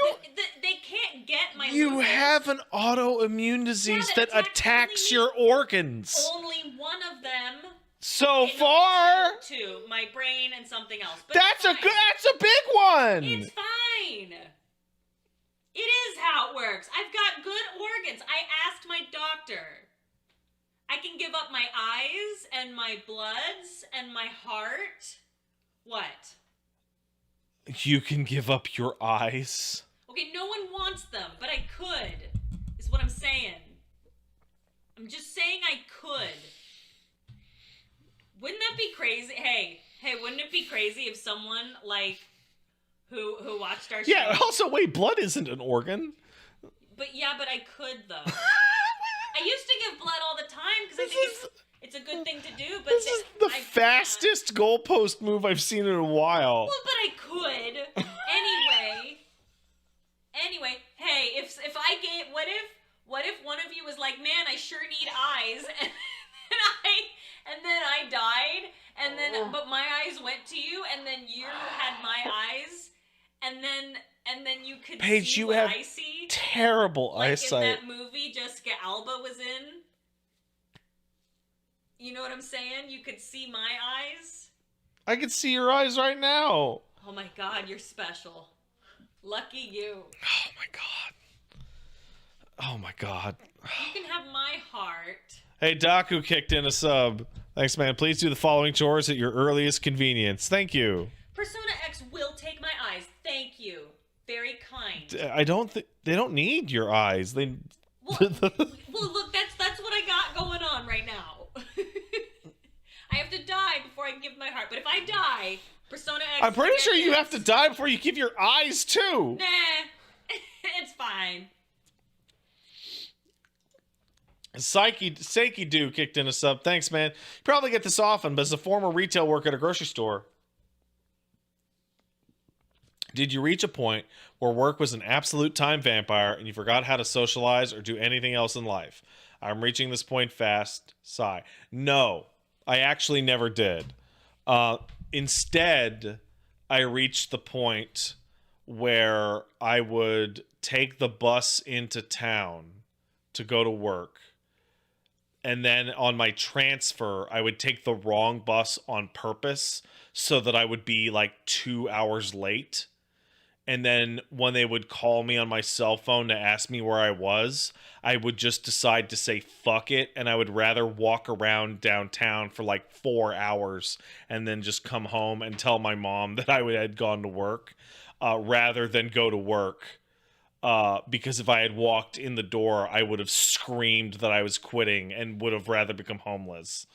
They can't get my You liver. have an autoimmune disease that that attacks your organs. Only one of them. So No, far, two, my brain and something else. But that's it's fine. that's a big one. It's fine. It is how it works. I've got good organs. I asked my doctor. I can give up my eyes and my bloods and my heart. What? You can give up your eyes. Okay, no one wants them, but I could. Is what I'm saying. I'm just saying I could. Wouldn't that be crazy? Hey, wouldn't it be crazy if someone like who watched our show? Yeah. Also, wait, blood isn't an organ. But I could though. I used to give blood all the time because I think it's a good thing to do. But This is the fastest goalpost move I've seen in a while. Well, but I could anyway. Hey, if I gave, what if one of you was like, man, I sure need eyes, and then I died, and then but my eyes went to you, and then you had my eyes, and then you could Paige, see you what have I see. Terrible Like eyesight. in that movie Jessica Alba was in. You know what I'm saying? You could see my eyes. I can see your eyes right now. Oh my God, you're special. Lucky you. Oh my god. Oh my god. You can have my heart. Hey, Daku kicked in a sub. Thanks, man. Please do the following chores at your earliest convenience. Thank you. Persona X will take my eyes. Thank you. Very kind. I don't think they don't need your eyes. They. Well, look, that's what I got going on right now. I have to die before I can give my heart. But if I die, Persona X. I'm pretty sure you have to die before you give your eyes too. Nah, it's fine. Seiki Do kicked in a sub. Thanks, man. You probably get this often, but as a former retail worker at a grocery store, did you reach a point where work was an absolute time vampire and you forgot how to socialize or do anything else in life? I'm reaching this point fast. Sigh. No, I actually never did. Instead, I reached the point where I would take the bus into town to go to work. And then on my transfer, I would take the wrong bus on purpose so that I would be like 2 hours late. And then when they would call me on my cell phone to ask me where I was, I would just decide to say fuck it. And I would rather walk around downtown for like 4 hours and then just come home and tell my mom that I had gone to work rather than go to work. Because if I had walked in the door, I would have screamed that I was quitting and would have rather become homeless.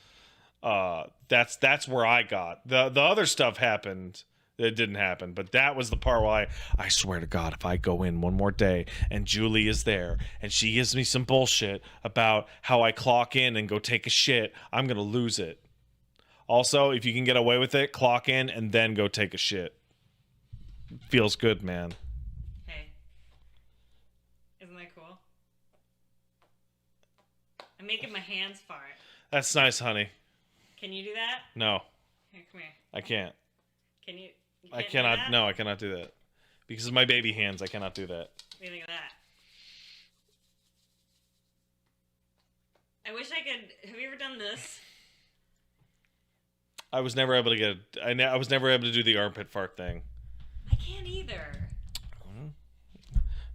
That's where I got. The other stuff happened. It didn't happen, but that was the part where I swear to God, if I go in one more day and Julie is there and she gives me some bullshit about how I clock in and go take a shit, I'm going to lose it. Also, if you can get away with it, clock in and then go take a shit. Feels good, man. Hey. Isn't that cool? I'm making my hands fart. That's nice, honey. Can you do that? No. Here, come here. I can't. Can you? I cannot. No, I cannot do that. Because of my baby hands, I cannot do that. What do you think of that? I wish I could. Have you ever done this? I was never able to get. I was never able to do the armpit fart thing. I can't either.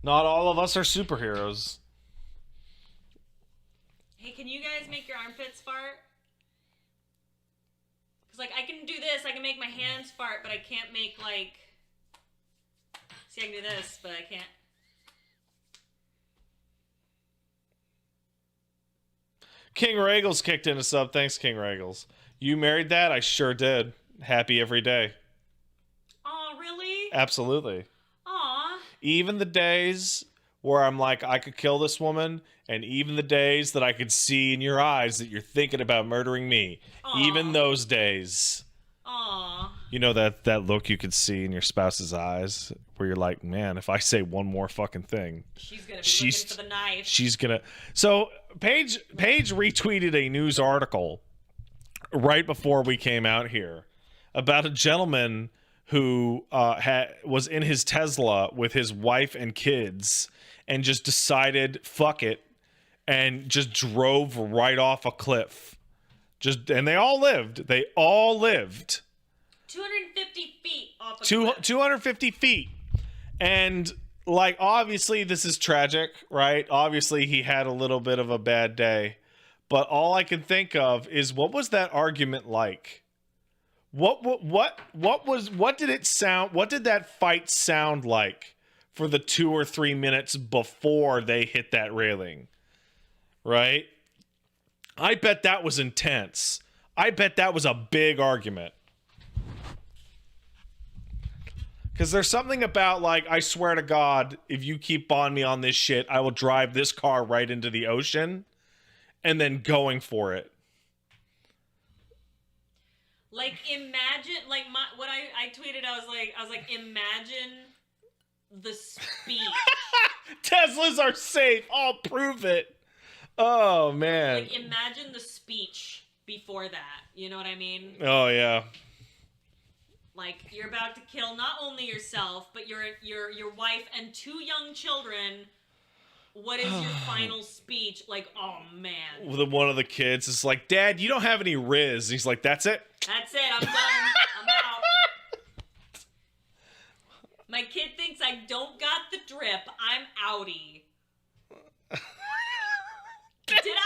Not all of us are superheroes. Hey, can you guys make your armpits fart? Because, like, I can do this. I can make my hands fart, but I can't make, like... See, I can do this, but I can't. King Regals kicked in a sub. Thanks, King Regals. You married that? I sure did. Happy every day. Aw, really? Absolutely. Aw. Even the days where I'm like, I could kill this woman, and even the days that I could see in your eyes that you're thinking about murdering me. Aww. Even those days. Aw. You know that look you could see in your spouse's eyes where you're like, man, if I say one more fucking thing, she's gonna be looking for the knife. She's gonna. So Paige retweeted a news article right before we came out here about a gentleman who was in his Tesla with his wife and kids and just decided, fuck it, and just drove right off a cliff. And they all lived. 250 feet off a cliff. 250 feet. And, like, obviously this is tragic, right? Obviously he had a little bit of a bad day. But all I can think of is, what was that argument like? What did it sound? What did that fight sound like for the 2 or 3 minutes before they hit that railing, right? I bet that was intense. I bet that was a big argument. Because there's something about, like, I swear to God, if you keep on me on this shit, I will drive this car right into the ocean, and then going for it. Like, imagine, like, what I tweeted, I was like, imagine the speech. Teslas are safe. I'll prove it. Oh, man. Like, imagine the speech before that. You know what I mean? Oh, yeah. Like, you're about to kill not only yourself, but your wife and 2 young children. What is your final speech? Like, oh, man. One of the kids is like, Dad, you don't have any Riz. He's like, that's it? That's it. I'm done. I'm out. My kid thinks I don't got the drip. I'm outie. Did I?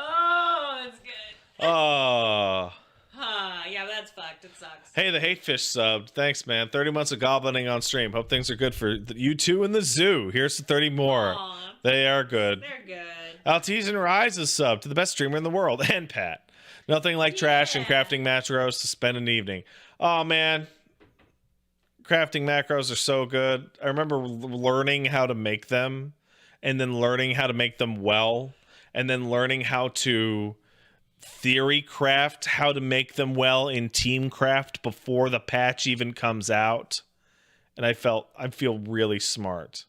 Oh, that's good. Yeah, but that's fucked. It sucks. Hey, the Hate Fish subbed. Thanks, man. 30 months of goblining on stream. Hope things are good for you two in the zoo. Here's to 30 more. Aww. They are good. They're good. Altizen Rise is subbed to the best streamer in the world. And Pat. Nothing like trash and crafting macros to spend an evening. Oh, man. Crafting macros are so good. I remember learning how to make them, and then learning how to make them well, and then learning how to theory craft how to make them well in team craft before the patch even comes out. And I feel really smart.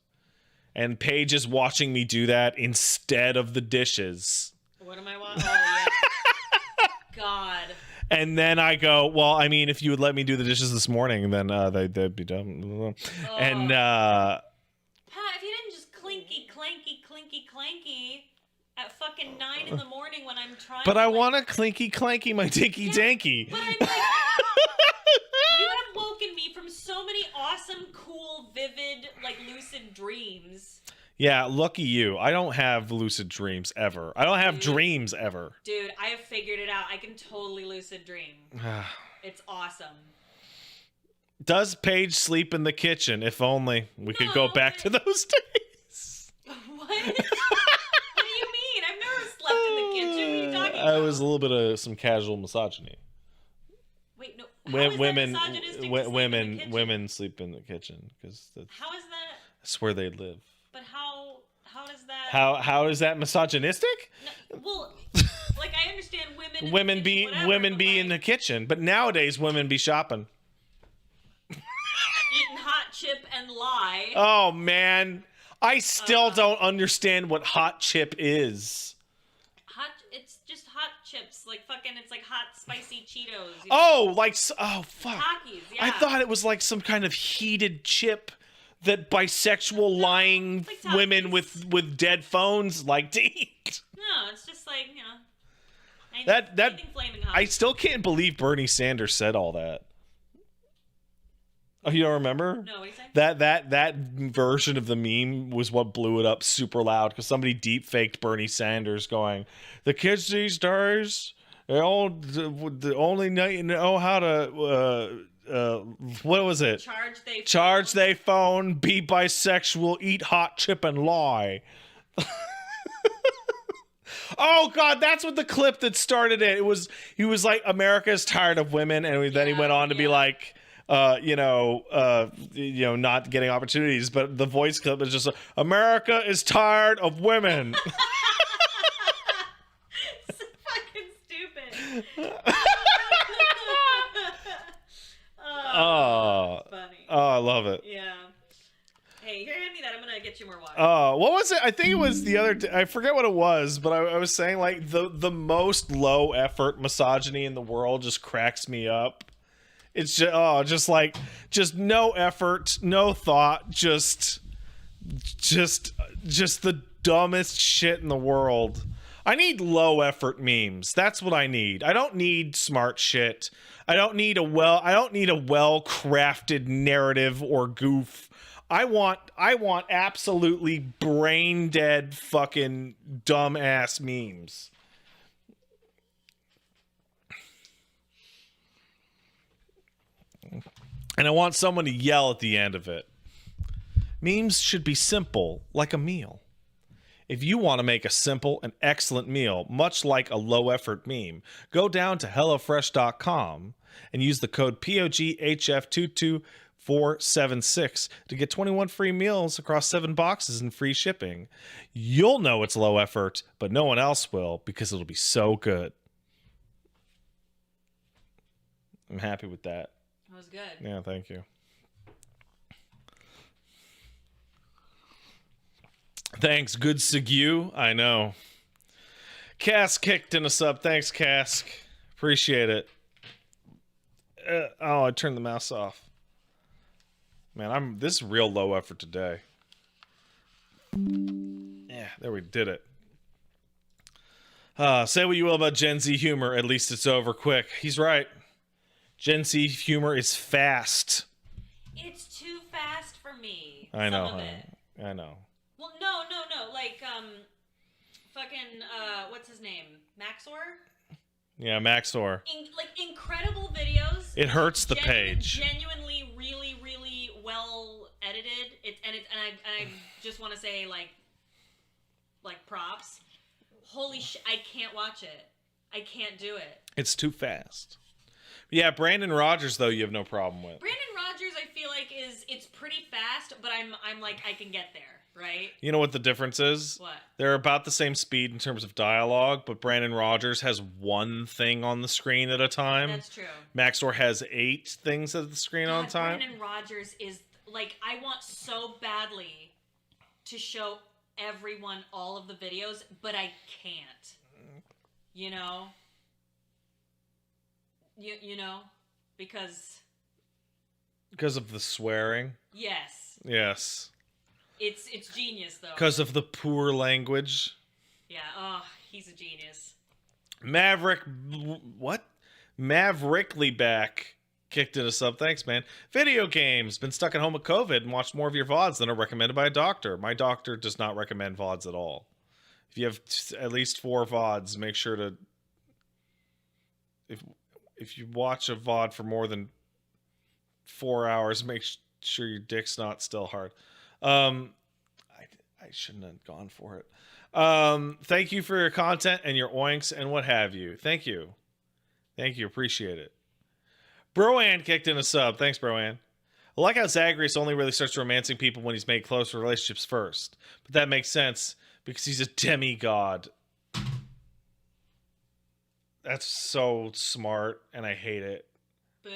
And Paige is watching me do that instead of the dishes. What am I watching? Oh, yeah. God. And then I go, well, I mean, if you would let me do the dishes this morning, then they'd be done. Oh. And Pat, if you didn't just clinky clanky at fucking 9 in the morning when I'm trying but to, I like, want to clinky clanky my dinky danky. But I'm like, you have woken me from so many awesome, cool, vivid, like, lucid dreams. Yeah, lucky you. I don't have lucid dreams ever. I don't have dreams ever. Dude, I have figured it out. I can totally lucid dream. It's awesome. Does Paige sleep in the kitchen? If only we could go back to those days. What? What do you mean? I've never slept in the kitchen. What are you talking about? I was a little bit of some casual misogyny. Wait, no. How is women, that misogynistic to sleep in the kitchen? women sleep in the kitchen because how is that? that's where they live. But how does that? How is that misogynistic? No, well, like, I understand women. Women be in the kitchen, but nowadays women be shopping. Eating hot chip and lie. Oh man, I still don't understand what hot chip is. It's just hot chips, like fucking. It's like hot spicy Cheetos. Oh, like oh fuck. Takis, yeah. I thought it was like some kind of heated chip that bisexual lying like women with dead phones like to eat. No, it's just like, you know. That Flaming hot. I still can't believe Bernie Sanders said all that. Oh, you don't remember? No, what do you say? That version of the meme was what blew it up super loud because somebody deep faked Bernie Sanders going, the kids these days, they only know how to what was it? Charge they phone, be bisexual, eat hot chip and lie. Oh God, that's what the clip that started it. He was like, America's tired of women, and then he went on to be like, not getting opportunities, but the voice clip is just America is tired of women. So fucking stupid. Funny. Oh, I love it. Yeah. Hey, here, hand me that. I'm gonna get you more water. What was it? I think it was the other. I forget what it was, but I was saying like the most low effort misogyny in the world just cracks me up. It's just no effort, no thought, just the dumbest shit in the world. I need low effort memes. That's what I need. I don't need smart shit. I don't need a well crafted narrative or goof. I want absolutely brain dead fucking dumb ass memes. And I want someone to yell at the end of it. Memes should be simple, like a meal. If you want to make a simple and excellent meal, much like a low-effort meme, go down to HelloFresh.com and use the code POGHF22476 to get 21 free meals across 7 boxes and free shipping. You'll know it's low effort, but no one else will because it'll be so good. I'm happy with that. That was good. Yeah, thank you. Thanks, good Sigu. I know. Cask kicked in a sub. Thanks, Cask. Appreciate it. I turned the mouse off. Man, this is real low effort today. Yeah, there we did it. Say what you will about Gen Z humor. At least it's over quick. He's right. Gen Z humor is fast. It's too fast for me. I know. Some of it. I know. Well, no. Like, fucking, what's his name? Maxor? Yeah, Maxor. Incredible videos. It hurts the page. Genuinely, really, really well edited. And I just want to say, like props. Holy shit, I can't watch it. I can't do it. It's too fast. Yeah, Brandon Rogers, though, you have no problem with. Brandon Rogers, I feel like it's pretty fast, but I'm like, I can get there. Right? You know what the difference is? What? They're about the same speed in terms of dialogue, but Brandon Rogers has one thing on the screen at a time. That's true. Maxor has 8 things at the screen on time. Brandon Rogers is, like, I want so badly to show everyone all of the videos, but I can't. You know? You know? Because of the swearing? Yes. Yes. It's genius, though. Because of the poor language. Yeah, oh, he's a genius. Maverickly back kicked in a sub. Thanks, man. Video games. Been stuck at home with COVID and watched more of your VODs than are recommended by a doctor. My doctor does not recommend VODs at all. If you have at least 4 VODs, make sure to... If you watch a VOD for more than 4 hours, make sure your dick's not still hard. I shouldn't have gone for it. Thank you for your content and your oinks and what have you. Thank you. Appreciate it. Broan kicked in a sub. Thanks, Broan. I like how Zagreus only really starts romancing people when he's made closer relationships first. But that makes sense because he's a demigod. That's so smart, and I hate it. Boo.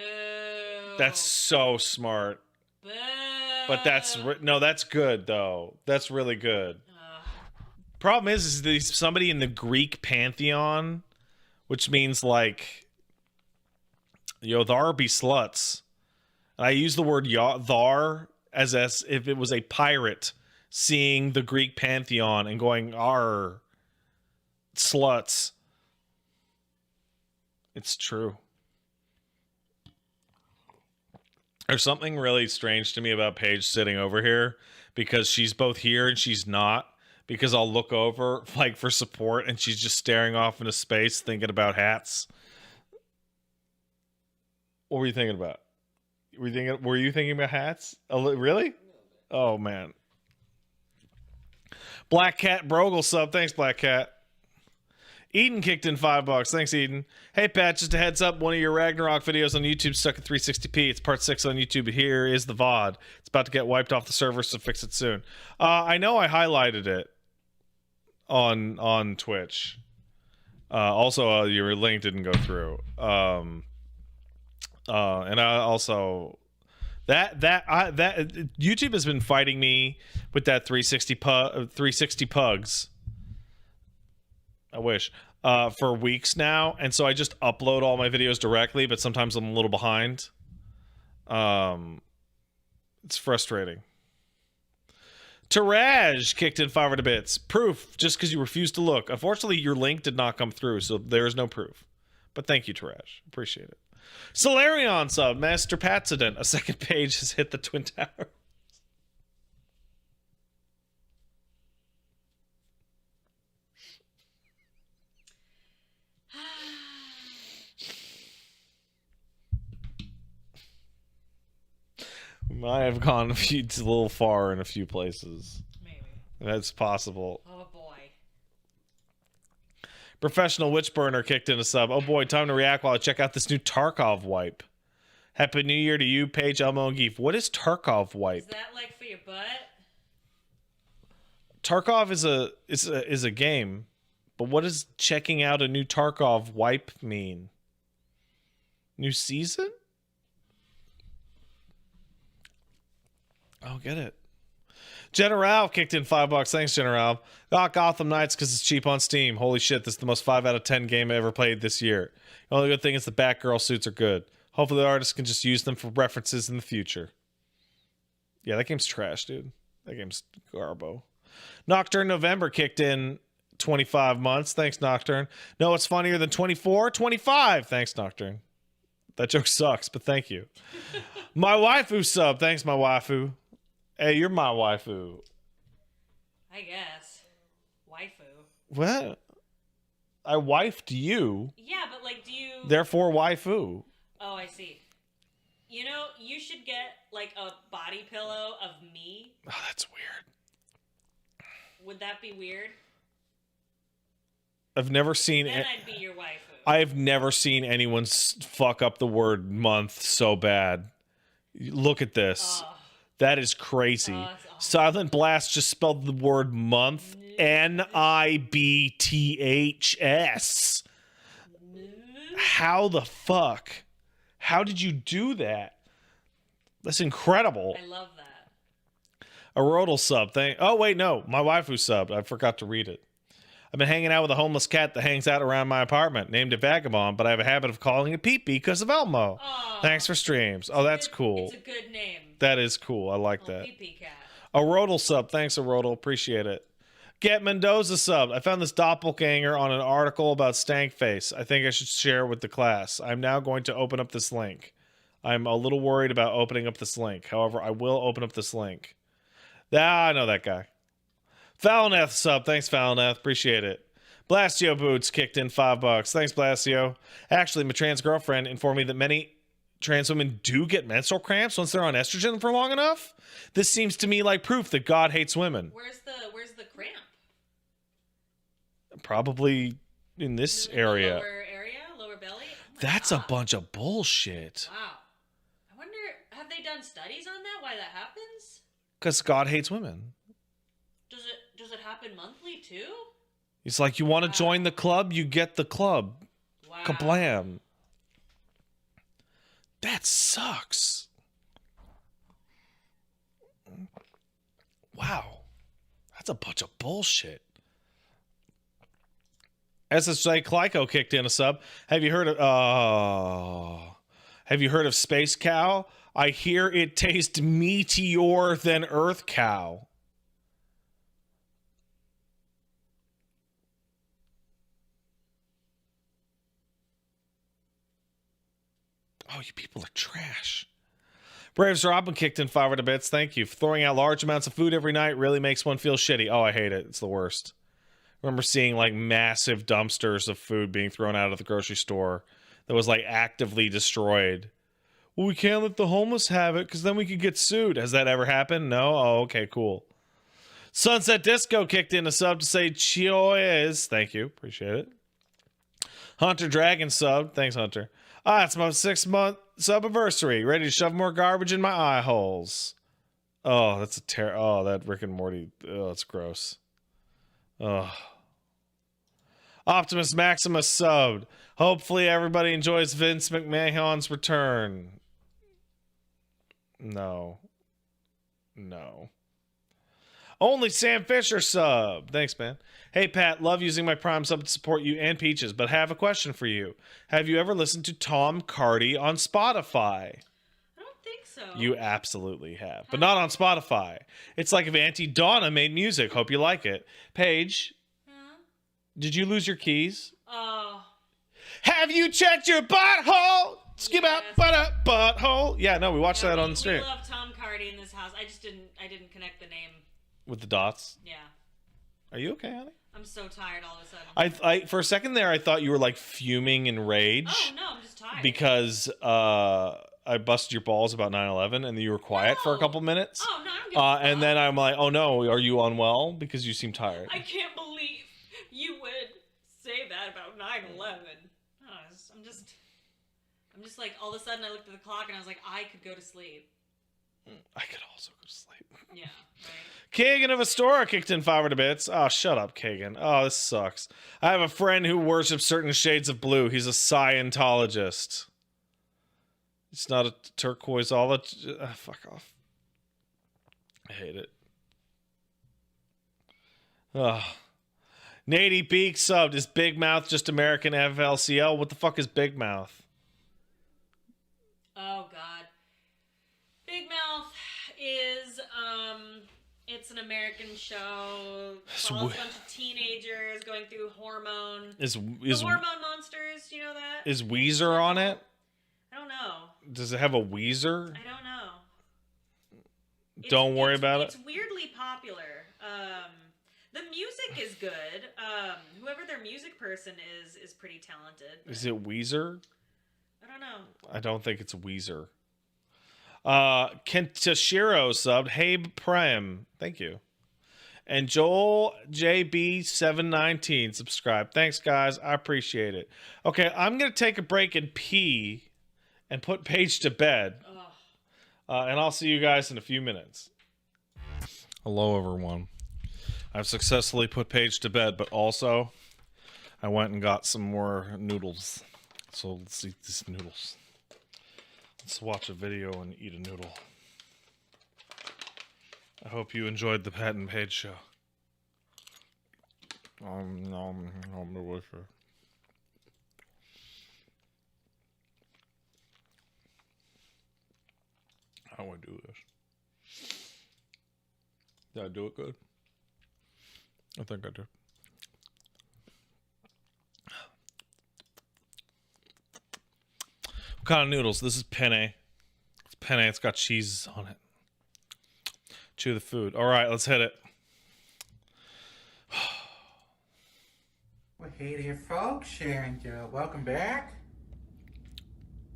That's so smart. Boo. But that's good though. That's really good. Problem is there's somebody in the Greek pantheon, which means like, thar be sluts. And I use the word thar as if it was a pirate seeing the Greek pantheon and going, "Arr, sluts." It's true. There's something really strange to me about Paige sitting over here because she's both here and she's not. Because I'll look over like for support and she's just staring off into space thinking about hats. What were you thinking about? Were you thinking about hats? Really? Oh man. Black Cat Brogel sub. Thanks, Black Cat. Eden kicked in $5. Thanks, Eden. Hey, Pat, just a heads up. One of your Ragnarok videos on YouTube stuck at 360p. It's part 6 on YouTube. Here is the VOD. It's about to get wiped off the server, so fix it soon. I know I highlighted it on Twitch. Also, your link didn't go through. And I also... That YouTube has been fighting me with that 360 pugs. I wish. For weeks now, and so I just upload all my videos directly, but sometimes I'm a little behind. It's frustrating. Taraj kicked in 500 bits. Proof, just because you refused to look. Unfortunately, your link did not come through, so there is no proof. But thank you, Taraj. Appreciate it. Solarion sub, Master Patsident. A second page has hit the Twin Tower. I have gone a little far in a few places. Maybe. That's possible. Oh boy. Professional Witch Burner kicked in a sub. Oh boy, time to react while I check out this new Tarkov wipe. Happy New Year to you, Paige, Elmo, and Geef. What is Tarkov wipe? Is that like for your butt? Tarkov is a game, but what does checking out a new Tarkov wipe mean? New season? I'll get it. General kicked in $5. Thanks, General. Got Gotham Knights because it's cheap on Steam. Holy shit, this is the most 5 out of 10 game I ever played this year. The only good thing is the Batgirl suits are good. Hopefully the artist can just use them for references in the future. Yeah, that game's trash, dude. That game's garbo. Nocturne November kicked in 25 months. Thanks, Nocturne. No, what's funnier than 24? 25. Thanks, Nocturne. That joke sucks, but thank you. My waifu sub. Thanks, my waifu. Hey, you're my waifu. I guess. Waifu. What? I wifed you. Yeah, but like, do you... Therefore, waifu. Oh, I see. You know, you should get like a body pillow of me. Oh, that's weird. Would that be weird? I've never seen... Then I'd be your waifu. I've never seen anyone fuck up the word month so bad. Look at this. That is crazy. Awesome. Silent Blast just spelled the word month. Nibths. How the fuck? How did you do that? That's incredible. I love that. A Rodal sub. Oh, wait, no. My waifu subbed. I forgot to read it. I've been hanging out with a homeless cat that hangs out around my apartment. Named it Vagabond, but I have a habit of calling it Pee-Pee because of Elmo. Oh, Thanks for streams. Oh, that's cool. It's a good name. That is cool. I like that. Pee-Pee cat. A Rodal sub. Thanks, a Rodal. Appreciate it. Get Mendoza sub. I found this doppelganger on an article about Stankface. I think I should share it with the class. I'm now going to open up this link. I'm a little worried about opening up this link. However, I will open up this link. I know that guy. Falneth sub. Thanks, Falneth. Appreciate it. Blastio Boots kicked in $5. Thanks, Blastio. Actually, my trans girlfriend informed me that many trans women do get menstrual cramps once they're on estrogen for long enough. This seems to me like proof that God hates women. Where's the cramp? Probably in this area. Lower belly? Oh That's God. a bunch of bullshit. Wow. I wonder, have they done studies on that? Why that happens? Because God hates women. Does it happen monthly too? It's like, you want to join the club, you get the club. Wow. Kablam. That sucks. Wow. That's a bunch of bullshit. SSJ Clyco kicked in a sub. Have you heard of Space Cow? I hear it tastes meatier than Earth Cow. Oh, you people are trash. Braves Robin kicked in 500 bits. Thank you. Throwing out large amounts of food every night really makes one feel shitty. Oh, I hate it. It's the worst. I remember seeing like massive dumpsters of food being thrown out of the grocery store that was like actively destroyed. Well, we can't let the homeless have it because then we could get sued. Has that ever happened? No? Oh, okay, cool. Sunset Disco kicked in a sub to say Chioes. Thank you. Appreciate it. Hunter Dragon sub. Thanks, Hunter. It's my 6-month sub-anniversary. Ready to shove more garbage in my eye holes. Oh, that's a Oh, that Rick and Morty. Oh, that's gross. Oh. Optimus Maximus subbed. Hopefully everybody enjoys Vince McMahon's return. No. Only Sam Fisher sub. Thanks, man. Hey, Pat, love using my Prime sub to support you and Peaches, but have a question for you. Have you ever listened to Tom Cardy on Spotify? I don't think so. You absolutely have, but not on Spotify. It's like if Auntie Donna made music. Hope you like it. Paige, did you lose your keys? Oh. Have you checked your butthole? Skip out, butthole. Yeah, no, we watched that on the stream. We love Tom Cardy in this house. I didn't connect the name. With the dots? Yeah. Are you okay, honey? I'm so tired all of a sudden. I for a second there, I thought you were like fuming in rage. Oh, no, I'm just tired. Because I busted your balls about 9/11, and you were quiet for a No. couple minutes. Oh, no, I don't give a And fuck. then I'm like, oh no, are you unwell? Because you seem tired. I can't believe you would say that about 9/11. Oh, I'm just like, all of a sudden I looked at the clock and I was like, I could go to sleep. I could also go to sleep. Yeah, right. Kagan of Astora kicked in 500 bits. Oh, shut up, Kagan. Oh, this sucks. I have a friend who worships certain shades of blue. He's a Scientologist. It's not a turquoise olive. Fuck off. I hate it. Ugh. Nady Beak subbed. Is Big Mouth just American FLCL? What the fuck is Big Mouth? Oh God. Big Mouth is it's an American show. Follows a bunch of teenagers going through hormone. Is the hormone monsters? Do you know that? Is Weezer on it? I don't know. Does it have a Weezer? I don't know. Don't worry about it. It's weirdly popular. The music is good. Whoever their music person is pretty talented. Is it Weezer? I don't know. I don't think it's Weezer. Kentashiro subbed. Hey Prem. Thank you. And Joel JB719 subscribed. Thanks, guys. I appreciate it. Okay, I'm going to take a break and pee and put Paige to bed. And I'll see you guys in a few minutes. Hello, everyone. I've successfully put Paige to bed, but also I went and got some more noodles. So let's eat these noodles. Let's watch a video and eat a noodle. I hope you enjoyed the Pat and Paige show. Delicious. How do I do this? Did I do it good? I think I did. What kind of noodles? This is penne. It's penne. It's got cheese on it. Chew the food. All right, let's hit it. Well, hey there, folks, and welcome back.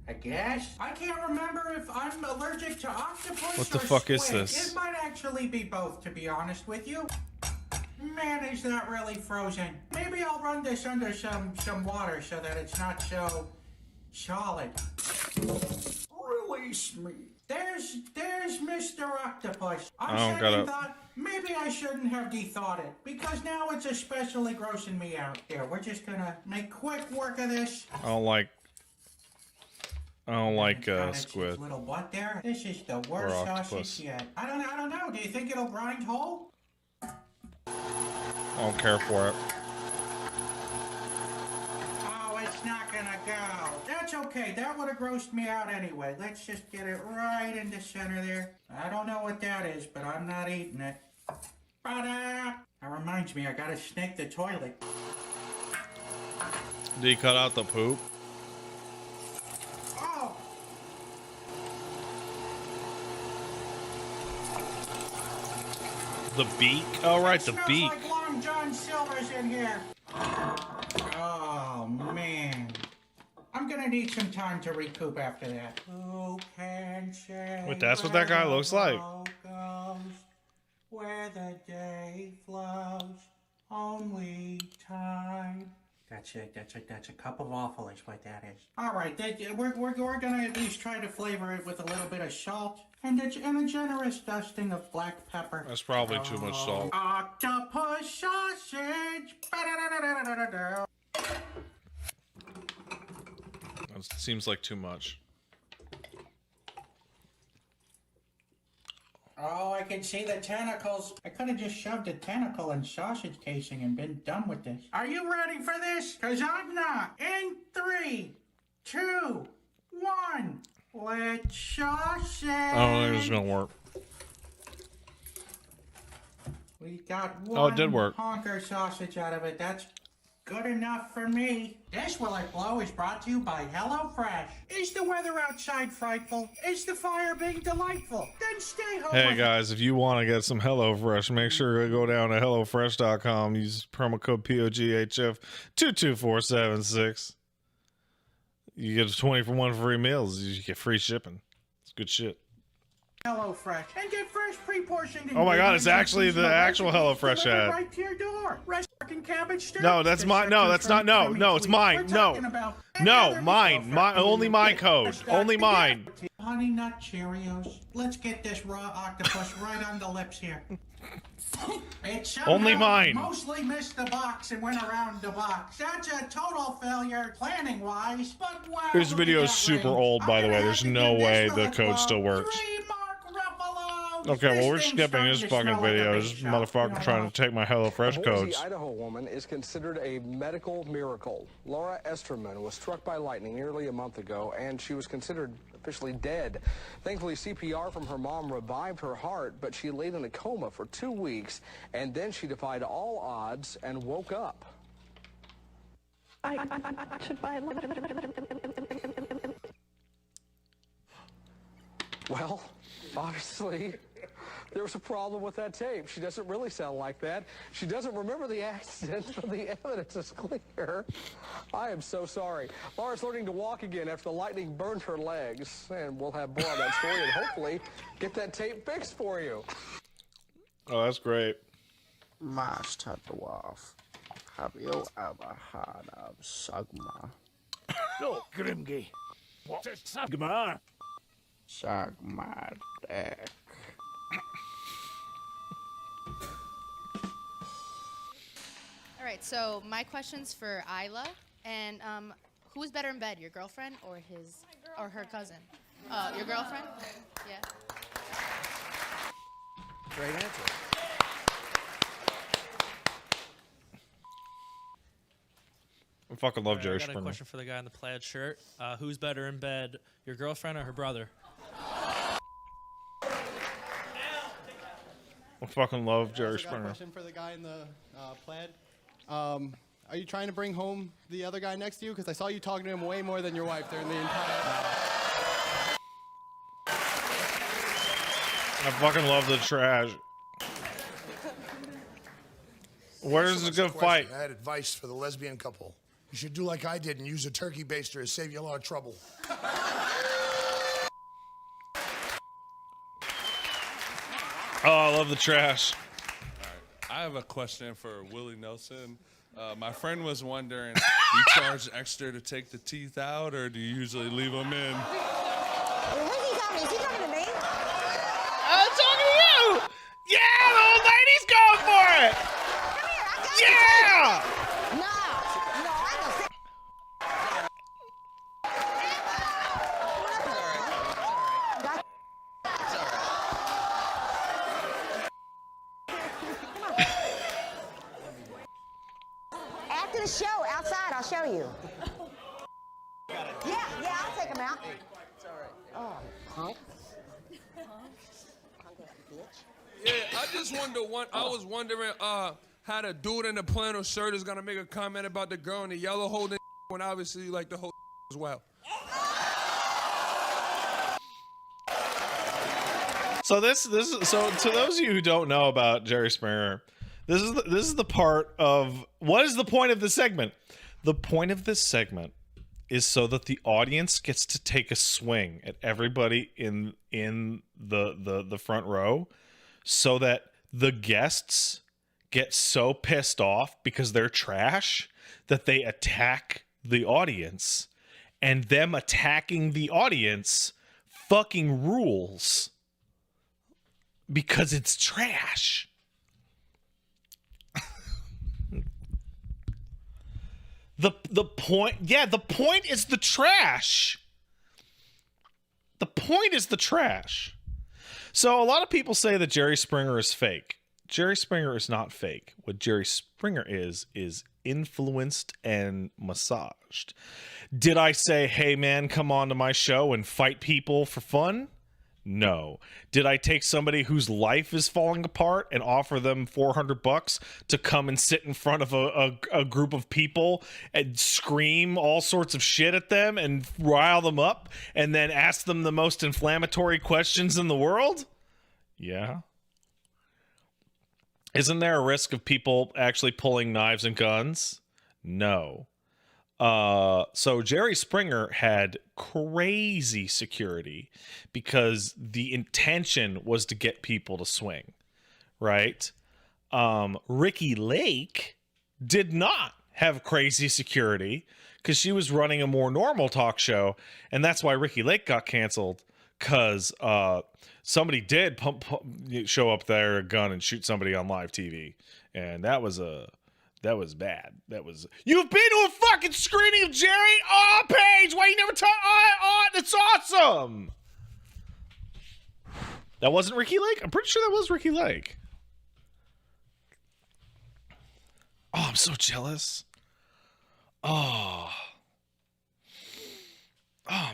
I guess. I can't remember if I'm allergic to octopus What the or fuck is squid. this? It might actually be both, to be honest with you. Man, is that really frozen. Maybe I'll run this under some water so that it's not so solid. Release me. There's Mr. Octopus. On second thought, maybe I shouldn't have de-thought it, because now it's especially grossing me out. Here, we're just gonna make quick work of this. I don't like squid. Little butt there. This is the worst sausage yet. I don't know. Do you think it'll grind whole? I don't care for it. Oh, it's not gonna go. That's okay. That would have grossed me out anyway. Let's just get it right in the center there. I don't know what that is, but I'm not eating it. That reminds me, I gotta snake the toilet. Did you cut out the poop? Oh! The beak? Oh, right, the Smells beak. like Long John Silver's in here. Oh, man. I'm gonna need some time to recoup after that. Who can say Wait, that's what that guy looks like. Goes, where the day flows, only time. That's it. That's a cup of awful is what that is. All right, we're gonna at least try to flavor it with a little bit of salt and a generous dusting of black pepper. That's probably too much salt. Octopus sausage. That seems like too much. Oh, I can see the tentacles. I could have just shoved a tentacle in sausage casing and been done with this. Are you ready for this? Because I'm not. In 3, 2, 1. Let's sausage. I don't think this is gonna work. We got one Oh, it did work. honker sausage out of it. That's good enough for me. This Will It Blow is brought to you by HelloFresh. Is the weather outside frightful? Is the fire being delightful? Then stay home. Hey guys, if you want to get some HelloFresh, make sure to go down to HelloFresh.com. Use promo code POGHF22476. You get a 20 for 1 free meals. You get free shipping. It's good shit. HelloFresh and get fresh pre-portioned. Oh my God, it's actually the actual HelloFresh delivered ad. right to your door. Fresh fucking cabbage strips. No, that's mine. No, that's not. No, no, it's mine. No, no, mine. Only my code. Only mine. Honey Nut Cheerios. Let's get this raw octopus right on the lips here. It somehow Only mine. mostly missed the box and went around the box. That's a total failure planning-wise, but wow. This look video at is that super ring. old, by I'm the gonna way. have There's to no give way this the one a code 12. still works. 3 Mark Ruffalo's. Okay, well, we're This thing's skipping this starting to fucking smell like a video. bait This shop. motherfucker You know, trying to take my HelloFresh A codes. Boise, Idaho woman is considered a medical miracle. Laura Esterman was struck by lightning nearly a month ago, and she was considered officially dead. Thankfully, CPR from her mom revived her heart, but she laid in a coma for 2 weeks, and then she defied all odds and woke up. I should buy Well, obviously, there was a problem with that tape. She doesn't really sound like that. She doesn't remember the accident, but the evidence is clear. I am so sorry. Laura's learning to walk again after the lightning burned her legs, and we'll have more on that story and hopefully get that tape fixed for you. Oh, that's great. Master Dwarf, have you ever heard of Sagma? No, Grimgy. What is Sagma? Sagma dick. All right, so my question's for Isla, and who's better in bed, your girlfriend or her cousin? Your girlfriend? Yeah. Great answer. I fucking love All right, Jerry I got a Springer. question for the guy in the plaid shirt. Who's better in bed, your girlfriend or her brother? I fucking love Jerry Also got a Springer. question for the guy in the plaid. Are you trying to bring home the other guy next to you? Because I saw you talking to him way more than your wife during the entire. I fucking love the trash. Where's a good fight? I had advice for the lesbian couple. You should do like I did and use a turkey baster to save you a lot of trouble. Oh, I love the trash. I have a question for Willie Nelson. My friend was wondering, do you charge extra to take the teeth out, or do you usually leave them in? Is he talking to me? I'm talking to you! Yeah, the old lady's going for it! Come here, I got Yeah! you. No, I don't think. After the show, outside, I'll show you. Yeah, I'll take him out. Oh, punk. Yeah, I just wonder. I was wondering how the dude in the flannel shirt is gonna make a comment about the girl in the yellow holding when obviously you like the whole as well. So this is so to those of you who don't know about Jerry Springer, this is the part of what is the point of this segment? The point of this segment is so that the audience gets to take a swing at everybody in the front row, so that the guests get so pissed off because they're trash that they attack the audience, and them attacking the audience fucking rules because it's trash. The point, yeah, the point is the trash. The point is the trash. So a lot of people say that Jerry Springer is fake. Jerry Springer is not fake. What Jerry Springer is influenced and massaged. Did I say, hey man, come on to my show and fight people for fun? No. Did I take somebody whose life is falling apart and offer them $400 to come and sit in front of a group of people and scream all sorts of shit at them and rile them up and then ask them the most inflammatory questions in the world? Yeah. Isn't there a risk of people actually pulling knives and guns? No. So Jerry Springer had crazy security because the intention was to get people to swing, right? Ricky Lake did not have crazy security because she was running a more normal talk show, and that's why Ricky Lake got canceled, because somebody did show up there a gun and shoot somebody on live TV, and that was bad. You've been to a fucking screening of Jerry? Oh, Paige, why you never talk? Oh, that's awesome. That wasn't Ricky Lake? I'm pretty sure that was Ricky Lake. Oh, I'm so jealous. Oh,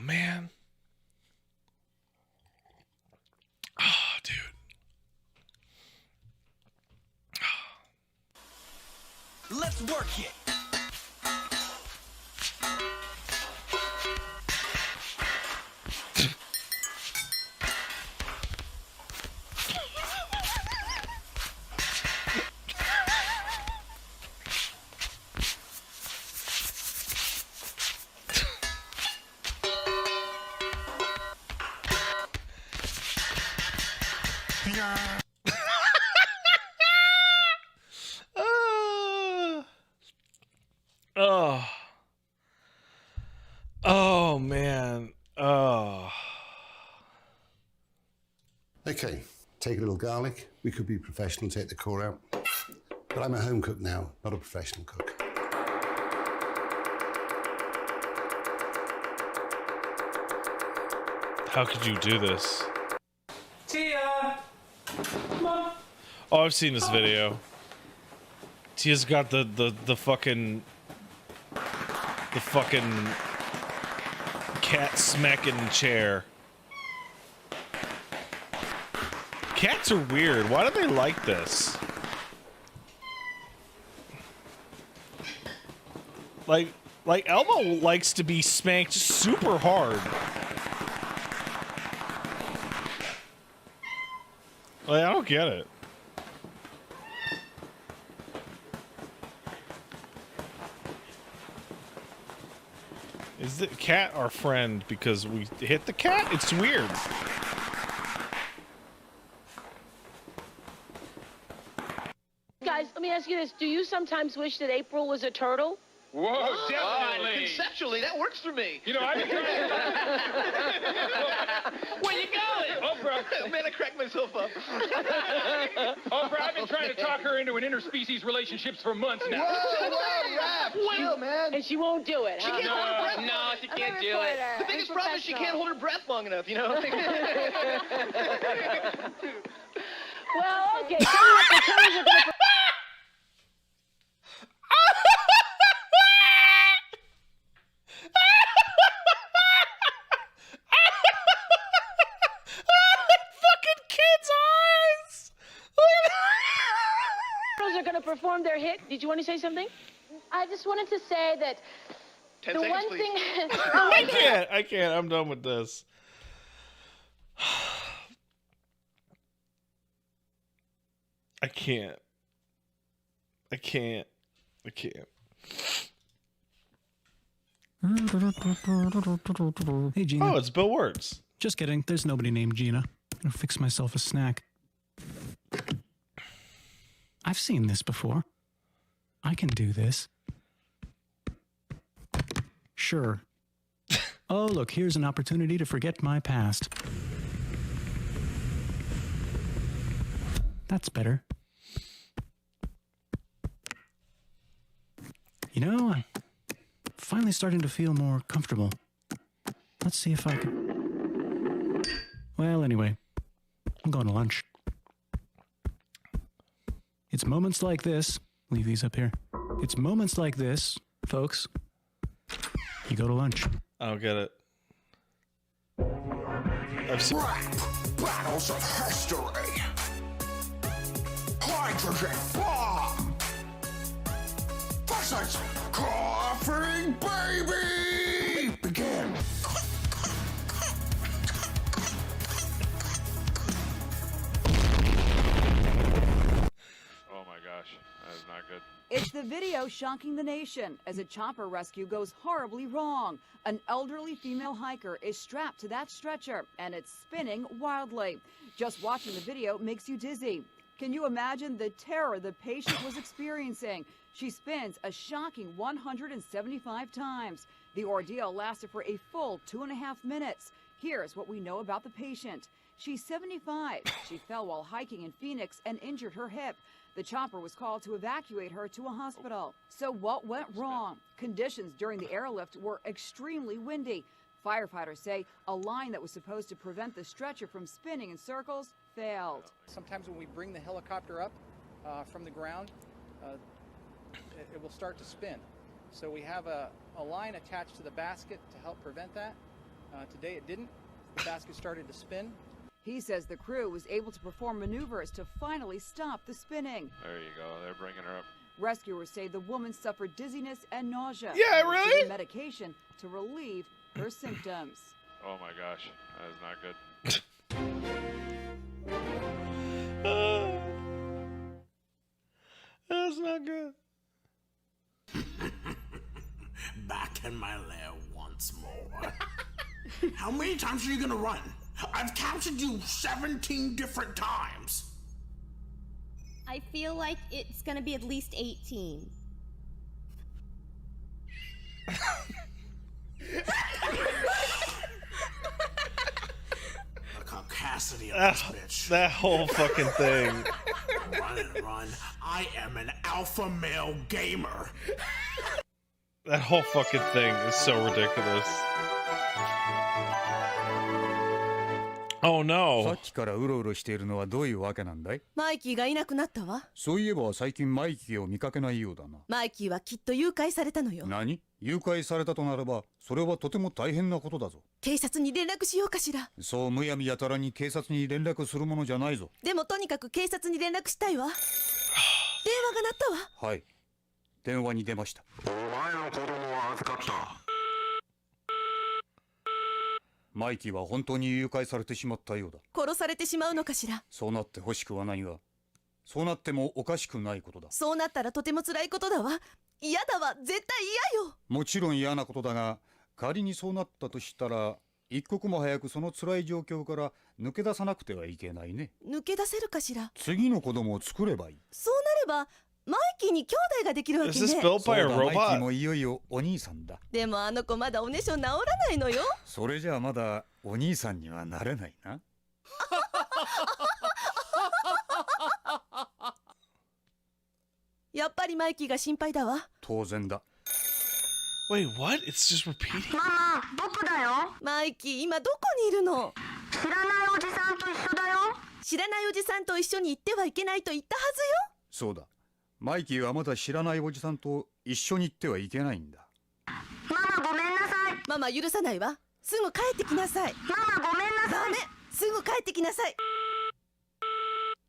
man. Oh, dude. Let's work it. Oh man. Oh. Okay, take a little garlic. We could be professional, take the core out. But I'm a home cook now, not a professional cook. How could you do this? Tia! Come on. Oh, I've seen this video. Tia's got the fucking cat smacking chair. Cats are weird. Why do they like this? Like Elmo likes to be spanked super hard. Like, I don't get it. Is the cat our friend because we hit the cat? It's weird. Guys, let me ask you this. Do you sometimes wish that April was a turtle? Whoa, definitely. Conceptually, that works for me. You know, I've been trying Where you going? Oprah. Man, I cracked myself up. Oprah, I've been trying to talk her into an interspecies relationships for months now. Whoa, Raph, chill, man. And she won't do it, She huh? can't hold her breath. No, she can't do it. The biggest problem is she can't hold her breath long enough, you know? Well, okay. Coming up, the turtles are gonna... Fucking kids' eyes! turtles are going to perform their hit. Did you want to say something? I just wanted to say that 10 the seconds, one please. thing. I can't. I'm done with this. I can't. Hey, Gina. Oh, it's Bill Wirtz. Just kidding. There's nobody named Gina. I'm gonna fix myself a snack. I've seen this before. I can do this. Sure. Oh, look, here's an opportunity to forget my past. That's better. You know, I'm finally starting to feel more comfortable. Let's see if I can... Well, anyway, I'm going to lunch. It's moments like this... Leave these up here. It's moments like this, folks. You go to lunch. I don't get it. I've seen... Battles of history. Hydrogen bomb. Versus coughing baby. Begin. Oh my gosh, that is not good. It's the a video shocking the nation as a chopper rescue goes horribly wrong. An elderly female hiker is strapped to that stretcher and it's spinning wildly. Just watching the video makes you dizzy. Can you imagine the terror the patient was experiencing? She spins a shocking 175 times. The ordeal lasted for a full 2.5 minutes. Here's what we know about the patient. She's 75. She fell while hiking in Phoenix and injured her hip. The chopper was called to evacuate her to a hospital. So what went wrong? Conditions during the airlift were extremely windy. Firefighters say a line that was supposed to prevent the stretcher from spinning in circles failed. Sometimes when we bring the helicopter up from the ground, it will start to spin. So we have a line attached to the basket to help prevent that. Today it didn't. The basket started to spin. He says the crew was able to perform maneuvers to finally stop the spinning. There you go. They're bringing her up. Rescuers say the woman suffered dizziness and nausea. Yeah, and was really? given medication to relieve her symptoms. Oh my gosh, that is not good. That's not good. Back in my lair once more. How many times are you gonna run? I've counted you 17 different times. I feel like it's gonna be at least 18. The caucasity of this bitch. That whole fucking thing. Run and run. I am an alpha male gamer. That whole fucking thing is so ridiculous. Oh さ no. っきからうろうろしているのはどういうわけなんだい？マイキーがいなくなったわ。そういえば最近マイキーを見かけないようだな。マイキーはきっと誘拐されたのよ。何？誘拐されたとならば、それはとても大変なことだぞ。警察に連絡しようかしら。そうむやみやたらに警察に連絡するものじゃないぞ。でもとにかく警察に連絡したいわ。電話が鳴ったわ。はい。電話に出ました。お前の子供は預かった。マイキーは本当に誘拐されてしまったようだ。殺されてしまうのかしら。そうなってほしくはないが、そうなってもおかしくないことだ。そうなったらとても辛いことだわ。嫌だわ。絶対嫌よ。もちろん嫌なことだが、仮にそうなったとしたら、一刻も早くその辛い状況から抜け出さなくてはいけないね。抜け出せるかしら。次の子供を作ればいい。そうなればマイキーに兄弟ができるわけね。Is this built by a そうだ、マイキー robot? もいよいよお兄さんだ。でもあの子まだおねしょ治らないのよ。それじゃあまだお兄さんにはなれないな。やっぱりマイキーが心配だわ。当然だ。Wait, what? It's just repeating. ママ、僕だよ。マイキー今どこにいるの？知らないおじさんと一緒だよ。知らないおじさんと一緒に行ってはいけないと言ったはずよ。そうだ。マイキーはまだ知らないおじさんと一緒に行ってはいけないんだ。ママごめんなさい。ママ許さないわ。すぐ帰ってきなさい。ママごめんなさい。ダメ。すぐ帰ってきなさい。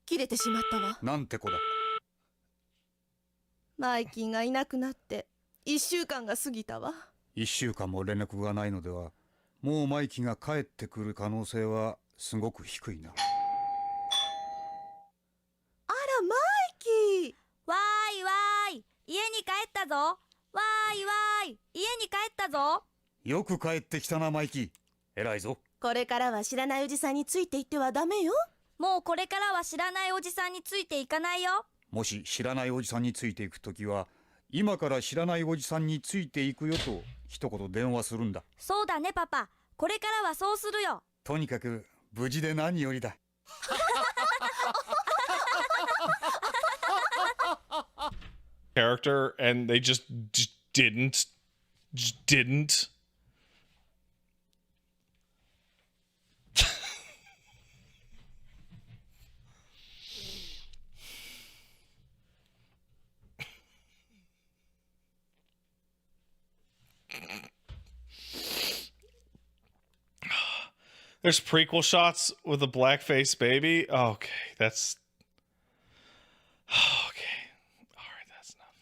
切れてしまったわ。なんて子だ。マイキーがいなくなって1週間が過ぎたわ。1週間も連絡がないのでは、もうマイキーが帰ってくる可能性はすごく低いな。あらマイキー。わーいわーい、家に帰ったぞ。わーいわーい、家に帰ったぞ。よく帰ってきたなマイキー。偉いぞ。これからは知らないおじさんについていってはダメよ。もうこれからは知らないおじさんについていかないよ。もし知らないおじさんについていくときは、今から知らないおじさんについていくよと一言電話するんだ。そうだねパパ、これからはそうするよ。とにかく無事で何よりだ。Character and they just didn't. There's prequel shots with a blackface baby. Okay, that's okay. All right, that's enough.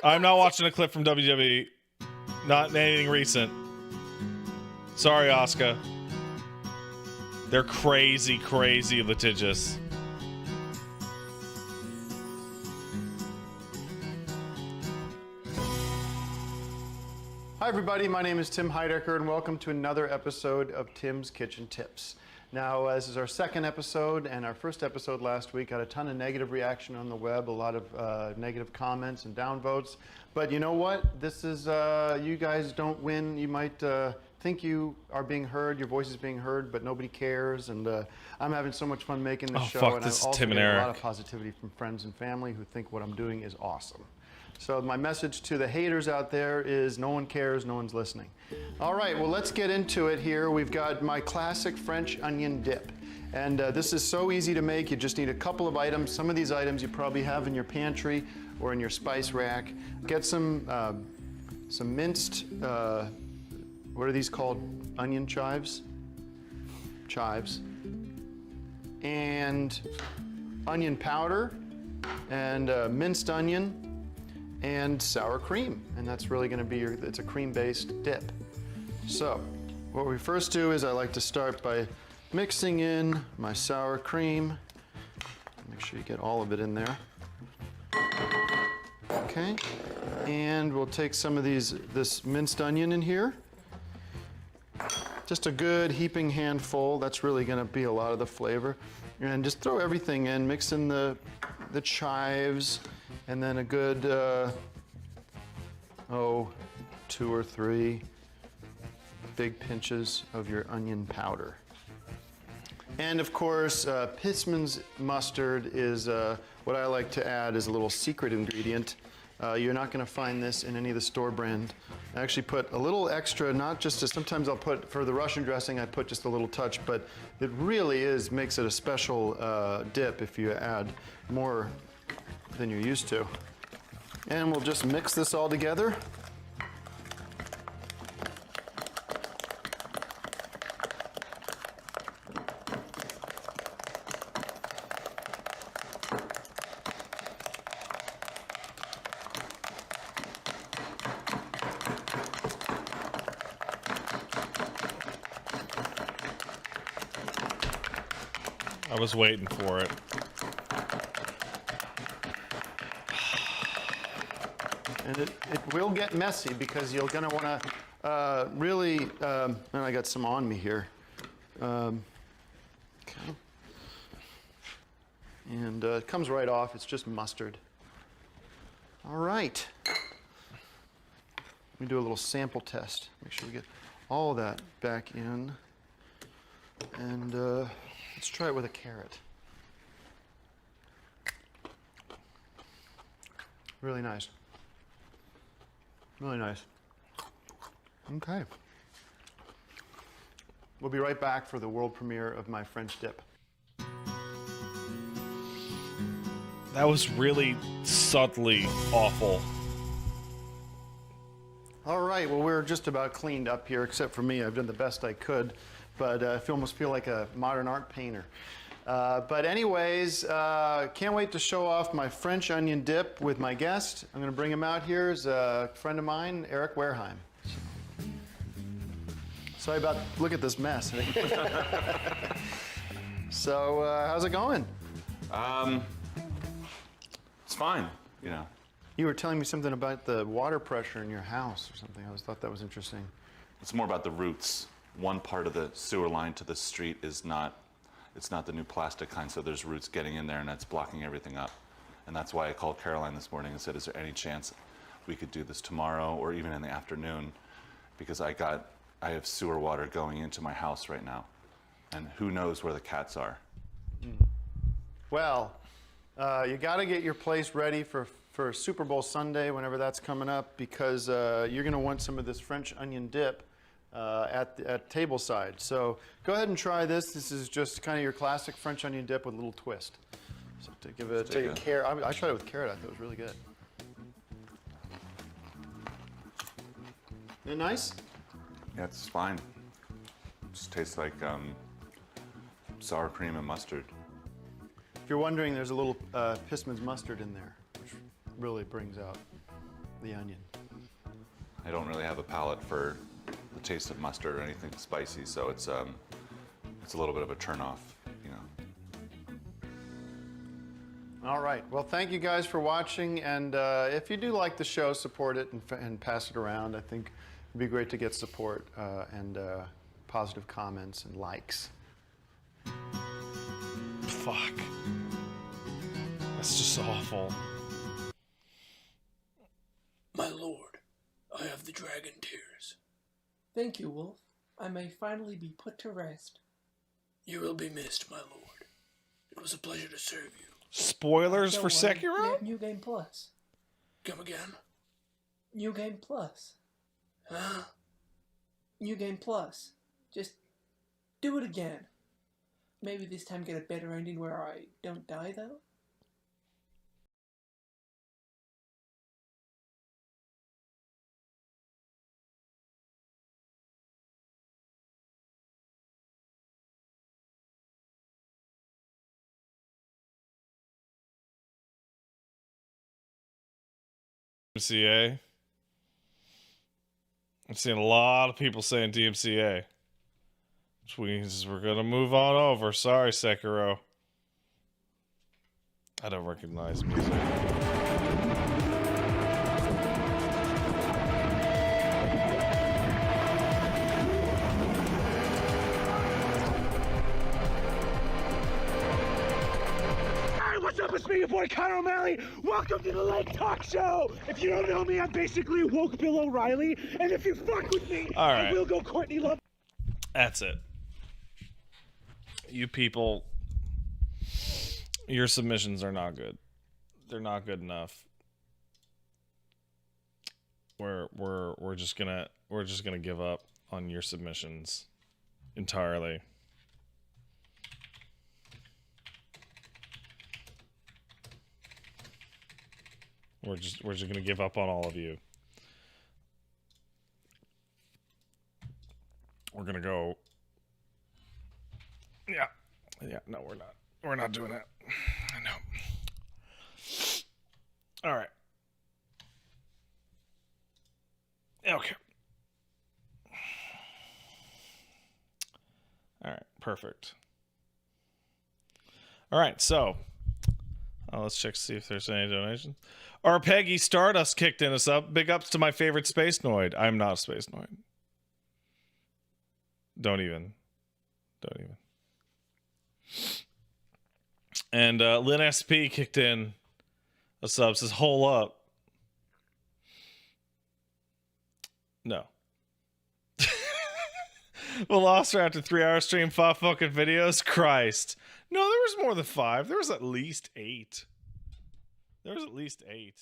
I'm not watching a clip from WWE. Not anything recent. Sorry, Asuka. They're crazy, crazy litigious. Hi everybody, my name is Tim Heidecker and welcome to another episode of Tim's Kitchen Tips. Now, this is our second episode, and our first episode last week got a ton of negative reaction on the web, a lot of negative comments and downvotes. But you know what? This is, you guys don't win. You might think you are being heard, your voice is being heard, but nobody cares. And I'm having so much fun making this show, fuck, and this is I'm also Tim and getting a Eric. lot of positivity from friends and family who think what I'm doing is awesome. So my message to the haters out there is no one cares, no one's listening. All right, well, let's get into it here. We've got my classic French onion dip. And this is so easy to make. You just need a couple of items. Some of these items you probably have in your pantry or in your spice rack. Get some minced, what are these called? Onion chives? Chives. And onion powder and minced onion and sour cream. And that's really gonna be it's a cream-based dip. So, what we first do is I like to start by mixing in my sour cream. Make sure you get all of it in there. Okay, and we'll take some of this minced onion in here. Just a good heaping handful. That's really gonna be a lot of the flavor. And just throw everything in, mix in the chives, and then a good, 2 or 3 big pinches of your onion powder. And of course, Pissman's mustard is what I like to add as a little secret ingredient. You're not gonna find this in any of the store brand. I actually put a little extra, not just sometimes I'll put, for the Russian dressing, I put just a little touch, but it really makes it a special dip if you add more than you're used to. And we'll just mix this all together. I was waiting for it. And it will get messy because you're gonna wanna really, and I got some on me here. Okay. And it comes right off, it's just mustard. All right. Let me do a little sample test. Make sure we get all that back in. And let's try it with a carrot. Really nice. Really nice. Okay. We'll be right back for the world premiere of my French dip. That was really subtly awful. All right, well, we're just about cleaned up here, except for me. I've done the best I could, but I almost feel like a modern art painter. But anyways, can't wait to show off my French onion dip with my guest. I'm gonna bring him out here. He's a friend of mine, Eric Wareheim. Sorry about, look at this mess. So, how's it going? It's fine, you know. You were telling me something about the water pressure in your house or something. I always thought that was interesting. It's more about the roots. One part of the sewer line to the street is not, it's not the new plastic kind, so there's roots getting in there and that's blocking everything up. And that's why I called Caroline this morning and said, is there any chance we could do this tomorrow or even in the afternoon? Because I have sewer water going into my house right now. And who knows where the cats are. Well, you gotta get your place ready for Super Bowl Sunday, whenever that's coming up, because you're gonna want some of this French onion dip at tableside. So go ahead and try this. This is just kind of your classic French onion dip with a little twist. So to give it a carrot, I tried it with carrot. I thought it was really good. Isn't it nice? Yeah, it's fine. It just tastes like sour cream and mustard. If you're wondering, there's a little Pissman's mustard in there, which really brings out the onion. I don't really have a palate for the taste of mustard or anything spicy, so it's a little bit of a turnoff, you know. All right. Well, thank you guys for watching, and if you do like the show, support it and pass it around. I think It'd be great to get support and positive comments and likes. Fuck. That's just awful. My lord, I have the dragon tears. Thank you, Wolf. I may finally be put to rest. You will be missed, my lord. It was a pleasure to serve you. Spoilers Don't for worry, Sekiro? we have New Game Plus. Come again? New Game Plus. Huh? New Game Plus. Just do it again. Maybe this time get a better ending where I don't die, though? DMCA. I'm seeing a lot of people saying DMCA. Which means we're gonna move on over. Sorry, Sekiro. I don't recognize music. Hey, what's up? It's me, your boy Kyle O'Malley. Welcome to the Lake Talk Show. If you don't know me, I'm basically woke Bill O'Reilly. And if you fuck with me, All right. I will go Courtney Love. That's it. You people, your submissions are not good. They're not good enough. We're just gonna give up on your submissions entirely. We're just gonna give up on all of you. We're gonna go. Yeah. No, we're not. We're not doing that. No. All right. Okay. All right. Perfect. All right. So, let's check to see if there's any donations. Our Peggy Stardust kicked in us up. Big ups to my favorite Space Noid. I'm not a Space Noid. Don't even. And Lynn SP kicked in a sub, says, hole up. No. Velociraptor 3-hour stream, 5 fucking videos. Christ. No, there was more than 5. There was at least 8. There was at least 8.